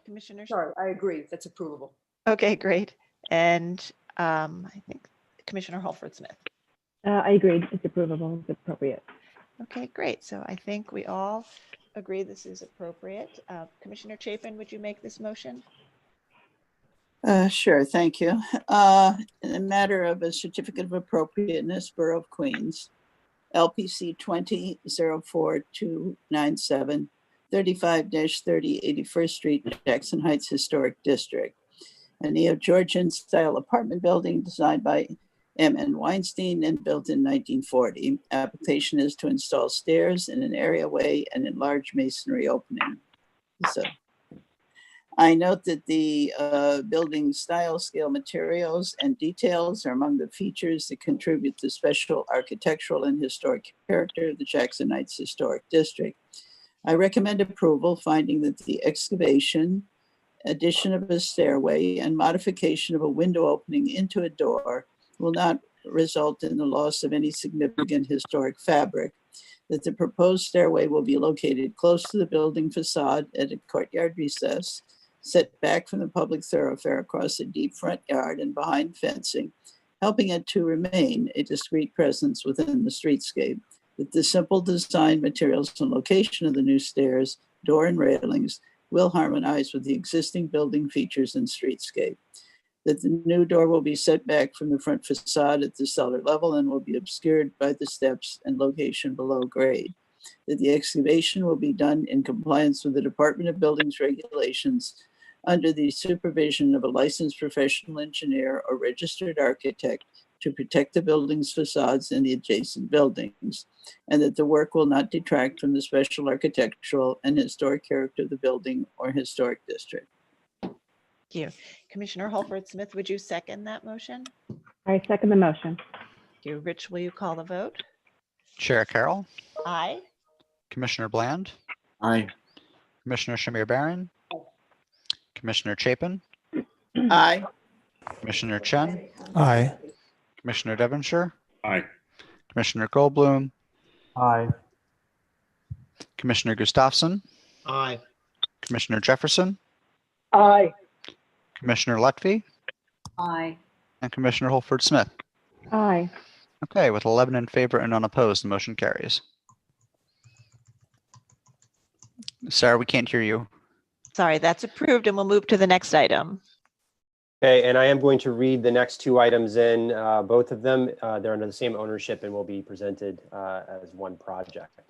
Commissioner? Sorry, I agree. That's approvable. Okay, great. And I think Commissioner Holford Smith. I agree. It's approvable. It's appropriate. Okay, great. So I think we all agree this is appropriate. Commissioner Chapin, would you make this motion? Sure, thank you. In the matter of a certificate of appropriateness, Borough of Queens, LPC 20-04297, 35-30 81st Street, Jackson Heights Historic District. A neo-Georgian style apartment building designed by M.N. Weinstein and built in 1940. Application is to install stairs in an areaway and enlarge masonry opening. So I note that the building style, scale, materials, and details are among the features that contribute to special architectural and historic character of the Jackson Heights Historic District. I recommend approval, finding that the excavation, addition of a stairway, and modification of a window opening into a door will not result in the loss of any significant historic fabric, that the proposed stairway will be located close to the building facade at a courtyard recess, set back from the public thoroughfare across a deep front yard and behind fencing, helping it to remain a discrete presence within the streetscape, that the simple design, materials, and location of the new stairs, door, and railings will harmonize with the existing building features and streetscape, that the new door will be set back from the front facade at the cellar level and will be obscured by the steps and location below grade, that the excavation will be done in compliance with the Department of Buildings regulations under the supervision of a licensed professional engineer or registered architect to protect the building's facades and the adjacent buildings, and that the work will not detract from the special architectural and historic character of the building or historic district. Thank you. Commissioner Holford Smith, would you second that motion? I second the motion. Thank you. Rich, will you call the vote? Chair Carroll, Aye. Commissioner Bland, Aye. Commissioner Shamir Baran, Commissioner Chapin, Aye. Commissioner Chen, Aye. Commissioner Devonshire, Aye. Commissioner Goldblum, Aye. Commissioner Gustafsson, Aye. Commissioner Jefferson, Aye. Commissioner Lutfi, Aye. and Commissioner Holford Smith. Aye. Okay, with 11 in favor and unopposed, the motion carries. Sarah, we can't hear you. Sorry, that's approved, and we'll move to the next item. Okay, and I am going to read the next two items in, both of them. They're under the same ownership and will be presented as one project.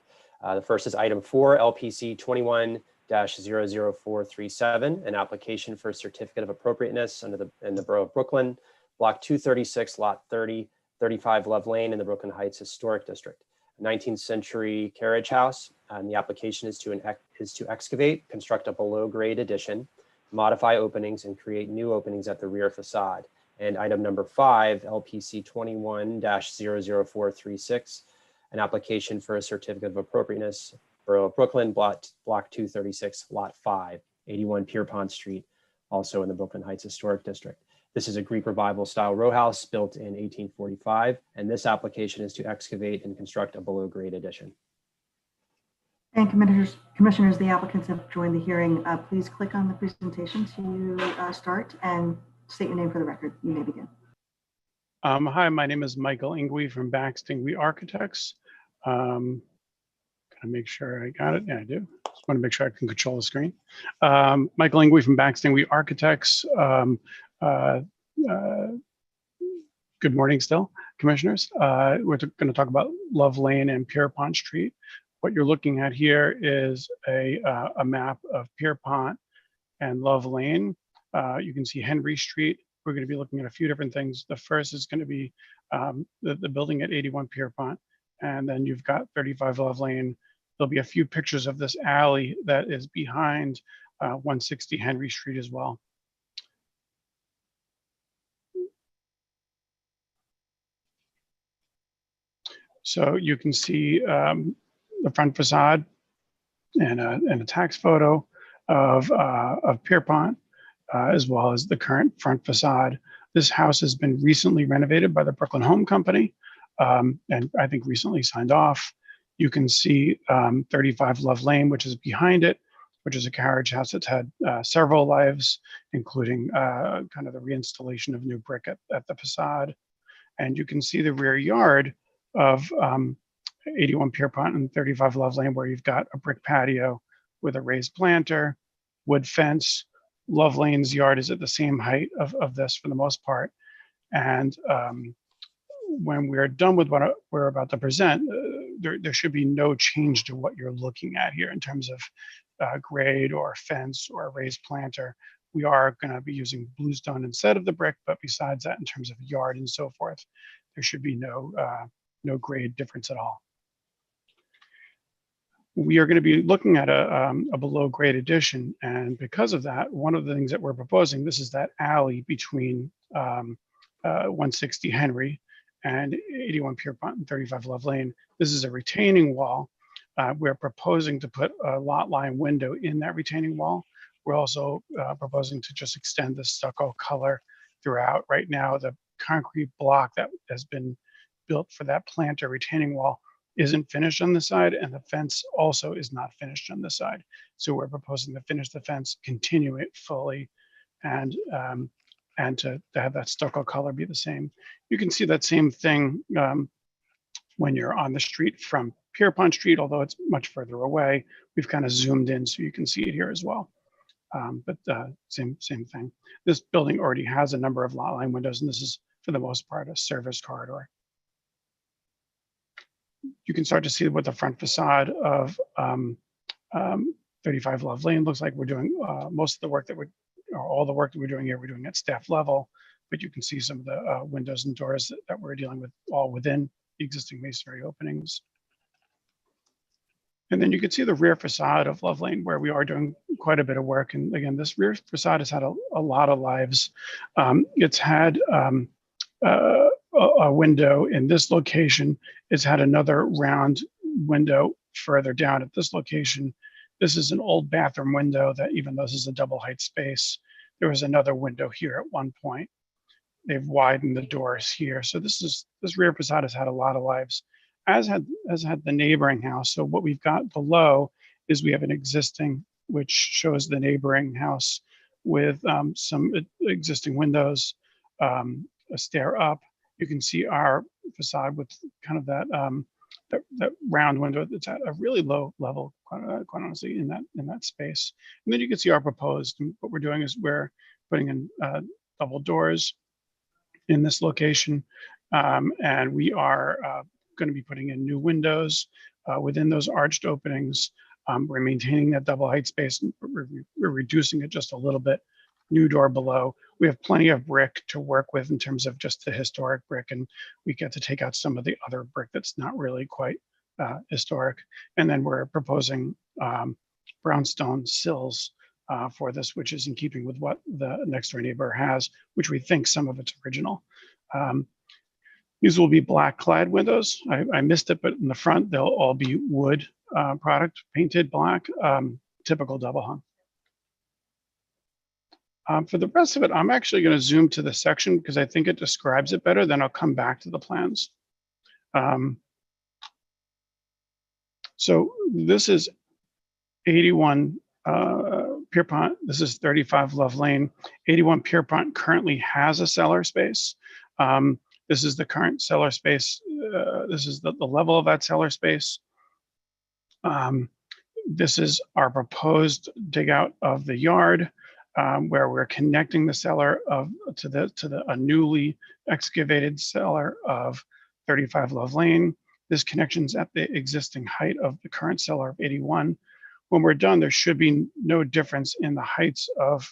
The first is item 4, LPC 21-00437, an application for a certificate of appropriateness in the Borough of Brooklyn, Block 236, Lot 30, 35 Love Lane in the Brooklyn Heights Historic District. A 19th century carriage house, and the application is to excavate, construct a below-grade addition, modify openings, and create new openings at the rear facade. And item number 5, LPC 21-00436, an application for a certificate of appropriateness, Borough of Brooklyn, Block 236, Lot 5, 81 Pierpont Street, also in the Brooklyn Heights Historic District. This is a Greek Revival style row house built in 1845, and this application is to excavate and construct a below-grade addition. And commissioners, the applicants have joined the hearing. Please click on the presentation to start and state your name for the record. You may begin. Hi, my name is Michael Ingwe from Baxtingwe Architects. Gotta make sure I got it. Yeah, I do. Just want to make sure I can control the screen. Michael Ingwe from Baxtingwe Architects. Good morning still, commissioners. We're going to talk about Love Lane and Pierpont Street. What you're looking at here is a map of Pierpont and Love Lane. You can see Henry Street. We're going to be looking at a few different things. The first is going to be the building at 81 Pierpont, and then you've got 35 Love Lane. There'll be a few pictures of this alley that is behind 160 Henry Street as well. So you can see the front facade and a tax photo of Pierpont, as well as the current front facade. This house has been recently renovated by the Brooklyn Home Company, and I think recently signed off. You can see 35 Love Lane, which is behind it, which is a carriage house that's had several lives, including kind of the reinstallation of new brick at the facade. And you can see the rear yard of 81 Pierpont and 35 Love Lane, where you've got a brick patio with a raised planter, wood fence. Love Lane's yard is at the same height of this for the most part. And when we're done with what we're about to present, there should be no change to what you're looking at here in terms of grade or fence or raised planter. We are going to be using bluestone instead of the brick, but besides that, in terms of yard and so forth, there should be no grade difference at all. We are going to be looking at a below grade addition, and because of that, one of the things that we're proposing, this is that alley between 160 Henry and 81 Pierpont and 35 Love Lane. This is a retaining wall. We're proposing to put a lot line window in that retaining wall. We're also proposing to just extend the stucco color throughout. Right now, the concrete block that has been built for that planter retaining wall isn't finished on the side, and the fence also is not finished on the side. So we're proposing to finish the fence, continue it fully, and to have that stucco color be the same. You can see that same thing when you're on the street from Pierpont Street, although it's much further away. We've kind of zoomed in so you can see it here as well. But same thing. This building already has a number of lot line windows, and this is, for the most part, a service corridor. You can start to see what the front facade of 35 Love Lane looks like. We're doing most of the work that all the work that we're doing here, we're doing at staff level, but you can see some of the windows and doors that we're dealing with all within the existing masonry openings. And then you can see the rear facade of Love Lane, where we are doing quite a bit of work. And again, this rear facade has had a lot of lives. It's had a window in this location. It's had another round window further down at this location. This is an old bathroom window that, even though this is a double height space, there was another window here at one point. they've widened the doors here. So this rear facade has had a lot of lives, as had the neighboring house. So what we've got below is we have an existing, which shows the neighboring house with some existing windows, a stair up. You can see our facade with kind of that round window that's at a really low level, quite honestly, in that space. And then you can see our proposed. And what we're doing is we're putting in double doors in this location, and we are going to be putting in new windows within those arched openings. We're maintaining that double height space, and we're reducing it just a little bit. New door below. We have plenty of brick to work with in terms of just the historic brick, and we get to take out some of the other brick that's not really quite historic. And then we're proposing brownstone sills for this, which is in keeping with what the next door neighbor has, which we think some of it's original. These will be black clad windows. I missed it, but in the front, they'll all be wood product, painted black, typical double hung. For the rest of it, I'm actually going to zoom to the section because I think it describes it better. Then I'll come back to the plans. So this is 81 Pierpont. This is 35 Love Lane. 81 Pierpont currently has a cellar space. This is the current cellar space. This is the level of that cellar space. This is our proposed dig out of the yard. Where we're connecting the cellar to a newly excavated cellar of 35 Love Lane. This connection's at the existing height of the current cellar of 81. When we're done, there should be no difference in the heights of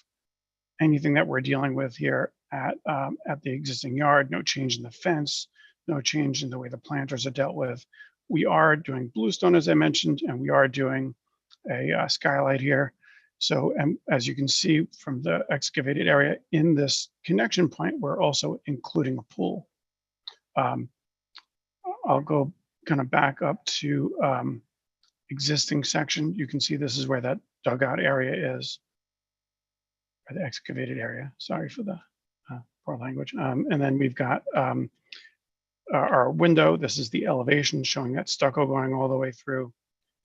anything that we're dealing with here at the existing yard. No change in the fence, no change in the way the planters are dealt with. We are doing bluestone, as I mentioned, and we are doing a skylight here. So, and as you can see from the excavated area in this connection point, we're also including a pool. I'll go kind of back up to existing section. You can see this is where that dugout area is, or the excavated area. Sorry for the poor language. And then we've got our window. This is the elevation showing that stucco going all the way through.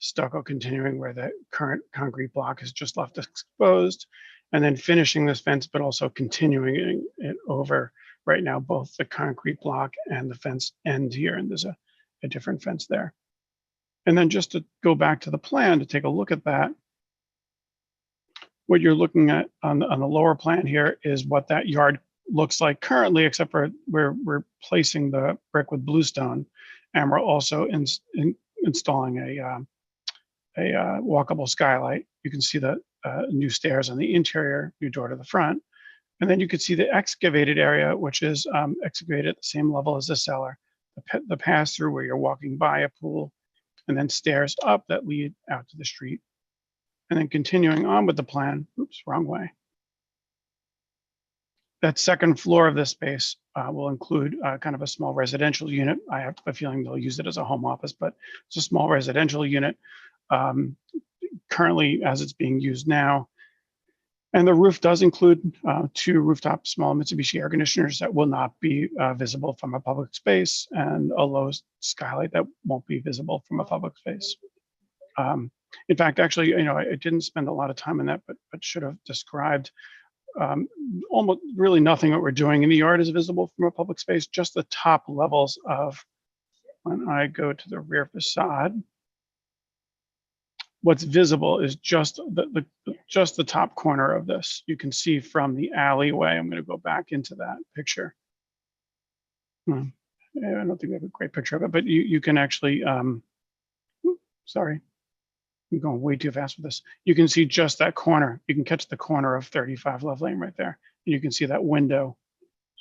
Stucco continuing where the current concrete block is just left exposed, and then finishing this fence, but also continuing it over right now, both the concrete block and the fence end here, and there's a different fence there. And then just to go back to the plan to take a look at that, what you're looking at on the lower plan here is what that yard looks like currently, except for we're placing the brick with bluestone, and we're also installing a walkable skylight. You can see the new stairs on the interior, new door to the front. And then you can see the excavated area, which is excavated at the same level as the cellar, the pass through where you're walking by a pool, and then stairs up that lead out to the street. And then continuing on with the plan, oops, wrong way. That second floor of this space will include kind of a small residential unit. I have a feeling they'll use it as a home office, but it's a small residential unit. Currently as it's being used now. And the roof does include 2 rooftop small Mitsubishi air conditioners that will not be visible from a public space, and a low skylight that won't be visible from a public space. In fact, actually, I didn't spend a lot of time on that, but should have described almost really nothing that we're doing in the yard is visible from a public space, just the top levels of, when I go to the rear facade, what's visible is just the top corner of this. You can see from the alleyway. I'm going to go back into that picture. I don't think we have a great picture of it, but you can actually, sorry, I'm going way too fast with this. You can see just that corner. You can catch the corner of 35 Love Lane right there. And you can see that window,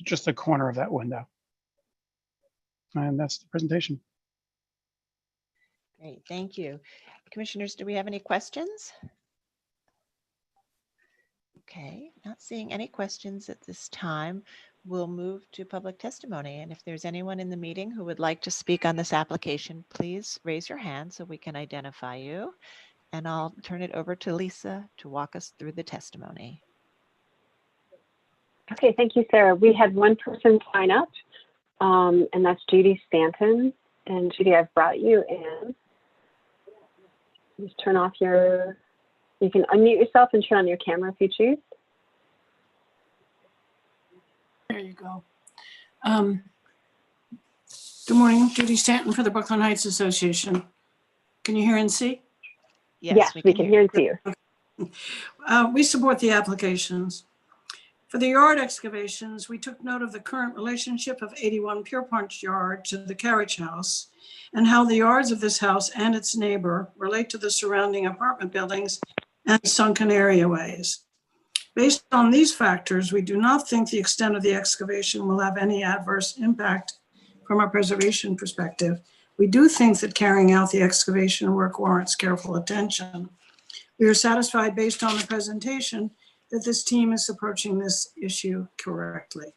just the corner of that window. And that's the presentation. Great, thank you. Commissioners, do we have any questions? Okay, not seeing any questions at this time. We'll move to public testimony. And if there's anyone in the meeting who would like to speak on this application, please raise your hand so we can identify you. And I'll turn it over to Lisa to walk us through the testimony. Okay, thank you, Sarah. We had one person sign up, and that's Judy Stanton. And Judy, I've brought you in. Just turn off your, you can unmute yourself and turn on your camera if you choose. There you go. Good morning, Judy Stanton for the Brooklyn Heights Association. Can you hear and see? Yes, we can hear and see you. We support the applications. For the yard excavations, we took note of the current relationship of 81 Pierpont Yard to the carriage house and how the yards of this house and its neighbor relate to the surrounding apartment buildings and sunken areaways. Based on these factors, we do not think the extent of the excavation will have any adverse impact from a preservation perspective. We do think that carrying out the excavation work warrants careful attention. We are satisfied based on the presentation that this team is approaching this issue correctly.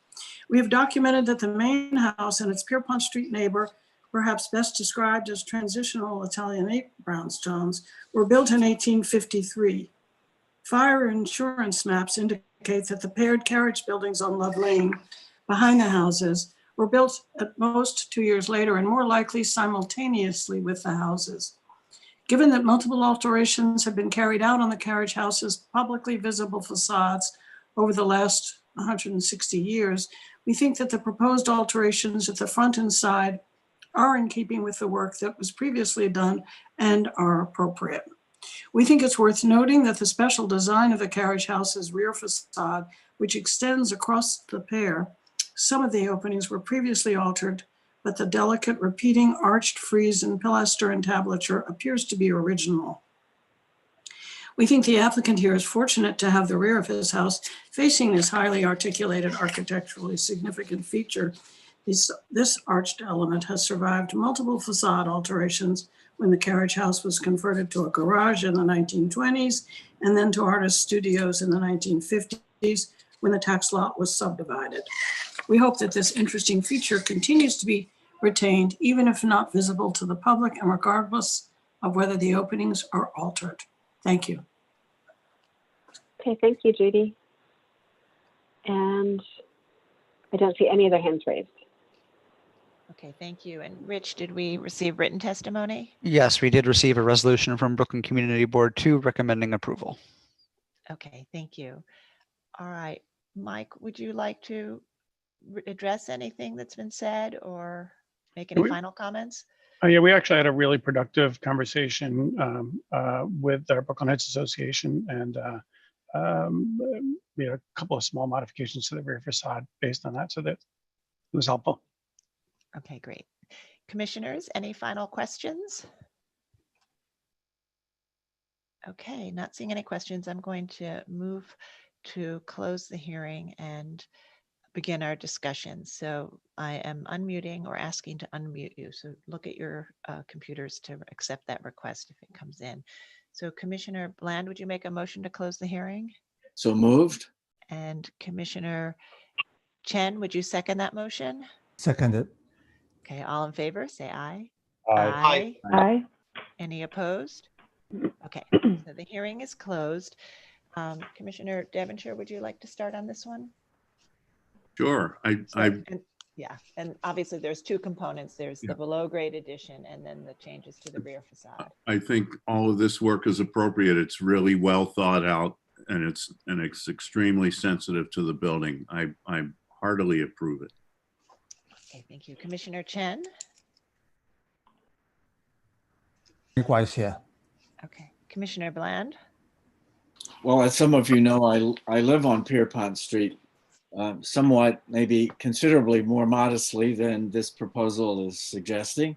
We have documented that the main house and its Pierpont Street neighbor, perhaps best described as transitional Italianate brownstones, were built in 1853. Fire insurance maps indicate that the paired carriage buildings on Love Lane behind the houses were built at most 2 years later and more likely simultaneously with the houses. Given that multiple alterations have been carried out on the carriage house's publicly visible facades over the last 160 years, we think that the proposed alterations at the front and side are in keeping with the work that was previously done and are appropriate. We think it's worth noting that the special design of the carriage house's rear facade, which extends across the pair, some of the openings were previously altered, but the delicate repeating arched frieze and pilaster entablature appears to be original. We think the applicant here is fortunate to have the rear of his house facing this highly articulated architecturally significant feature. This arched element has survived multiple facade alterations when the carriage house was converted to a garage in the 1920s and then to artist studios in the 1950s when the tax lot was subdivided. We hope that this interesting feature continues to be retained, even if not visible to the public and regardless of whether the openings are altered. Thank you. Okay, thank you, Judy. And I don't see any other hands raised. Okay, thank you. And Rich, did we receive written testimony? Yes, we did receive a resolution from Brooklyn Community Board 2 recommending approval. Okay, thank you. All right, Mike, would you like to address anything that's been said or make any final comments? Yeah, we actually had a really productive conversation with our Brooklyn Heights Association, and we had a couple of small modifications to the rear facade based on that, so that it was helpful. Okay, great. Commissioners, any final questions? Okay, not seeing any questions. I'm going to move to close the hearing and begin our discussion. So I am unmuting or asking to unmute you. So look at your computers to accept that request if it comes in. So Commissioner Bland, would you make a motion to close the hearing? So moved. And Commissioner Chen, would you second that motion? Seconded. Okay, all in favor, say aye. Aye. Aye. Any opposed? Okay, so the hearing is closed. Commissioner Devonshire, would you like to start on this one? Sure. Yeah, and obviously there's two components. There's the below grade addition and then the changes to the rear facade. I think all of this work is appropriate. It's really well thought out, and it's extremely sensitive to the building. I heartily approve it. Okay, thank you. Commissioner Chen? Likewise here. Okay. Commissioner Bland? Well, as some of you know, I live on Pierpont Street, somewhat, maybe considerably more modestly than this proposal is suggesting.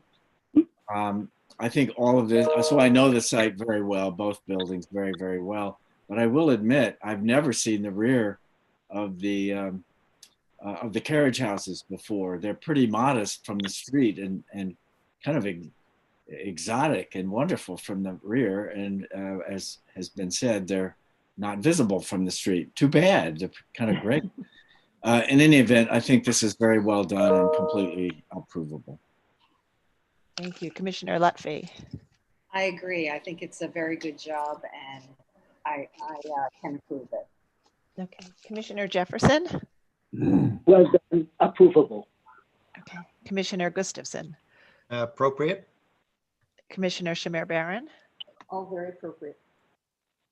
I think all of this, so I know the site very well, both buildings very, very well, but I will admit, I've never seen the rear of the carriage houses before. They're pretty modest from the street and kind of exotic and wonderful from the rear. And as has been said, they're not visible from the street. Too bad, they're kind of great. In any event, I think this is very well done and completely approvable. Thank you. Commissioner Lutfi? I agree. I think it's a very good job and I can approve it. Okay. Commissioner Jefferson? Well done, approvable. Okay. Commissioner Gustafson, Appropriate. Commissioner Shamir Barron, All very appropriate.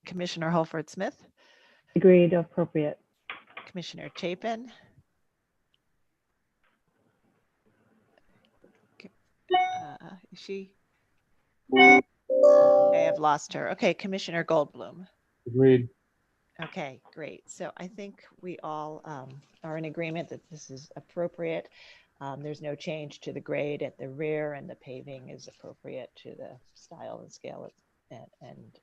Commissioner Holford Smith, Agreed, appropriate. Commissioner Chapin. Is she? Okay, I've lost her. Okay, Commissioner Goldblum. Agreed. Okay, great. So I think we all are in agreement that this is appropriate. There's no change to the grade at the rear, and the paving is appropriate to the style and scale and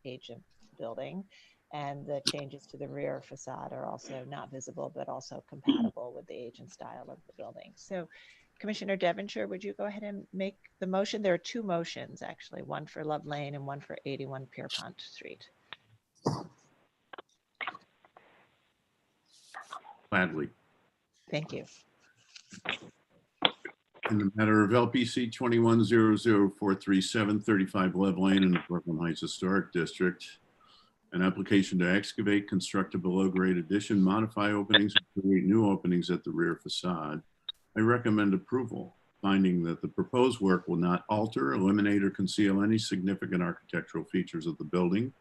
age of building. And the changes to the rear facade are also not visible, but also compatible with the age and style of the building. So Commissioner Devonshire, would you go ahead and make the motion? There are two motions, actually, one for Love Lane and one for 81 Pierpont Street. Gladly. Thank you. In the matter of LPC 2100-437, 35 Love Lane in the Brooklyn Heights Historic District, an application to excavate, construct a below-grade addition, modify openings, and create new openings at the rear facade, I recommend approval, finding that the proposed work will not alter, eliminate, or conceal any significant architectural features of the building.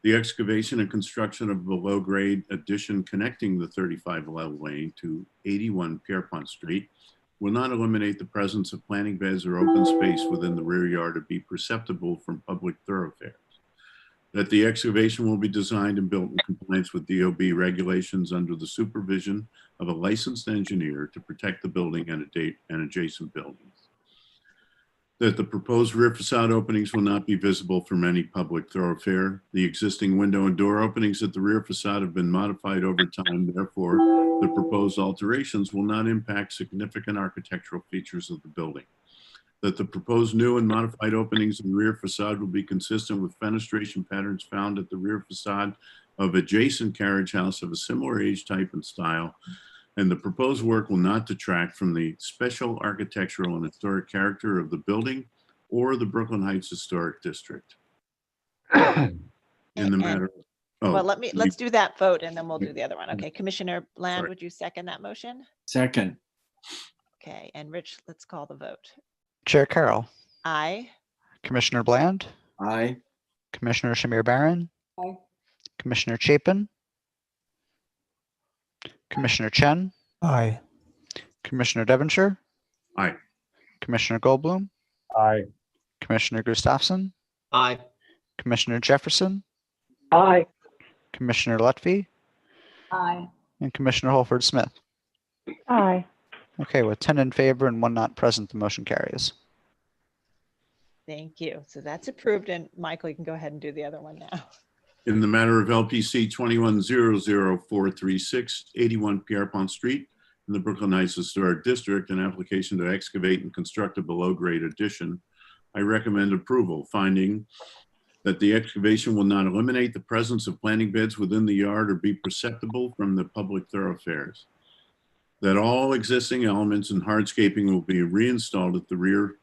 The excavation and construction of a below-grade addition connecting the 35 Love Lane to 81 Pierpont Street will not eliminate the presence of planting beds or open space within the rear yard or be perceptible from public thoroughfares. That the excavation will be designed and built in compliance with DOB regulations under the supervision of a licensed engineer to protect the building and adjacent buildings. That the proposed rear facade openings will not be visible from any public thoroughfare. The existing window and door openings at the rear facade have been modified over time. Therefore, the proposed alterations will not impact significant architectural features of the building. That the proposed new and modified openings in the rear facade will be consistent with fenestration patterns found at the rear facade of adjacent carriage house of a similar age, type, and style. And the proposed work will not detract from the special architectural and historic character of the building or the Brooklyn Heights Historic District. In the matter of, Well, let's do that vote and then we'll do the other one. Okay, Commissioner Bland, would you second that motion? Second. Okay, and Rich, let's call the vote. Chair Carroll, Aye. Commissioner Bland, Aye. Commissioner Shamir Barron, Aye. Commissioner Chapin, Commissioner Chen, Aye. Commissioner Devonshire, Aye. Commissioner Goldblum, Aye. Commissioner Gustafson, Aye. Commissioner Jefferson, Aye. Commissioner Lutfi, Aye. and Commissioner Holford Smith. Aye. Okay, with 10 in favor and 1 not present, the motion carries. Thank you. So that's approved. And Michael, you can go ahead and do the other one now. in the matter of LPC 2100-436, 81 Pierpont Street in the Brooklyn Heights Historic District, an application to excavate and construct a below-grade addition, I recommend approval, finding that the excavation will not eliminate the presence of planting beds within the yard or be perceptible from the public thoroughfares. That all existing elements and hardscaping will be reinstalled at the rear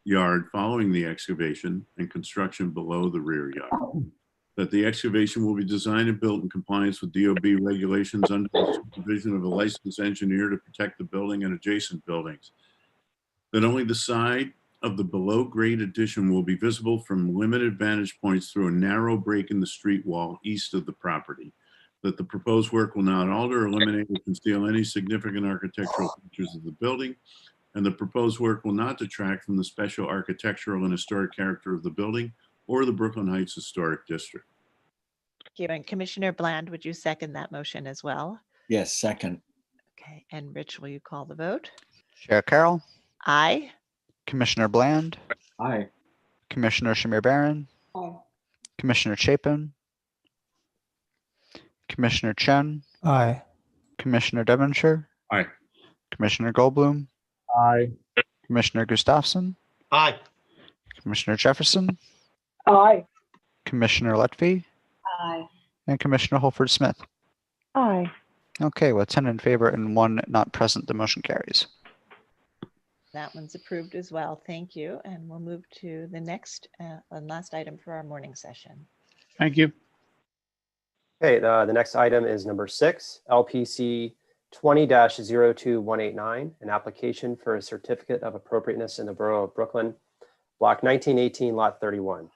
yard following the excavation and construction below the rear yard. That the excavation will be designed and built in compliance with DOB regulations under the supervision of a licensed engineer to protect the building and adjacent buildings. That only the side of the below grade addition will be visible from limited vantage points through a narrow break in the street wall east of the property. That the proposed work will not alter, eliminate, or conceal any significant architectural features of the building, and the proposed work will not detract from the special architectural and historic character of the building or the Brooklyn Heights Historic District. Thank you. And Commissioner Bland, would you second that motion as well? Yes, second. Okay. And Rich, will you call the vote? Chair Carroll, Aye. Commissioner Bland, Aye. Commissioner Shamir Barron, Aye. Commissioner Chapin, Commissioner Chen, Aye. Commissioner Devonshire, Aye. Commissioner Goldblum, Aye. Commissioner Gustafson, Aye. Commissioner Jefferson, Aye. Commissioner Lutfi, Aye. and Commissioner Holford Smith. Aye. Okay, with 10 in favor and 1 not present, the motion carries. That one's approved as well. Thank you. And we'll move to the next and last item for our morning session. Thank you. Okay, the next item is number 6, LPC 20-02189, an application for a certificate of appropriateness in the Borough of Brooklyn, Block 1918, Lot 31,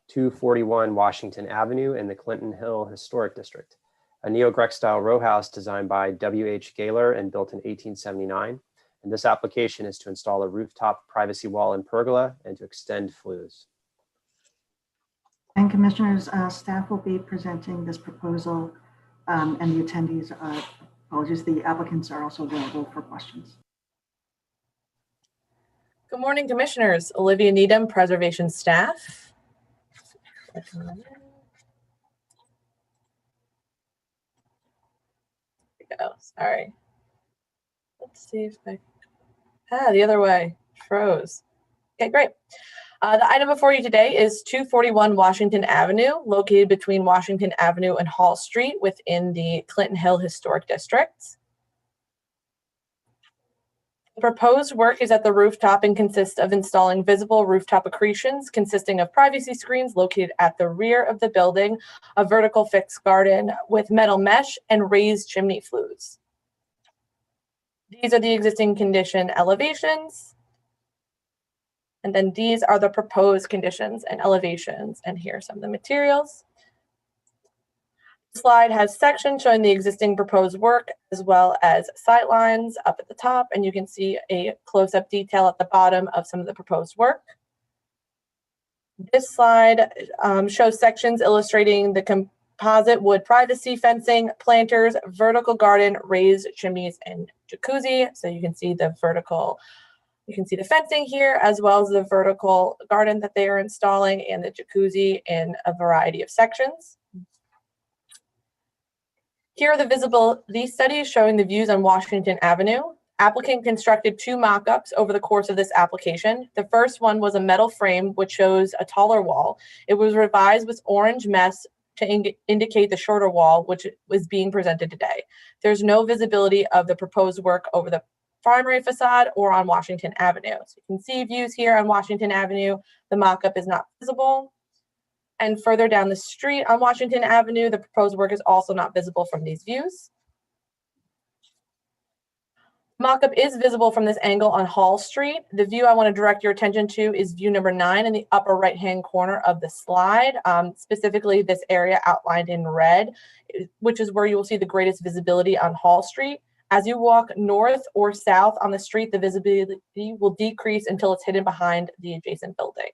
241 Washington Avenue in the Clinton Hill Historic District, a neo-Grec style row house designed by W.H. Gaylor and built in 1879. And this application is to install a rooftop privacy wall and pergola and to extend flues. And commissioners, staff will be presenting this proposal and the attendees, apologies, the applicants are also available for questions. Good morning, commissioners. Olivia Needham, preservation staff. Go. Sorry. Let's see if I, the other way, froze. Okay, great. The item before you today is 241 Washington Avenue, located between Washington Avenue and Hall Street within the Clinton Hill Historic District. The proposed work is at the rooftop and consists of installing visible rooftop accretions consisting of privacy screens located at the rear of the building, a vertical fixed garden with metal mesh, and raised chimney flues. These are the existing condition elevations. And then these are the proposed conditions and elevations. And here are some of the materials. The slide has sections showing the existing proposed work as well as sight lines up at the top. And you can see a close-up detail at the bottom of some of the proposed work. This slide shows sections illustrating the composite wood privacy fencing, planters, vertical garden, raised chimneys, and jacuzzi. So you can see the vertical, you can see the fencing here, as well as the vertical garden that they are installing and the jacuzzi in a variety of sections. Here are the visibility studies showing the views on Washington Avenue. Applicant constructed 2 mock-ups over the course of this application. The first one was a metal frame, which shows a taller wall. It was revised with orange mesh to indicate the shorter wall, which was being presented today. There's no visibility of the proposed work over the primary facade or on Washington Avenue. So you can see views here on Washington Avenue. The mock-up is not visible. And further down the street on Washington Avenue, the proposed work is also not visible from these views. Mock-up is visible from this angle on Hall Street. The view I want to direct your attention to is view number 9 in the upper right-hand corner of the slide, specifically this area outlined in red, which is where you will see the greatest visibility on Hall Street. As you walk north or south on the street, the visibility will decrease until it's hidden behind the adjacent buildings.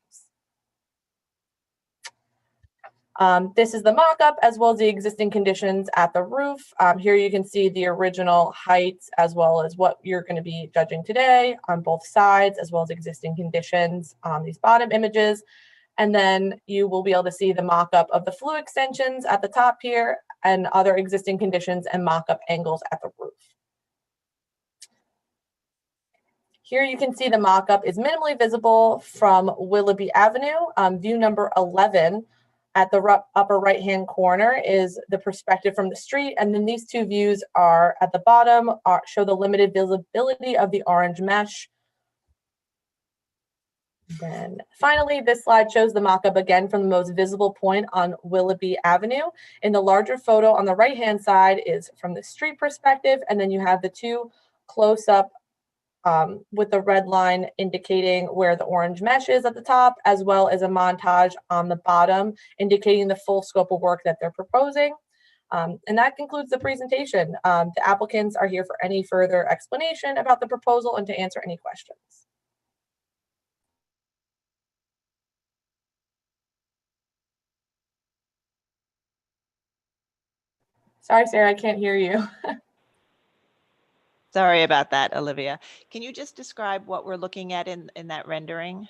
This is the mock-up as well as the existing conditions at the roof. Here you can see the original heights as well as what you're going to be judging today on both sides, as well as existing conditions on these bottom images. And then you will be able to see the mock-up of the flue extensions at the top here and other existing conditions and mock-up angles at the roof. Here you can see the mock-up is minimally visible from Willoughby Avenue. View number 11 at the upper right-hand corner is the perspective from the street. And then these 2 views are at the bottom, show the limited visibility of the orange mesh. Then finally, this slide shows the mock-up again from the most visible point on Willoughby Avenue. In the larger photo on the right-hand side is from the street perspective. And then you have the 2 close-up with the red line indicating where the orange mesh is at the top, as well as a montage on the bottom indicating the full scope of work that they're proposing. And that concludes the presentation. The applicants are here for any further explanation about the proposal and to answer any questions. Sorry, Sarah, I can't hear you. Sorry about that, Olivia. Can you just describe what we're looking at in that rendering?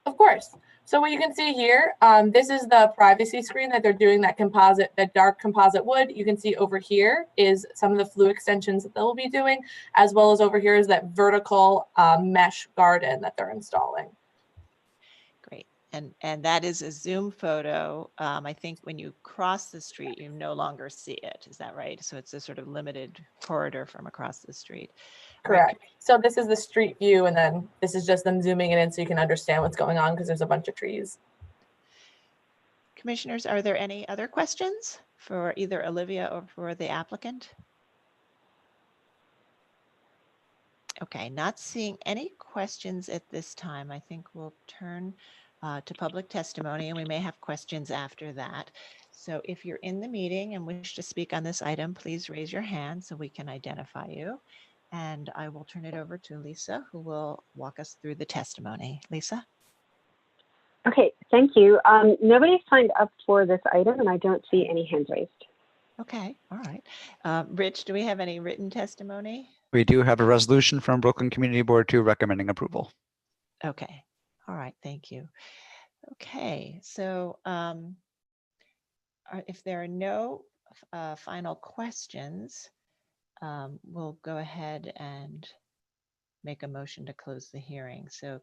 Of course. So what you can see here, this is the privacy screen that they're doing, that composite, that dark composite wood. You can see over here is some of the flue extensions that they'll be doing, as well as over here is that vertical mesh garden that they're installing. Great. And that is a zoom photo. I think when you cross the street, you no longer see it. Is that right? So it's a sort of limited corridor from across the street. Correct. So this is the street view, and then this is just them zooming it in so you can understand what's going on because there's a bunch of trees. Commissioners, are there any other questions for either Olivia or for the applicant? Okay, not seeing any questions at this time. I think we'll turn to public testimony, and we may have questions after that. So if you're in the meeting and wish to speak on this item, please raise your hand so we can identify you. And I will turn it over to Lisa, who will walk us through the testimony. Lisa? Okay, thank you. Nobody signed up for this item, and I don't see any hands raised. Okay, all right. Rich, do we have any written testimony? We do have a resolution from Brooklyn Community Board 2 recommending approval. Okay, all right, thank you. Okay, so if there are no final questions, we'll go ahead and make a motion to close the hearing. So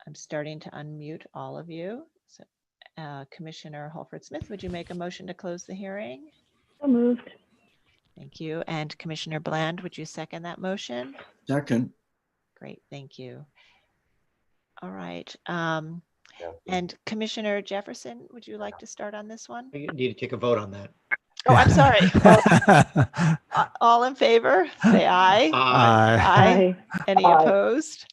I'm starting to unmute all of you. So Commissioner Holford Smith, would you make a motion to close the hearing? So moved. Thank you. And Commissioner Bland, would you second that motion? Second. Great, thank you. All right. And Commissioner Jefferson, would you like to start on this one? You need to take a vote on that. Oh, I'm sorry. All in favor, say aye. Aye. Aye. Any opposed?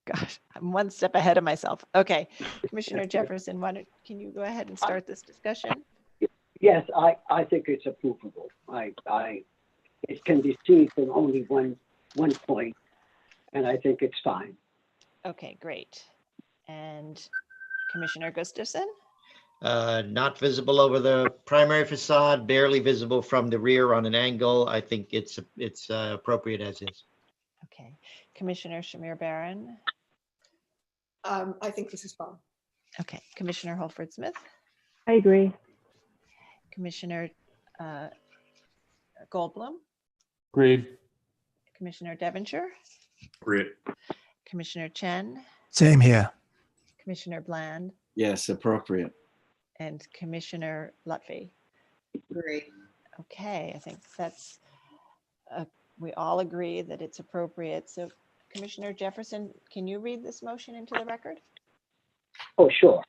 Gosh, I'm one step ahead of myself. Okay, Commissioner Jefferson, can you go ahead and start this discussion? Yes, I think it's approvable. It can be seen from only one point, and I think it's fine. Okay, great. And Commissioner Gustafson? Not visible over the primary facade, barely visible from the rear on an angle. I think it's appropriate as is. Okay, Commissioner Shamir Barron? I think this is fine. Okay, Commissioner Holford Smith? I agree. Commissioner Goldblum? Agreed. Commissioner Devonshire? Agreed. Commissioner Chen? Same here. Commissioner Bland? Yes, appropriate. And Commissioner Lutfi? Great. Okay, I think that's, we all agree that it's appropriate. So Commissioner Jefferson, can you read this motion into the record? Oh, sure.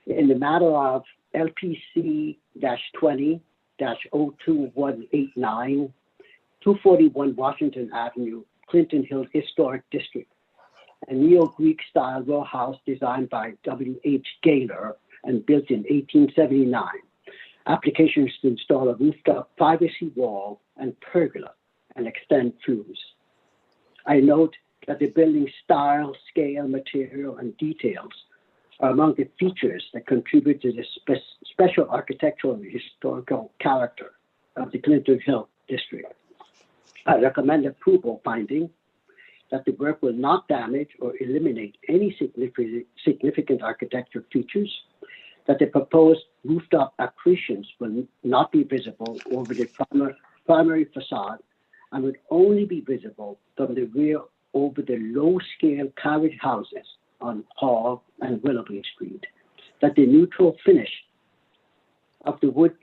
In the matter of LPC-20-02189, 241 Washington Avenue, Clinton Hill Historic District, a neo-Greek style row house designed by W.H. Gaylor and built in 1879. Applications to install a rooftop privacy wall and pergola and extend flues. I note that the building style, scale, material, and details are among the features that contribute to the special architectural and historical character of the Clinton Hill District. I recommend approval, finding that the work will not damage or eliminate any significant architectural features, that the proposed rooftop accretions will not be visible over the primary facade and would only be visible from the rear over the low-scale carriage houses on Hall and Willoughby Street, that the neutral finish of the wood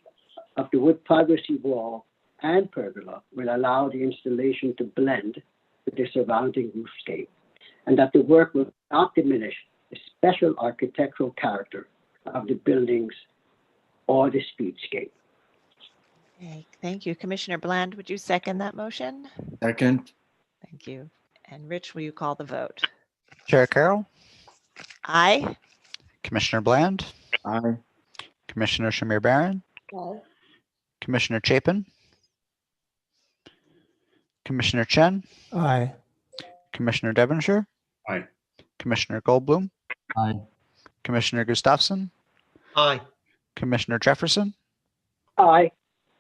privacy wall and pergola will allow the installation to blend with the surrounding roofscape, and that the work will not diminish the special architectural character of the buildings or the streetscape. Okay, thank you. Commissioner Bland, would you second that motion? Second. Thank you. And Rich, will you call the vote? Chair Carroll? Aye. Commissioner Bland? Aye. Commissioner Shamir Barron? Aye. Commissioner Chapin? Commissioner Chen? Aye. Commissioner Devonshire? Aye. Commissioner Goldblum? Aye. Commissioner Gustafson? Aye. Commissioner Jefferson? Aye.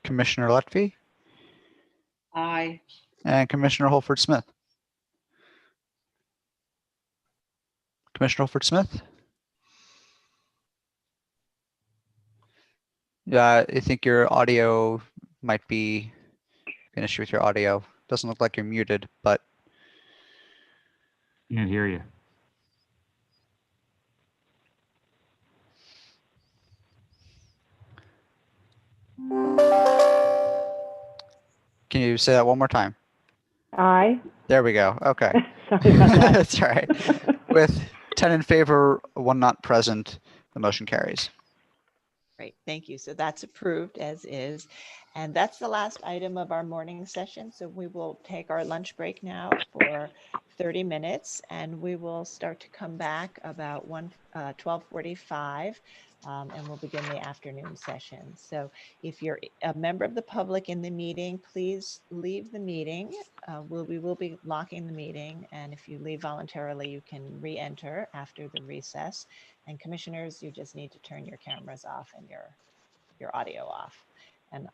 Commissioner Lutfi? Aye. And Commissioner Holford Smith? Commissioner Holford Smith? Yeah, I think your audio might be an issue with your audio. Doesn't look like you're muted, but. Can't hear you. Can you say that one more time? Aye. There we go. Okay. Sorry about that. That's all right. With 10 in favor, 1 not present, the motion carries. Great, thank you. So that's approved as is. And that's the last item of our morning session. So we will take our lunch break now for 30 minutes and we will start to come back about 12:45 and we'll begin the afternoon session. So if you're a member of the public in the meeting, please leave the meeting. We will be locking the meeting. And if you leave voluntarily, you can re-enter after the recess. And commissioners, you just need to turn your cameras off and your audio off.